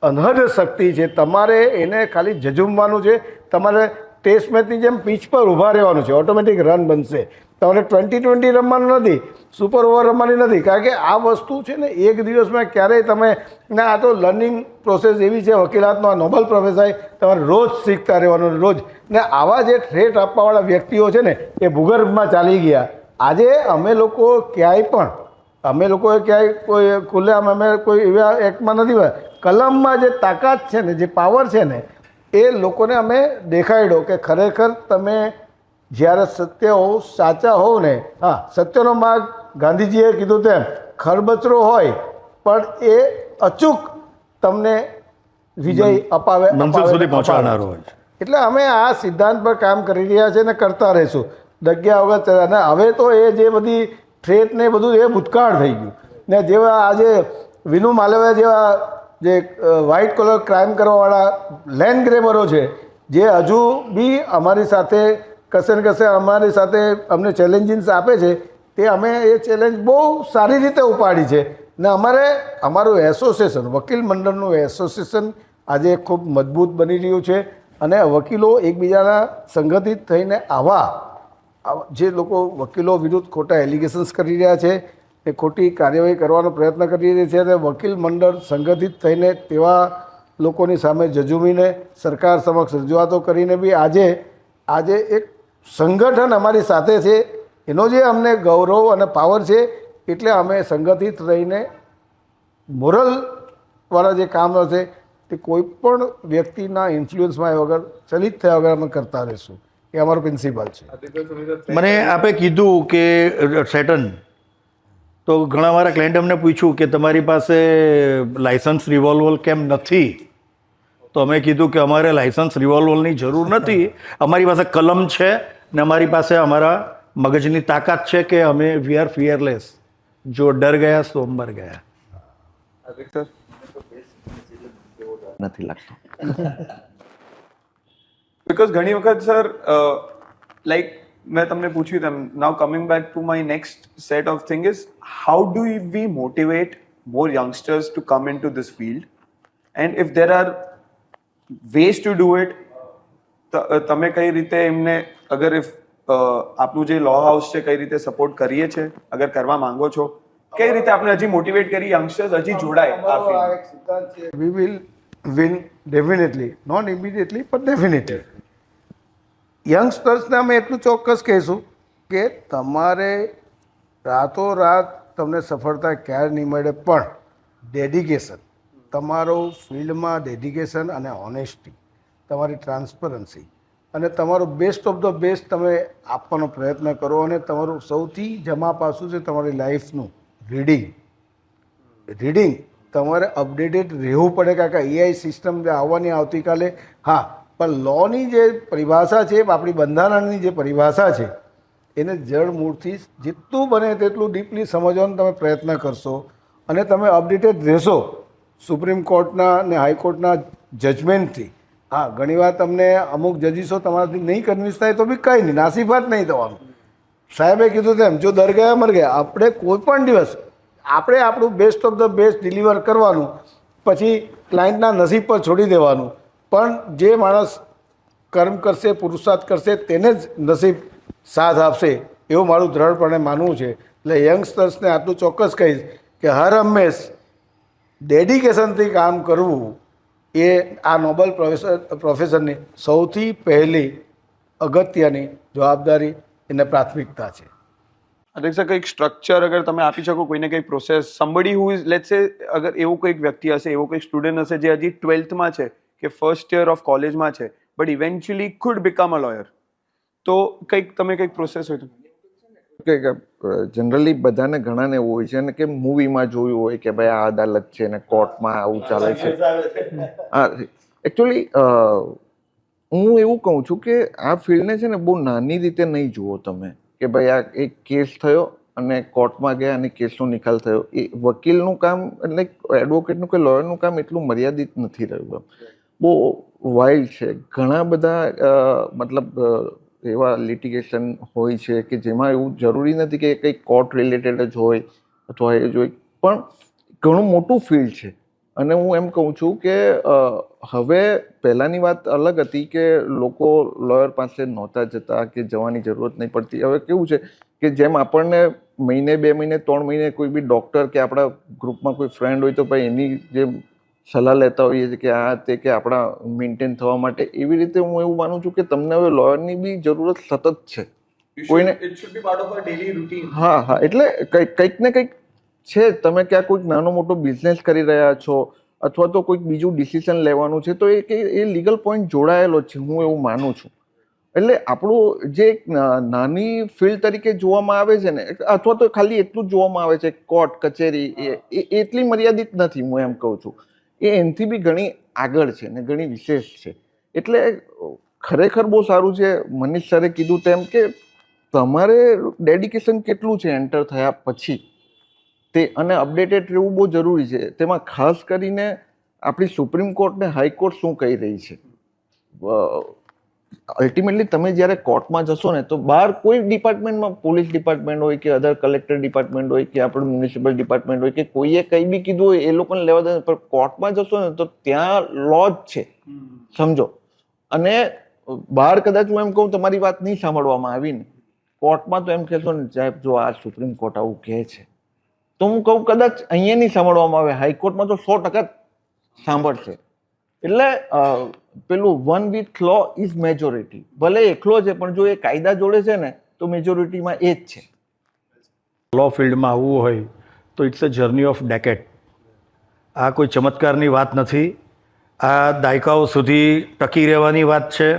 અનહદ શક્તિ છે. તમારે એને ખાલી જજુમવાનું છે. તમારે ટેસ્ટ મેચની જેમ પીચ પર ઊભા રહેવાનું છે, ઓટોમેટિક રન બનશે. તમારે 20-20 રમવાનું નથી, સુપર ઓવર રમવાની નથી. કારણ કે આ વસ્તુ છે ને એક દિવસમાં ક્યારેય તમે ને આ તો લર્નિંગ પ્રોસેસ એવી છે વકીલાતનો, આ નોબલ પ્રોફેસર, તમારે રોજ શીખતા રહેવાનું, રોજ. ને આવા જે થ્રેટ આપવાવાળા વ્યક્તિઓ છે ને એ ભૂગર્ભમાં ચાલી ગયા. આજે અમે લોકો ક્યાંય પણ કોઈ ખુલ્લેઆમ અમે કોઈ એવા એક્ટમાં નથી, કલમમાં જે તાકાત છે ને, જે પાવર છે ને એ લોકોને અમે દેખાડ્યો કે ખરેખર તમે જ્યારે સત્ય હોવ, સાચા હોવ ને, હા, સત્યનો માર્ગ ગાંધીજીએ કીધું તેમ ખરબચરો હોય પણ એ અચૂક તમને વિજય અપાવે સુધી પહોંચાડનારો હોય. એટલે અમે આ સિદ્ધાંત પર કામ કરી રહ્યા છે ને કરતા રહીશું ડગ્યા વગર. અને હવે તો એ જે બધી થ્રેટ ને બધું એ ભૂતકાળ થઈ ગયું ને. જેવા આજે વિનુ માલવિયા જેવા જે વ્હાઇટ કોલર ક્રાઇમ કરવાવાળા લેન્ડ ગ્રેબરો છે, જે હજુ બી અમારી સાથે કશે ને કશે અમારી સાથે અમને ચેલેન્જીસ આપે છે, તે અમે એ ચેલેન્જ બહુ સારી રીતે ઉપાડી છે. ને અમારું એસોસિએશન, વકીલ મંડળનું એસોસિએશન આજે ખૂબ મજબૂત બની રહ્યું છે. અને વકીલો એકબીજાના સંગઠિત થઈને આવા જે લોકો વકીલો વિરુદ્ધ ખોટા એલિગેશન્સ કરી રહ્યા છે, એ ખોટી કાર્યવાહી કરવાનો પ્રયત્ન કરી રહ્યા છે. અને વકીલ મંડળ સંગઠિત થઈને તેવા લોકોની સામે જજુમીને સરકાર સમક્ષ રજૂઆતો કરીને બી આજે એક સંગઠન અમારી સાથે છે. એનો જે અમને ગૌરવ અને પાવર છે, એટલે અમે સંગઠિત રહીને મોરલવાળા જે કામો છે તે કોઈ પણ વ્યક્તિના ઇન્ફ્લુઅન્સમાં વગર, ચલિત થયા વગર અમે કરતા રહીશું. એ અમારો પ્રિન્સિપલ છે. મને આપે કીધું કે સેટન, તો ઘણા મારા ક્લાયન્ટ અમને પૂછ્યું કે તમારી પાસે લાયસન્સ રિવોલ્વર કેમ નથી? તો અમે કીધું કે અમારે લાયસન્સ રિવોલ્વરની જરૂર નથી. અમારી પાસે કલમ છે ને અમારી પાસે અમારા મગજની તાકાત છે કે અમે વી આર ફિયરલેસ. જો ડર ગયા તો અંબર ગયા. નથી લાગતું. Because ઘણી વખત સર, લાઈક મેં તમને પૂછ્યું તેમ, now coming back to my next set of thing is how do we motivate more youngsters to come in to this field, and if there are ways to do it, તમે કઈ રીતે એમને, અગર ઇફ આપનું જે લો હાઉસ છે કઈ રીતે સપોર્ટ કરીએ છે, અગર કરવા માંગો છો, કઈ રીતે આપણે હજી મોટિવેટ કરી યંગસ્ટર્સ હજી જોડાય આ field? We will win definitely, not immediately પણ ડેફિનેટલી. યંગસ્ટર્સને અમે એટલું ચોક્કસ કહીશું કે તમારે રાતોરાત તમને સફળતા ક્યારે નહીં મળે, પણ ડેડિકેશન તમારો ફિલ્ડમાં ડેડિકેશન અને ઓનેસ્ટી, તમારી ટ્રાન્સપરન્સી અને તમારો બેસ્ટ ઓફ ધ બેસ્ટ તમે આપવાનો પ્રયત્ન કરો. અને તમારું સૌથી જમા પાસું છે તમારી લાઈફનું રીડિંગ. તમારે અપડેટેડ રહેવું પડે, કારણ કે એઆઈ સિસ્ટમ આવવાની આવતીકાલે. હા, પણ લોની જે પરિભાષા છે, આપણી બંધારણની જે પરિભાષા છે, એને જડ મૂળથી જેટલું બને તેટલું ડીપલી સમજવાનો તમે પ્રયત્ન કરશો અને તમે અપડેટેડ રહેશો સુપ્રીમ કોર્ટના અને હાઈકોર્ટના જજમેન્ટથી. હા, ઘણીવાર તમને અમુક જજીસો તમારાથી નહીં કન્વિન્સ થાય તો બી કંઈ નહીં, નાસીપાત નહીં થવાનું. સાહેબે કીધું તેમ, જો દર ગયા મર ગયા. આપણે કોઈ પણ દિવસ આપણે આપણું best of the best deliver કરવાનું, પછી ક્લાયન્ટના નસીબ પર છોડી દેવાનું. પણ જે માણસ કર્મ કરશે, પુરુષાર્થ કરશે, તેને જ નસીબ સાથ આપશે, એવું મારું દ્રઢપણે માનવું છે. એટલે યંગસ્ટર્સને આટલું ચોક્કસ કહીશ કે હર હંમેશ ડેડિકેશનથી કામ કરવું એ આ નોબલ પ્રોફેસરની સૌથી પહેલી અગત્યની જવાબદારી અને પ્રાથમિકતા છે. અધિક સર, કંઈક સ્ટ્રક્ચર અગર તમે આપી શકો, કોઈને કંઈક process, somebody who is let's સે, અગર એવું કોઈક વ્યક્તિ હશે, એવો કંઈક સ્ટુડન્ટ હશે જે હજી 12th છે કે ફર્સ્ટ યર ઓફ કોલેજમાં છે, but eventually food become a lawyer, તો કંઈક તમે કંઈક પ્રોસેસ હોય તો કે જનરલી બધાને ઘણાને એવું હોય છે ને કે મૂવીમાં જોયું હોય કે ભાઈ આ અદાલત છે ને કોર્ટમાં આવું ચાલે છે. હા, એકચ્યુઅલી હું એવું કહું છું કે આ ફિલ્ડને છે ને બહુ નાની રીતે નહીં જુઓ તમે, કે ભાઈ આ એક કેસ થયો અને કોર્ટમાં ગયા અને કેસનો નિકાલ થયો. એ વકીલનું કામ એટલે એડવોકેટનું કે લોયરનું કામ એટલું મર્યાદિત નથી રહ્યું, બહુ વાઇલ્ડ છે. ઘણા બધા મતલબ એવા લિટિગેશન હોય છે કે જેમાં એવું જરૂરી નથી કે કંઈક કોર્ટ રિલેટેડ જ હોય અથવા એ જ હોય, પણ ઘણું મોટું ફિલ્ડ છે. અને હું એમ કહું છું કે હવે પહેલાંની વાત અલગ હતી કે લોકો લોયર પાસે નહોતા જતા કે જવાની જરૂરત નહીં પડતી. હવે કેવું છે કે જેમ આપણને મહિને 2 મહિને 3 મહિને કોઈ બી ડૉક્ટર કે આપણા ગ્રુપમાં કોઈ ફ્રેન્ડ હોય તો ભાઈ એની જે સલાહ લેતા હોઈએ છીએ કે આ તે કે આપણા મેન્ટેન થવા માટે, એવી રીતે હું એવું માનું છું કે તમને હવે લોયરની બી જરૂરત સતત છે. કોઈને it should be part of a daily routine. હા, એટલે કંઈક ને કંઈક છે. તમે ક્યાં કોઈક નાનો મોટો બિઝનેસ કરી રહ્યા છો અથવા તો કોઈક બીજું ડિસિઝન લેવાનું છે તો એ લીગલ પોઈન્ટ જોડાયેલો જ છે, હું એવું માનું છું. એટલે આપણું જે એક નાની ફિલ્ડ તરીકે જોવામાં આવે છે ને, અથવા તો ખાલી એટલું જ જોવામાં આવે છે કોર્ટ કચેરી, એ એટલી મર્યાદિત નથી. હું એમ કહું છું એ એનાથી બી ઘણી આગળ છે ને ઘણી વિશેષ છે. એટલે ખરેખર બહુ સારું છે મનીષ સરે કીધું તેમ કે તમારે ડેડિકેશન કેટલું છે એન્ટર થયા પછી તે, અને અપડેટેડ રહેવું બહુ જરૂરી છે. તેમાં ખાસ કરીને આપણી સુપ્રીમ કોર્ટ ને હાઈકોર્ટ શું કહી રહી છે. અલ્ટિમેટલી તમે જ્યારે કોર્ટમાં જશો ને તો બહાર કોઈ ડિપાર્ટમેન્ટમાં, પોલીસ ડિપાર્ટમેન્ટ હોય કે અધર કલેક્ટર ડિપાર્ટમેન્ટ હોય કે આપણું મ્યુનિસિપલ ડિપાર્ટમેન્ટ હોય કે કોઈએ કંઈ બી કીધું હોય એ લોકોને લેવા દે, પણ કોર્ટમાં જશો ને તો ત્યાં લો જ છે, સમજો. અને બહાર કદાચ હું એમ કહું તમારી વાત નહીં સાંભળવામાં આવી ને, કોર્ટમાં તો એમ કહેશો ને સાહેબ જો આ સુપ્રીમ કોર્ટ આવું કહે છે, તો હું કહું કદાચ અહીંયા નહીં સાંભળવામાં આવે, હાઈકોર્ટમાં તો 100% સાંભળશે. એટલે પેલું one with law is majority. ભલે એકલો છે પણ જો એ કાયદા જોડે છે ને તો મેજોરિટીમાં એ જ છે. લો ફિલ્ડમાં આવવું હોય તો it's a journey of decade. આ કોઈ ચમત્કારની વાત નથી, આ દાયકાઓ સુધી ટકી રહેવાની વાત છે.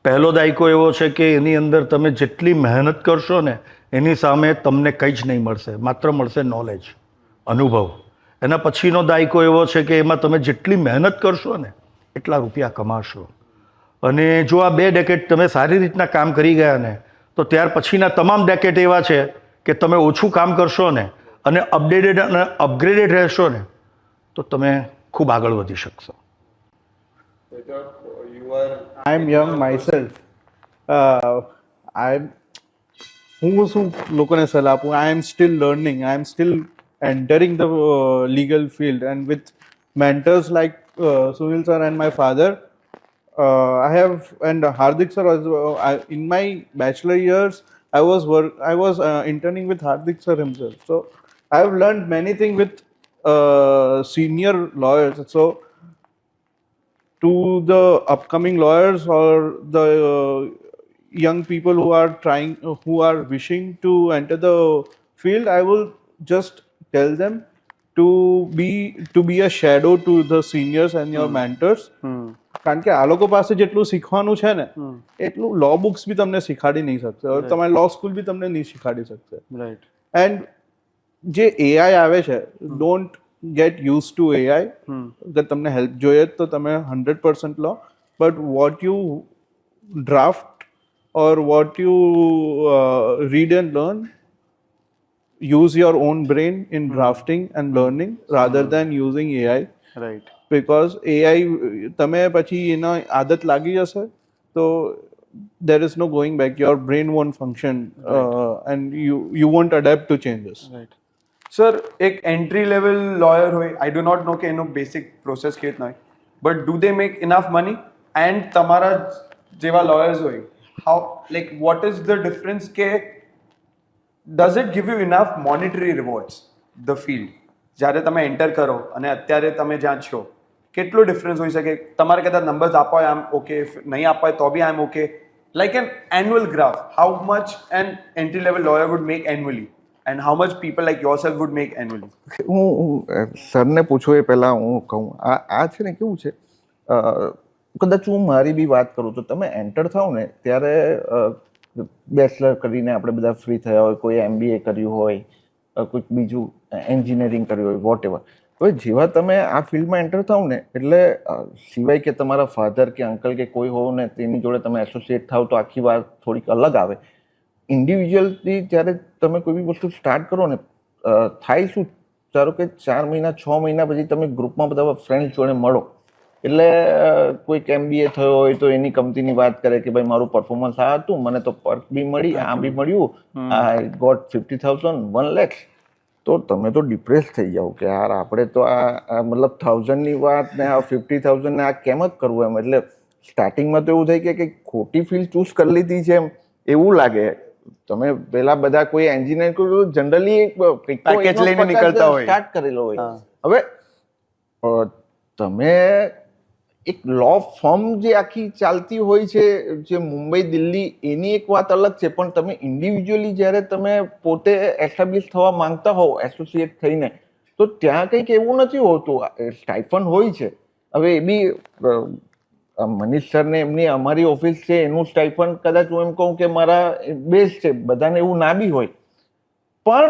પહેલો દાયકો એવો છે કે એની અંદર તમે જેટલી મહેનત કરશો ને એની સામે તમને કંઈ જ નહીં મળશે, માત્ર મળશે નોલેજ, અનુભવ. એના પછીનો દાયકો એવો છે કે એમાં તમે જેટલી મહેનત કરશો ને એટલા રૂપિયા કમાશો. અને જો આ 2 ડેકેડ તમે સારી રીતના કામ કરી ગયા ને તો ત્યાર પછીના તમામ ડેકેડ એવા છે કે તમે ઓછું કામ કરશો ને અને અપડેટેડ અને અપગ્રેડેડ રહેશો ને તો તમે ખૂબ આગળ વધી શકશો. I'm young myself. હું શું લોકોને સલાહ આપું? I am still learning. I am still entering the legal field, and with mentors like Sunil sir and my father, I have, and Hardik sir also. In my bachelor years, I was interning with Hardik sir himself. So I have learned many things with senior lawyers. So to the upcoming lawyers or the young people who are wishing to enter the field, I will just tell them to be a shadow to the seniors and your mentors. કારણ કે આ લોકો પાસે જેટલું શીખવાનું છે ને એટલું લો બુક્સ બી તમને શીખાડી નહીં શકશે, તમારી લો સ્કૂલ બી તમને નહીં શીખાડી શકશે. રાઈટ. એન્ડ જે એઆઈ આવે છે, don't get use to AI. અગર તમને હેલ્પ જોઈએ તો તમે 100% લો, but what you draft or what you read and learn, use your own brain in drafting and learning rather than using AI. Right. Because AI તમે પછી એના આદત લાગી જશે તો there is no going back. Your brain won't function and you won't adapt to changes. Right. Sir, એક એન્ટ્રી લેવલ લોયર હોય, આઈ ડુ નોટ નો કે એનો બેસિક પ્રોસેસ કેવી રીતના હોય, but do they make enough money? And તમારા જેવા લોયર્સ હોય, how like what is the difference કે does it give you enough monetary rewards the field જ્યારે તમે એન્ટર કરો અને અત્યારે તમે જ્યાં છો? કેટલો ડિફરન્સ હોઈ શકે? તમારે કદાચ નંબર્સ આપવા હોય આમ ઓકે, નહીં આપવા હોય તો બી I am okay, like an annual graph, how much an entry level lawyer would make annually and how much people like yourself would make annually? હું સરને પૂછું એ પહેલાં હું કહું, આ છે ને કેવું છે, કદાચ હું મારી બી વાત કરું તો તમે એન્ટર થાવ ને ત્યારે બેચલર કરીને આપણે બધા ફ્રી થયા હોય, કોઈ MBA કર્યું હોય, કોઈક બીજું એન્જિનિયરિંગ કર્યું હોય, વોટ એવર. હવે જેવા તમે આ ફિલ્ડમાં એન્ટર થાવ ને એટલે સિવાય કે તમારા ફાધર કે અંકલ કે કોઈ હોવ ને તેની જોડે તમે એસોસિએટ થાવ તો આખી વાત થોડીક અલગ આવે. ઇન્ડિવિજ્યુઅલથી જ્યારે તમે કોઈ બી વસ્તુ સ્ટાર્ટ કરો ને, થાય શું, ધારો કે 4 મહિના 6 મહિના પછી તમે ગ્રુપમાં બધા ફ્રેન્ડ્સ જોડે મળો એટલે કોઈક MBA થયો હોય તો એની કંપનીની વાત કરે કે ભાઈ મારું પરફોર્મન્સ આ હતું, મને તો પર્ક બી મળી, આ બી મળ્યું, આઈ ગોટ 50,000 1 lakh. તો તમે તો ડિપ્રેસ થઈ જાઓ કે યાર આપણે તો આ મતલબ 1000ની વાત ને આ 50,000 ને આ કેમ જ કરવું એમ. એટલે સ્ટાર્ટિંગમાં તો એવું થાય કે ખોટી ફિલ્ડ ચૂઝ કરી લીધી છે એમ એવું લાગે. તમે પેલા બધા કોઈ એન્જિનિયર કર્યું જનરલી પેકેજ લઈને નીકળતા હોય, સ્ટાર્ટ કરેલો હોય. હવે તમે એક લો ફર્મ જે આખી ચાલતી હોય છે જે મુંબઈ દિલ્હી, એની એક વાત અલગ છે, પણ તમે ઇન્ડિવિજ્યુઅલી જ્યારે તમે પોતે એસ્ટાબ્લિશ થવા માંગતા હોવ એસોસિએટ થઈને, તો ત્યાં કંઈક એવું નથી હોતું. સ્ટાઇફન હોય છે. હવે એ બી મનીષ સરને એમની અમારી ઓફિસ છે એનું સ્ટાઇફન કદાચ હું એમ કહું કે મારા બેસ્ટ છે, બધાને એવું ના બી હોય, પણ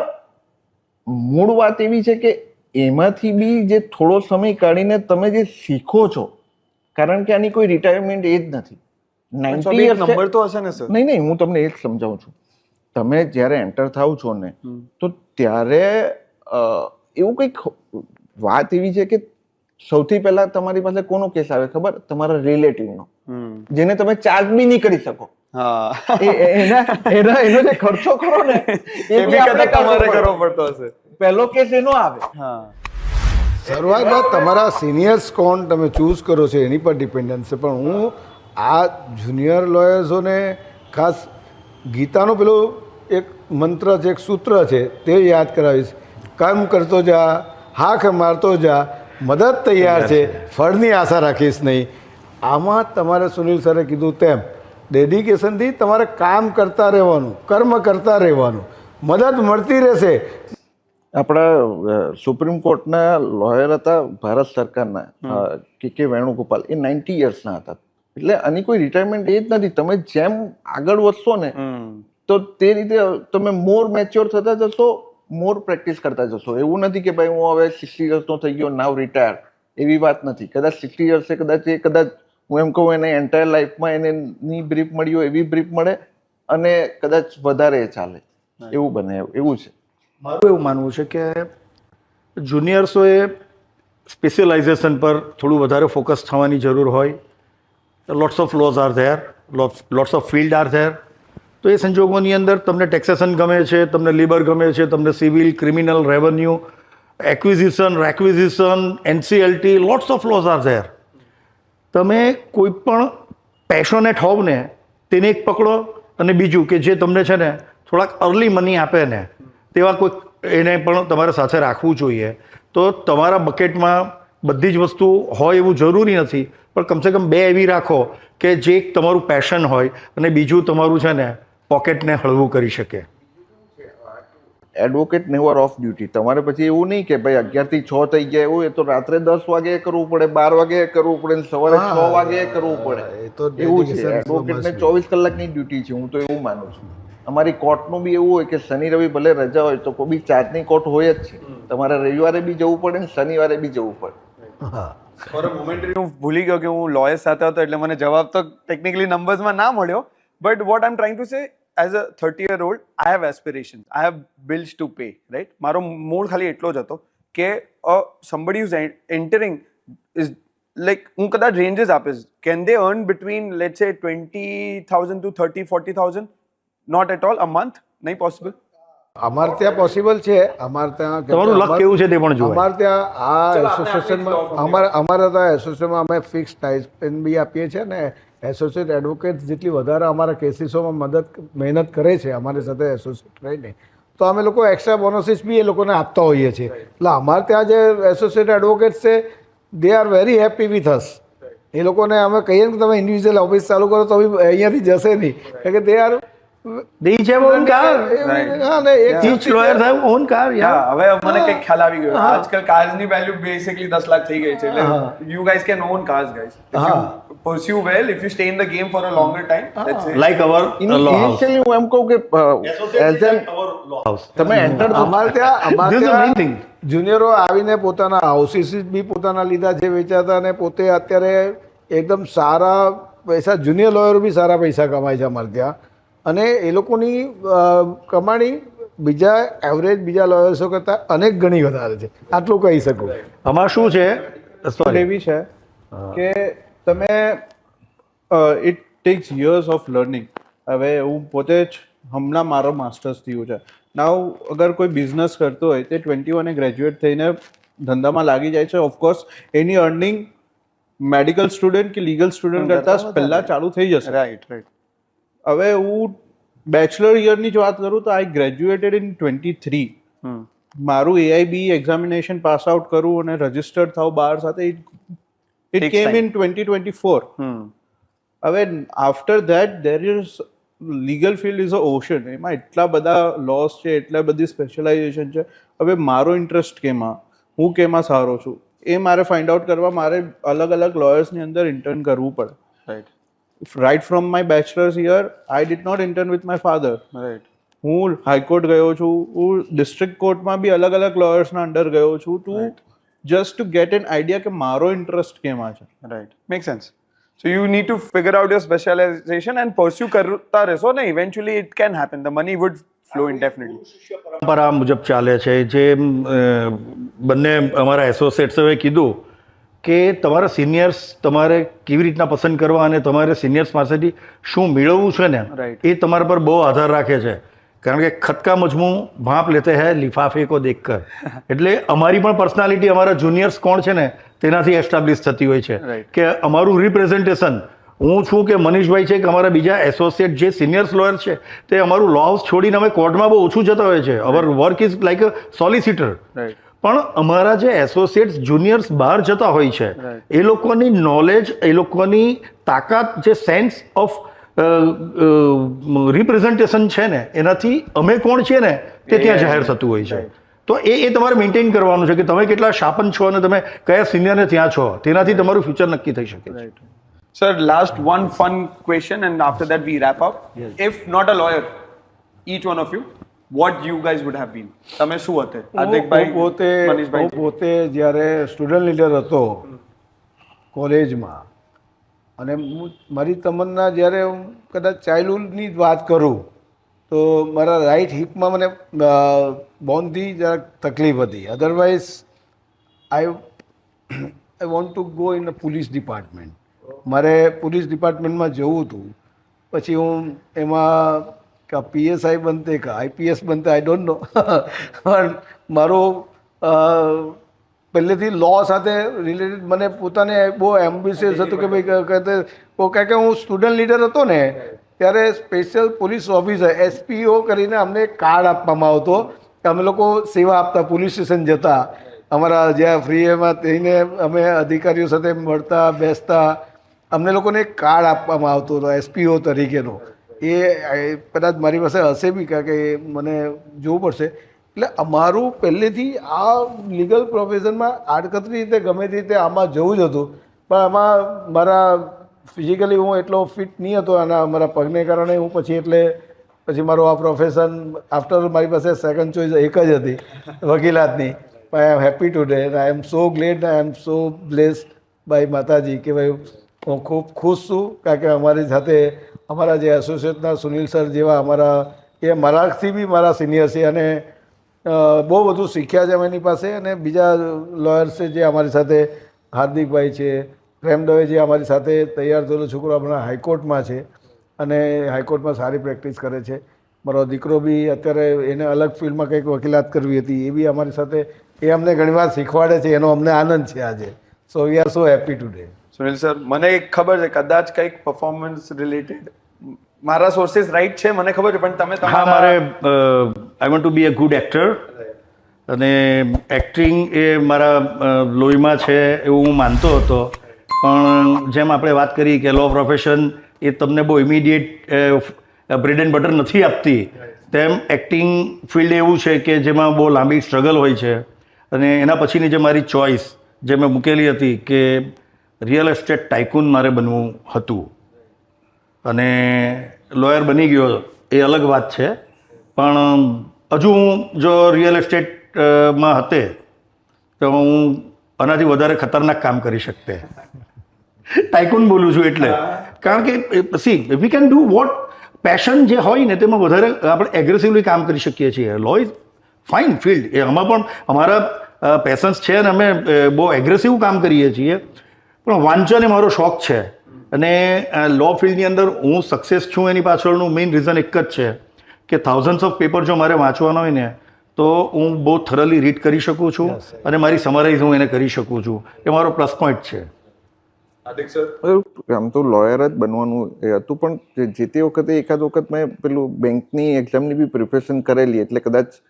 મૂળ વાત એવી છે કે એમાંથી બી જે થોડો સમય કાઢીને તમે જે શીખો છો, કારણ કે આની કોઈ રિટાયરમેન્ટ એજ નથી. 90 years નંબર તો હશે ને સર? નહીં, હું તમને એ જ સમજાવું છું. તમે જ્યારે એન્ટર થાવ છો ને તો ત્યારે એવું કંઈક વાત એવી છે કે સૌથી પહેલા તમારી પાસે કોનો કેસ આવે ખબર? તમારા રિલેટિવનો, જેને તમે ચાર્જ બી નહીં કરી શકો. એનો જે ખર્ચો કરો ને એ બી આપણે તમારે કરવો પડતો હશે. પહેલો કેસ એનો આવે. શરૂઆતમાં તમારા સિનિયર્સ કોણ તમે ચૂઝ કરો છો એની પર ડિપેન્ડન્સ છે. પણ હું આ જુનિયર લોયર્સોને ખાસ ગીતાનો પેલો એક મંત્ર છે, એક સૂત્ર છે, તે યાદ કરાવીશ. કામ કરતો જા, હાથ મારતો જા, મદદ તૈયાર છે, ફળની આશા રાખીશ નહીં. આમાં તમારે સુનિલ સરે કીધું તેમ ડેડિકેશનથી તમારે કામ કરતા રહેવાનું, કર્મ કરતા રહેવાનું, મદદ મળતી રહેશે. આપણા સુપ્રીમ કોર્ટના લોયર હતા ભારત સરકારના કે વેણુગોપાલ, એ 90 yearsના હતા. એટલે આની કોઈ રિટાયરમેન્ટ એ જ નથી. તમે જેમ આગળ વધશો ને તો તે રીતે તમે મોર મેચ્યોર થતા જશો, મોર પ્રેક્ટિસ કરતા જશો. એવું નથી કે ભાઈ હું હવે 60 yearsનો થઈ ગયો નાવ રિટાયર, એવી વાત નથી. કદાચ 60 years કદાચ હું એમ કહું એને એન્ટાયર લાઈફમાં એને ની બ્રીફ મળી હોય એવી બ્રીફ મળે અને કદાચ વધારે ચાલે એવું બને, એવું છે. મારું એવું માનવું છે કે જુનિયર્સોએ સ્પેશિયલાઇઝેશન પર થોડું વધારે ફોકસ થવાની જરૂર હોય. Lots of laws are there, lots of field are there. તો એ સંજોગોની અંદર તમને ટેક્સેશન ગમે છે, તમને લીબર ગમે છે, તમને civil, criminal, revenue, acquisition, requisition, NCLT, lots of laws are there. તમે કોઈ પણ પેશનેટ હોવ ને તેને એક પકડો, અને બીજું કે જે તમને છે ને થોડાક અર્લી મની આપે ને તેવા કોઈક એને પણ તમારે સાથે રાખવું જોઈએ. તો તમારા બકેટમાં બધી જ વસ્તુ હોય એવું જરૂરી નથી, પણ કમસે કમ 2 એવી રાખો કે જે એક તમારું પેશન હોય અને બીજું તમારું છે ને પોકેટને હળવું કરી શકે. Advocate never of duty. તમારે પછી એવું નહીં કે ભાઈ 11 થી 6 થઈ ગયા એવું, એ તો રાત્રે 10 વાગે કરવું પડે, 12 વાગે કરવું પડે, ને સવારે 6 વાગે કરવું પડે. એ તો એવું છે. dedication એડવોકેટને must be. 24 કલાકની ડ્યુટી છે, હું તો એવું માનું છું. અમારી કોર્ટનું બી એવું હોય કે શનિ રવિ ભલે રજા હોય તો કોઈ બી ચાર્જની કોર્ટ હોય જ છે. તમારે રવિવારે બી જવું પડે ને શનિવારે બી જવું પડે. હા ફોર અ મોમેન્ટ હું ભૂલી ગયો કે હું લોયર સાથે હતો એટલે મને જવાબ તો ટેકનિકલી નંબર્સમાં ના મળ્યો. But what I am trying to say, as a 30-year-old I have aspirations, I have bills to pay, right. મારો મૂળ ખાલી એટલો જ હતો કે somebody who's entering is like, હું કદાચ રેન્જીસ આપીશ, can they earn between let's say 20,000 to 30,000-40,000? Not at all, a month નહીં પોસિબલ. અમારે ત્યાં પોસિબલ છે. અમારે ત્યાં તમારું લક કેવું છે તે પણ જોવાય. અમારે ત્યાં આ એસોસિએશનમાં અમારા ત્યાં એસોસિએશનમાં અમે ફિક્સ સ્ટાઇપેન્ડ બી આપીએ છીએ ને એસોસિએટ એડવોકેટ જેટલી વધારે અમારા કેસીસોમાં મહેનત કરે છે અમારી સાથે એસોસિએટ રહીને, તો અમે લોકો એક્સ્ટ્રા બોનસીસ બી એ લોકોને આપતા હોઈએ છીએ. એટલે અમારે ત્યાં જે એસોસિએટ એડવોકેટ્સ છે they are very happy with us. એ લોકોને અમે કહીએ ને કે તમે ઇન્ડિવિજ્યુઅલ ઓફિસ ચાલુ કરો તો બી અહીંયાથી જશે નહીં, કારણ કે they R They each have own car. હા ને એક Each lawyers have own car. Yeah. હા, હવે મને કંઈક ખ્યાલ આવી ગયો. આજકાલ કાર્સની વેલ્યુ બેસિકલી 10 લાખ થઈ ગઈ છે. એટલે you guys can on cars, guys. If you pursue well, if you stay in the game for a longer time, that's it. Like our law house. Initially હું એમ કહું કે એઝ એન House. તમે એન્ટર અમારે ત્યાં This is the main thing. જુનિયરો આવીને પોતાના હાઉસીસ બી પોતાના લીધા છે વેચાતા, અને પોતે અત્યારે એકદમ સારા પૈસા, જુનિયર લોયરો બી સારા પૈસા કમાય છે અમારે ત્યાં. અને એ લોકોની કમાણી બીજા એવરેજ બીજા લોયર્સો કરતાં અનેક ગણી વધારે છે, આટલું કહી શકું. આમાં શું છે, સોરી, એવી છે કે તમે it tax years of learning. હવે હું પોતે જ હમણાં મારો માસ્ટર્સ થયું છે. નાવ અગર કોઈ બિઝનેસ કરતો હોય તે 21 ગ્રેજ્યુએટ થઈને ધંધામાં લાગી જાય છે. ઓફકોર્સ એની અર્નિંગ મેડિકલ સ્ટુડન્ટ કે લીગલ સ્ટુડન્ટ કરતાં પહેલાં ચાલુ થઈ જશે. Right, right. હવે હું બેચલર યરની જ વાત કરું તો આઈ ગ્રેજ્યુએટેડ ઇન 23. મારું AIB એક્ઝામિનેશન પાસ આઉટ કરું અને રજિસ્ટર્ડ થાવ બાર સાથે ઇટ કેમ ઇન 2024. હવે after that there is legal field is a ocean. એમાં એટલા બધા લોસ છે, એટલા બધી સ્પેશિયલાઇઝેશન છે. હવે મારો ઇન્ટરેસ્ટ કેમાં, હું કેમાં સારો છું, એ મારે ફાઇન્ડ આઉટ કરવા મારે અલગ અલગ લોયર્સની અંદર ઇન્ટર્ન કરવું પડે. Right, right from my bachelor's year I did not intern with my father. Right. હું હાઈકોર્ટ ગયો છું, હું ડિસ્ટ્રિક્ટ કોર્ટમાં બી અલગ અલગ લોયર્સના અંડર ગયો છું two just two gate an idea કે મારો ઇન્ટરેસ્ટ કેમાં છે. Right. Makes sense. So you need to figure out your specialization and pursue કરતા રહેશો ને, eventually it can happen. The money would flow indefinitely. પરંપરા મુજબ ચાલે છે. જે બંને અમારા એસોસિએટ્સે કીધું કે તમારા સિનિયર્સ તમારે કેવી રીતના પસંદ કરવા અને તમારે સિનિયર્સ પાસેથી શું મેળવવું છે ને, Right. એ તમારા પર બહુ આધાર રાખે છે. કારણ કે ખત કા મજમૂ ભાંપ લેતે હૈ લિફાફે કો દેખકર. એટલે અમારી પણ પર્સનાલિટી અમારા જુનિયર્સ કોણ છે ને તેનાથી એસ્ટાબ્લિશ થતી હોય છે. Right. કે અમારું રિપ્રેઝન્ટેશન, હું છું કે મનીષભાઈ છે કે અમારા બીજા એસોસિએટ જે સિનિયર્સ લોયર છે તે અમારું લો હાઉસ છોડીને અમે કોર્ટમાં બહુ ઓછું જતા હોય છે. અવર work is like a solicitor. Right. પણ અમારા જે એસોસિએટ્સ જુનિયર્સ બહાર જતા હોય છે એ લોકોની નોલેજ, એ લોકોની તાકાત, જે સેન્સ ઓફ રિપ્રેઝન્ટેશન છે ને એનાથી અમે કોણ છીએ ને તે ત્યાં જાહેર થતું હોય છે. તો એ તમારે મેન્ટેન કરવાનું છે કે તમે કેટલા શાપન છો અને તમે કયા સિનિયરને ત્યાં છો, તેનાથી તમારું ફ્યુચર નક્કી થઈ શકે છે. Sir, last one fun question and after that we wrap up. If not a lawyer, each one of you, what you guys would have been? તમે શું હતે? હાર્દિકભાઈ, મનીષભાઈ. હું પોતે જ્યારે સ્ટુડન્ટ લીડર હતો કોલેજમાં, અને મારી તમન્ના જ્યારે હું કદાચ ચાઇલ્ડહુડની જ વાત કરું તો મારા રાઈટ હિપમાં મને બોનથી જરાક તકલીફ હતી. Otherwise I want to go in a police department. મારે પોલીસ ડિપાર્ટમેન્ટમાં જવું હતું. પછી હું એમાં PSI બનતે કે IPS બનતે આઈ ડોન્ટ નો, પણ મારો પહેલેથી લો સાથે રિલેટેડ મને પોતાને બહુ એમ્બિશિયસ હતું કે ભાઈ કારણ કે હું સ્ટુડન્ટ લીડર હતો ને ત્યારે સ્પેશિયલ પોલીસ ઓફિસર SPO કરીને અમને કાર્ડ આપવામાં આવતો કે અમે લોકો સેવા આપતા, પોલીસ સ્ટેશન જતા, અમારા જ્યાં ફ્રી એમાં થઈને અમે અધિકારીઓ સાથે મળતા બેસતા, અમને લોકોને એક કાર્ડ આપવામાં આવતો હતો SPO તરીકેનો. એ કદાચ મારી પાસે હશે બી, કારણ કે મને જોવું પડશે. એટલે અમારું પહેલેથી આ લીગલ પ્રોફેશનમાં આડકતરી રીતે ગમે તે રીતે આમાં જવું જ હતું, પણ આમાં મારા ફિઝિકલી હું એટલો ફિટ નહીં હતો અને મારા પગને કારણે હું પછી મારું આ પ્રોફેશન આફ્ટર મારી પાસે સેકન્ડ ચોઇસ એક જ હતી વકીલાતની. I am happy today and I am so glad I am so blessed by Mataji કે ભાઈ હું ખૂબ ખુશ છું, કારણ કે અમારી સાથે અમારા જે એસોસિએટના સુનિલ સર જેવા અમારા એ મારાથી બી મારા સિનિયર છે અને બહુ બધું શીખ્યા છે અમે એની પાસે. અને બીજા લોયર્સ છે જે અમારી સાથે હાર્દિકભાઈ છે, પ્રેમ દવે જે અમારી સાથે તૈયાર થયેલો છોકરો હમણાં હાઈકોર્ટમાં છે અને હાઈકોર્ટમાં સારી પ્રેક્ટિસ કરે છે. મારો દીકરો બી અત્યારે એને અલગ ફિલ્ડમાં કંઈક વકીલાત કરવી હતી, એ બી અમારી સાથે એ અમને ઘણીવાર શીખવાડે છે, એનો અમને આનંદ છે આજે. So we are so happy today. Sunil sir, મને એક ખબર છે કદાચ કંઈક પરફોર્મન્સ રિલેટેડ મારા સોર્સિસ રાઈટ છે મને ખબર છે, પણ તમે હા, મારે I want to be a good actor અને એક્ટિંગ એ મારા લોહીમાં છે એવું હું માનતો હતો. પણ જેમ આપણે વાત કરી કે લો પ્રોફેશન એ તમને બહુ ઇમિડિયેટ બ્રેડ એન્ડ બટર નથી આપતી, તેમ એક્ટિંગ ફિલ્ડ એવું છે કે જેમાં બહુ લાંબી સ્ટ્રગલ હોય છે. અને એના પછીની જે મારી ચોઇસ જે મેં મૂકેલી હતી કે રિયલ એસ્ટેટ ટાઇકૂન મારે બનવું હતું અને લોયર બની ગયો એ અલગ વાત છે, પણ હજુ હું જો રિયલ એસ્ટેટમાં હતે તો હું આનાથી વધારે ખતરનાક કામ કરી શકતે. ટાઇકૂન બોલું છું એટલે, કારણ કે see we can do what passion જે હોય ને તેમાં વધારે આપણે એગ્રેસિવલી કામ કરી શકીએ છીએ. લો ઇઝ ફાઇન ફિલ્ડ, એ આમાં પણ અમારા પેશન્સ છે અને અમે બહુ એગ્રેસિવ કામ કરીએ છીએ. પણ વાંચન એ મારો શોખ છે અને લો ફિલ્ડની અંદર હું સક્સેસ છું એની પાછળનું મેઇન રીઝન એક જ છે કે થાઉઝન્ડ્સ ઓફ પેપર જો મારે વાંચવાનો હોય ને તો હું બહુ થરલી રીડ કરી શકું છું અને મારી સમરાઇઝ હું એને કરી શકું છું. એ મારો પ્લસ પોઈન્ટ છે. આમ તો લોયર જ બનવાનું એ હતું, પણ જે તે વખતે એકાદ વખત મેં પેલું બેંકની એક્ઝામની બી પ્રિપરેશન કરેલી, એટલે કદાચ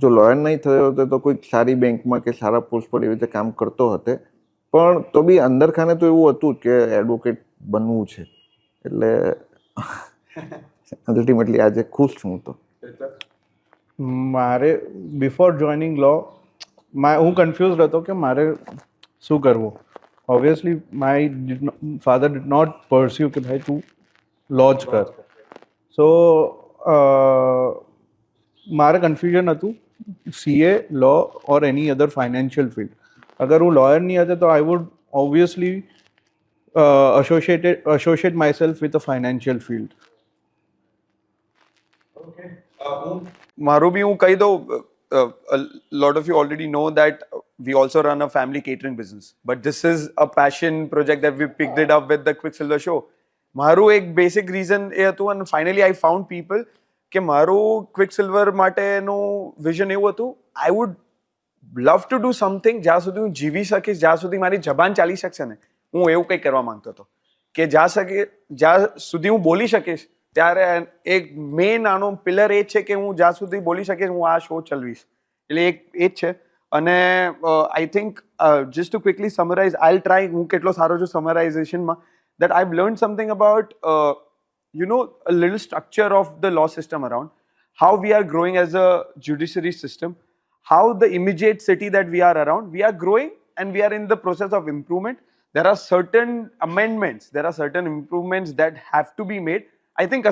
જો લોયર નહીં થયો હતો તો કોઈક સારી બેંકમાં કે સારા પોસ્ટ પર એવી રીતે કામ કરતો હતો. પણ તો બી અંદર ખાને તો એવું હતું કે એડવોકેટ બનવું છે, એટલે અલ્ટિમેટલી આજે ખુશ છું. તો મારે બિફોર જોઈનિંગ લો હું કન્ફ્યુઝ હતો કે મારે શું કરવું. Obviously my father did not pursue કે ભાઈ તું લો જ કર. સો મારે કન્ફ્યુઝન હતું CA, લો ઓર એની અધર ફાઇનાન્શિયલ ફિલ્ડ. અગર હું લોયર નહીં હતો તો I would obviously associate myself with a financial field. મારું બી હું કહી દઉં, a lot of you already know that we also run a family catering business, but this is a passion project that we picked it up with the Quicksilver show. મારું એક બેસિક રીઝન એ હતું અને ફાઇનલી આઈ ફાઉન્ડ પીપલ કે મારું ક્વિકસિલ્વર માટેનું વિઝન એવું હતું, I would love to do something જ્યાં સુધી હું જીવી શકીશ, જ્યાં સુધી મારી જબાન ચાલી શકશે ને, હું એવું કંઈક કરવા માંગતો હતો કે જ્યાં સુધી હું બોલી શકીશ ત્યારે એક મેઇન આનો પિલર એ છે કે હું જ્યાં સુધી બોલી શકીશ હું આ શો ચલાવીશ. એટલે એક એ જ છે. અને I think just to quickly summarise, I'll try, હું કેટલો સારો છું સમરાઇઝેશનમાં, that I've learned something about a little structure of the law system around, how we are growing as a judiciary system, how the immediate city that we are around, we are growing and we are in the process of improvement. There are certain amendments, there are certain improvements that have to be made. I think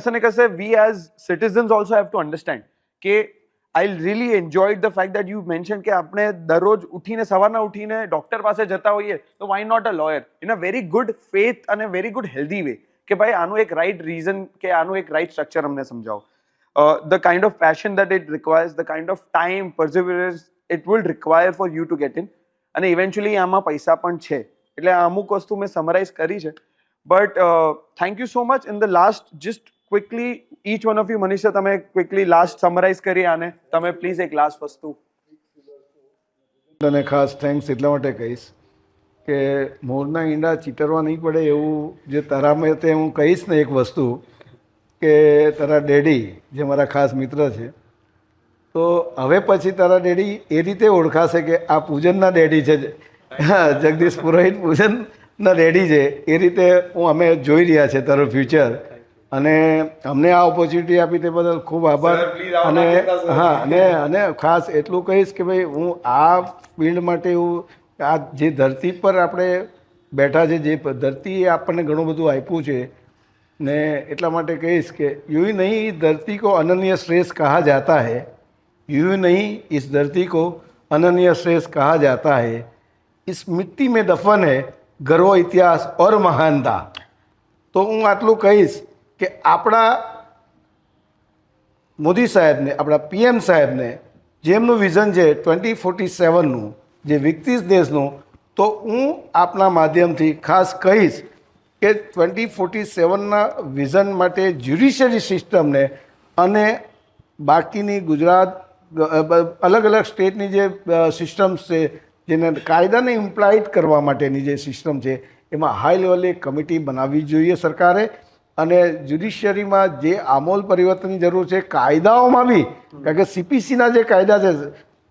we as citizens also have to understand that I really enjoyed the fact that you mentioned કે આપણે દરરોજ ઉઠીને સવારના ઉઠીને ડોક્ટર પાસે જતા હોઈએ તો why not a lawyer in a very good faith and a very good healthy way કે ભાઈ આનું એક રાઈટ રીઝન કે આનું એક રાઈટ સ્ટ્રક્ચર અમને સમજાવો. The kind of passion that it requires, the kind of time, perseverance it will require for you to get in, અને eventually આમાં પૈસા પણ છે. એટલે અમુક વસ્તુ મેં સમરાઇઝ કરી છે. But thank you so much. In the last, just quickly, each one of you, Manisha, તમે quickly last summarize કરી આને. તમે please એક last વસ્તુ. તને ખાસ થેન્ક્સ એટલા માટે કહીશ કે મોરના ઈંડા ચીતરવા નહીં પડે એવું જે તારામાં તે હું કહીશ ને એક વસ્તુ કે તારા ડેડી જે મારા ખાસ મિત્ર છે, તો હવે પછી તારા ડેડી એ રીતે ઓળખાશે કે આ પૂજનના ડેડી છે. હા, જગદીશ પુરોહિત પૂજનના ડેડી છે. એ રીતે અમે જોઈ રહ્યા છે તારું ફ્યુચર અને અમને આ ઓપોર્ચ્યુનિટી આપી તે બદલ ખૂબ આભાર. અને હા, અને ખાસ એટલું કહીશ કે ભાઈ હું આ ફિલ્ડ માટે હું આ જે ધરતી પર આપણે બેઠા છે, જે ધરતીએ આપણને ઘણું બધું આપ્યું છે, ને એટલા માટે કહીશ કે यूं ही नहीं इस धरती को अनन्य श्रेष्ठ कहा जाता है, यूं ही नहीं इस धरती को अनन्य श्रेष्ठ कहा जाता है, इस मिट्टी में दफन है गर्व इतिहास और महानता. તો હું આટલું કહીશ કે આપણા મોદી સાહેબને, આપણા પીએમ સાહેબને જેમનું વિઝન છે 2047નું, જે વિકસિત દેશનું, તો હું આપના માધ્યમથી ખાસ કહીશ કે 2047ના વિઝન માટે જ્યુડિશિયરી સિસ્ટમને અને બાકીની ગુજરાત અલગ અલગ સ્ટેટની જે સિસ્ટમ્સ છે, જેને કાયદાને ઇમ્પ્લાઇડ કરવા માટેની જે સિસ્ટમ છે, એમાં હાઈ લેવલે એક કમિટી બનાવવી જોઈએ સરકારે. અને જ્યુડિશિયરીમાં જે આમૂલ પરિવર્તનની જરૂર છે, કાયદાઓમાં બી, કારણ કે સીપીસીના જે કાયદા છે,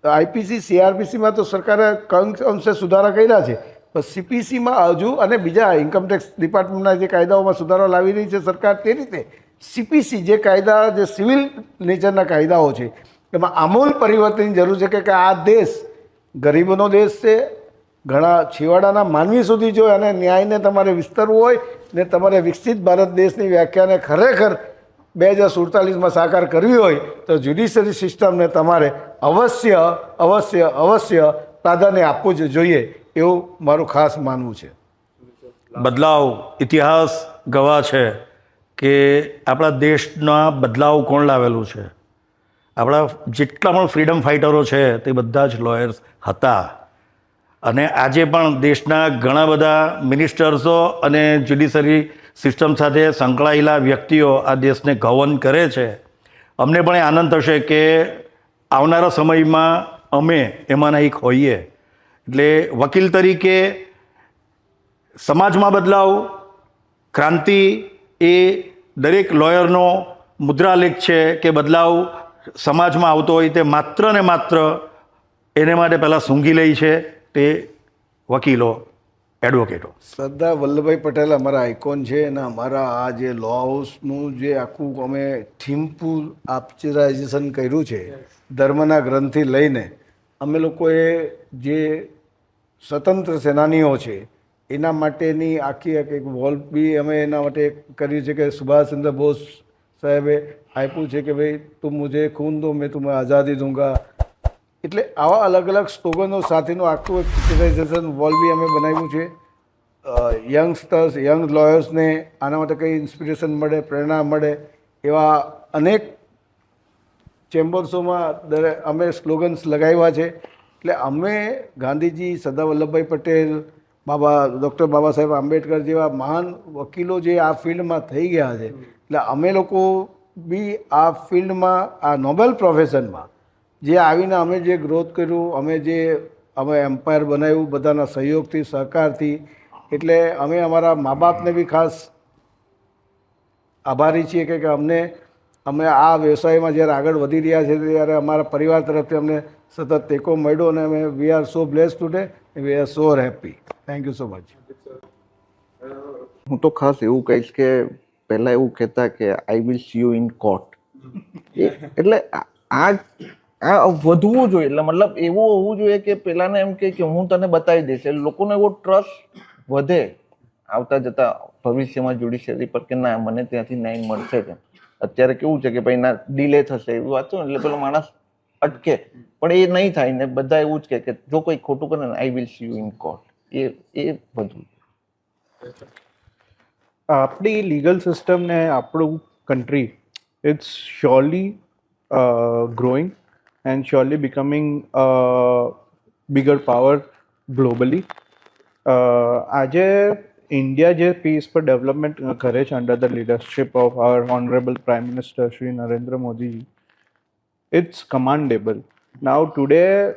આઈપીસી સીઆરપીસીમાં તો સરકારે કંઈક અંશે સુધારા કર્યા છે, પણ સીપીસીમાં હજુ, અને બીજા ઇન્કમટેક્સ ડિપાર્ટમેન્ટના જે કાયદાઓમાં સુધારો લાવી રહી છે સરકાર, તે રીતે સીપીસી જે કાયદા, જે સિવિલ નેચરના કાયદાઓ છે, એમાં આમૂલ પરિવર્તનની જરૂર છે. કે આ દેશ ગરીબોનો દેશ છે, ઘણા છેવાડાના માનવી સુધી જો અને ન્યાયને તમારે વિસ્તરવું હોય ને તમારે વિકસિત ભારત દેશની વ્યાખ્યાને ખરેખર 2047માં સાકાર કરવી હોય તો જ્યુડિશિયરી સિસ્ટમને તમારે અવશ્ય અવશ્ય અવશ્ય પ્રાધાન્ય આપવું જ જોઈએ, એવું મારું ખાસ માનવું છે. બદલાવ ઇતિહાસ ગવાહ છે કે આપણા દેશના બદલાવ કોણ લાવેલું છે. આપણા જેટલા પણ ફ્રીડમ ફાઇટરો છે તે બધા જ લોયર્સ હતા. અને આજે પણ દેશના ઘણા બધા મિનિસ્ટર્સો અને જ્યુડિશરી સિસ્ટમ સાથે સંકળાયેલા વ્યક્તિઓ આ દેશને ગવર્ન કરે છે. અમને પણ એ આનંદ થશે કે આવનારા સમયમાં અમે એમાંના એક હોઈએ. એટલે વકીલ તરીકે સમાજમાં બદલાવ, ક્રાંતિ એ દરેક લોયરનો મુદ્રાલેખ છે કે બદલાવ સમાજમાં આવતો હોય તે માત્ર ને માત્ર એને માટે પહેલાં સૂંઘી લે છે તે વકીલો, એડવોકેટો. સરદાર વલ્લભભાઈ પટેલ અમારા આઇકોન છે, અને અમારા આ જે લો હાઉસનું જે આખું અમે થીમફુલ આર્ચરાઇઝેશન કર્યું છે, ધર્મના ગ્રંથથી લઈને અમે લોકોએ જે સ્વતંત્ર સેનાનીઓ છે એના માટેની આખી એક વોલ બી અમે એના માટે કર્યું છે કે સુભાષચંદ્ર બોઝ સાહેબે આપ્યું છે કે ભાઈ તું મુझे ખૂન દો મેં તુમ્हें આઝાદી દૂંગા. એટલે આવા અલગ અલગ સ્લોગનો સાથેનું આખું એક પિક્ચરાઇઝેશન વોલ બી અમે બનાવ્યું છે. યંગસ્ટર્સ, યંગ લોયર્સને આના માટે કંઈ ઇન્સ્પિરેશન મળે, પ્રેરણા મળે, એવા અનેક ચેમ્બર્સોમાં અમે સ્લોગન્સ લગાવ્યા છે. એટલે અમે ગાંધીજી, સરદાર વલ્લભભાઈ પટેલ, ડૉક્ટર બાબા સાહેબ આંબેડકર જેવા મહાન વકીલો જે આ ફિલ્ડમાં થઈ ગયા છે, એટલે અમે લોકો બી આ ફિલ્ડમાં, આ નોબેલ પ્રોફેશનમાં જે આવીને અમે જે ગ્રોથ કર્યું, અમે એમ્પાયર બનાવ્યું બધાના સહયોગથી, સહકારથી. એટલે અમે અમારા મા બાપને બી ખાસ આભારી છીએ કે અમે આ વ્યવસાયમાં જ્યારે આગળ વધી રહ્યા છે ત્યારે અમારા પરિવાર તરફથી અમને સતત ટેકો મળ્યો, અને અમે વી are so blessed today, V are so happy. Thank you so much. હું તો ખાસ એવું કહીશ કે પહેલાં એવું કહેતા કે આઈ will see you in court. એટલે આ વધવું જોઈએ. એટલે મતલબ એવું હોવું જોઈએ કે પેલાને એમ કે હું તને બતાવી દઈશ. એટલે લોકોનો એવો ટ્રસ્ટ વધે આવતા જતા ભવિષ્યમાં જ્યુડિશિયરી પર કે ના, મને ત્યાંથી ન્યાય મળશે જ. અત્યારે કેવું છે કે ભાઈ ના, ડિલે થશે એવી વાત છે, એટલે પેલો માણસ અટકે, પણ એ નહીં થાય ને બધા એવું જ કે જો કોઈ ખોટું કરે ને I will see you in court. એ બધું આપણી લીગલ સિસ્ટમ ને આપણું country, it's surely growing and surely becoming a bigger power globally. આજે ઇન્ડિયા જે પીસ પર ડેવલપમેન્ટ કરે છે under the leadership of our honorable prime minister Shri Narendra Modiji, it's commendable. Now today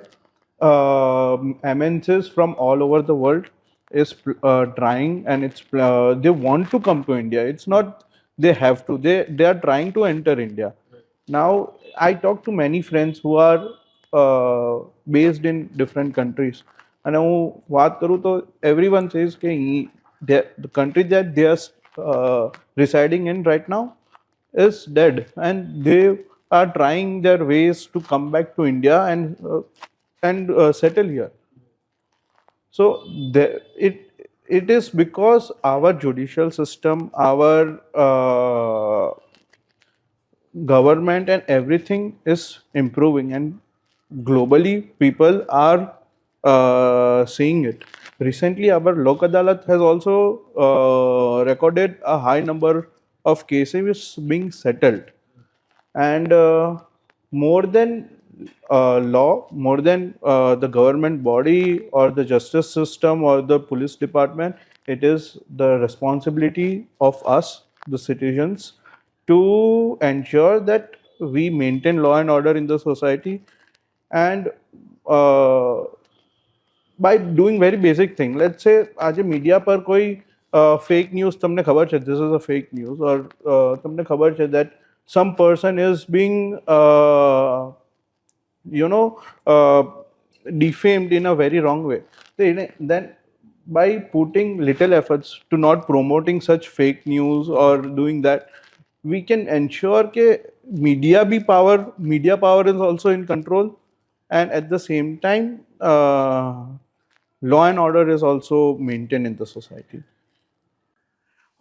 MNCs from all over the world is trying, and they want to come to India. It's not they have to, they are trying to enter India. Now I talk to many friends who are based in different countries, and હું વાત કરું તો everyone says કે the country that they are residing in right now is dead, and they are trying their ways to come back to India and settle here. So it is because our judicial system, our government and everything is improving, and globally people are seeing it. Recently, our Lok Adalat has also recorded a high number of cases being settled, and more than law, more than the government body or the justice system or the police department, it is the responsibility of us, the citizens, to ensure that we maintain law and order in the society, and by doing very basic thing. Let's say આજે મીડિયા પર કોઈ ફેક ન્યૂઝ તમને ખબર છે, this is a fake news, or તમને ખબર છે that some person is being defamed in a very wrong way, then by putting little efforts to not promoting such fake news or doing that, we can ensure that media power is also in control, and at the same time law and order is also maintained in the society.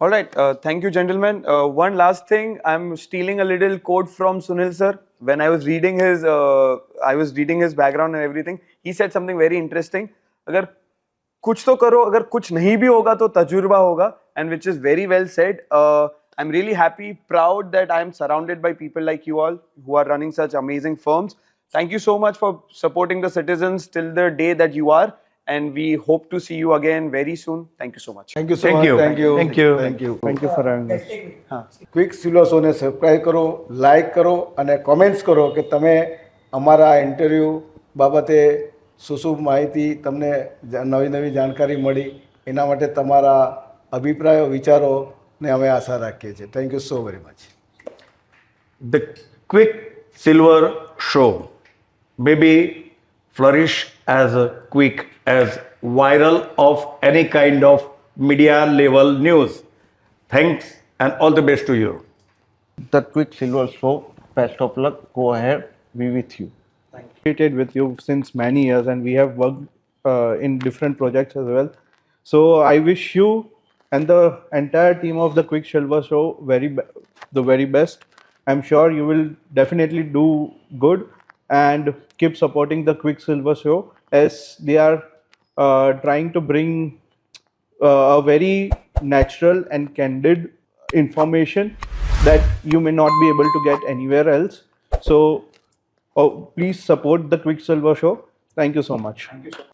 All right. Thank you, gentlemen. One last thing. I'm stealing a little quote from Sunil sir. When I was reading his background and everything, he said something very interesting. अगर कुछ तो करो, अगर कुछ नहीं भी होगा तो तजुर्बा होगा, and which is very well said. I'm really happy, proud that I'm surrounded by people like you all who are running such amazing firms. Thank you so much for supporting the citizens till the day that you are. And we hope to see you again very soon. Thank you so much. Thank you so Thank much. you. Thank you Thank you. Thank you. Thank you for having us. Quick Silver શોને સબસ્ક્રાઈબ કરો, લાઈક કરો અને કોમેન્ટ્સ કરો કે તમે અમારા ઇન્ટરવ્યૂ બાબતે શું માહિતી તમને નવી નવી જાણકારી મળી, એના માટે તમારા અભિપ્રાયો વિચારોને અમે આશા રાખીએ છીએ. Thank you so very much. The Quicksilver Show maybe flourish as a quick as viral of any kind of media level news. Thanks and all the best to you. The Quicksilver Show, best of luck. Go ahead, we with you. Associated with you since many years, and we have worked in different projects as well. So I wish you and the entire team of the Quicksilver Show the very best. I'm sure you will definitely do good, and keep supporting the Quicksilver Show as they are trying to bring a very natural and candid information that you may not be able to get anywhere else. So please support the Quicksilver Show. Thank you so much.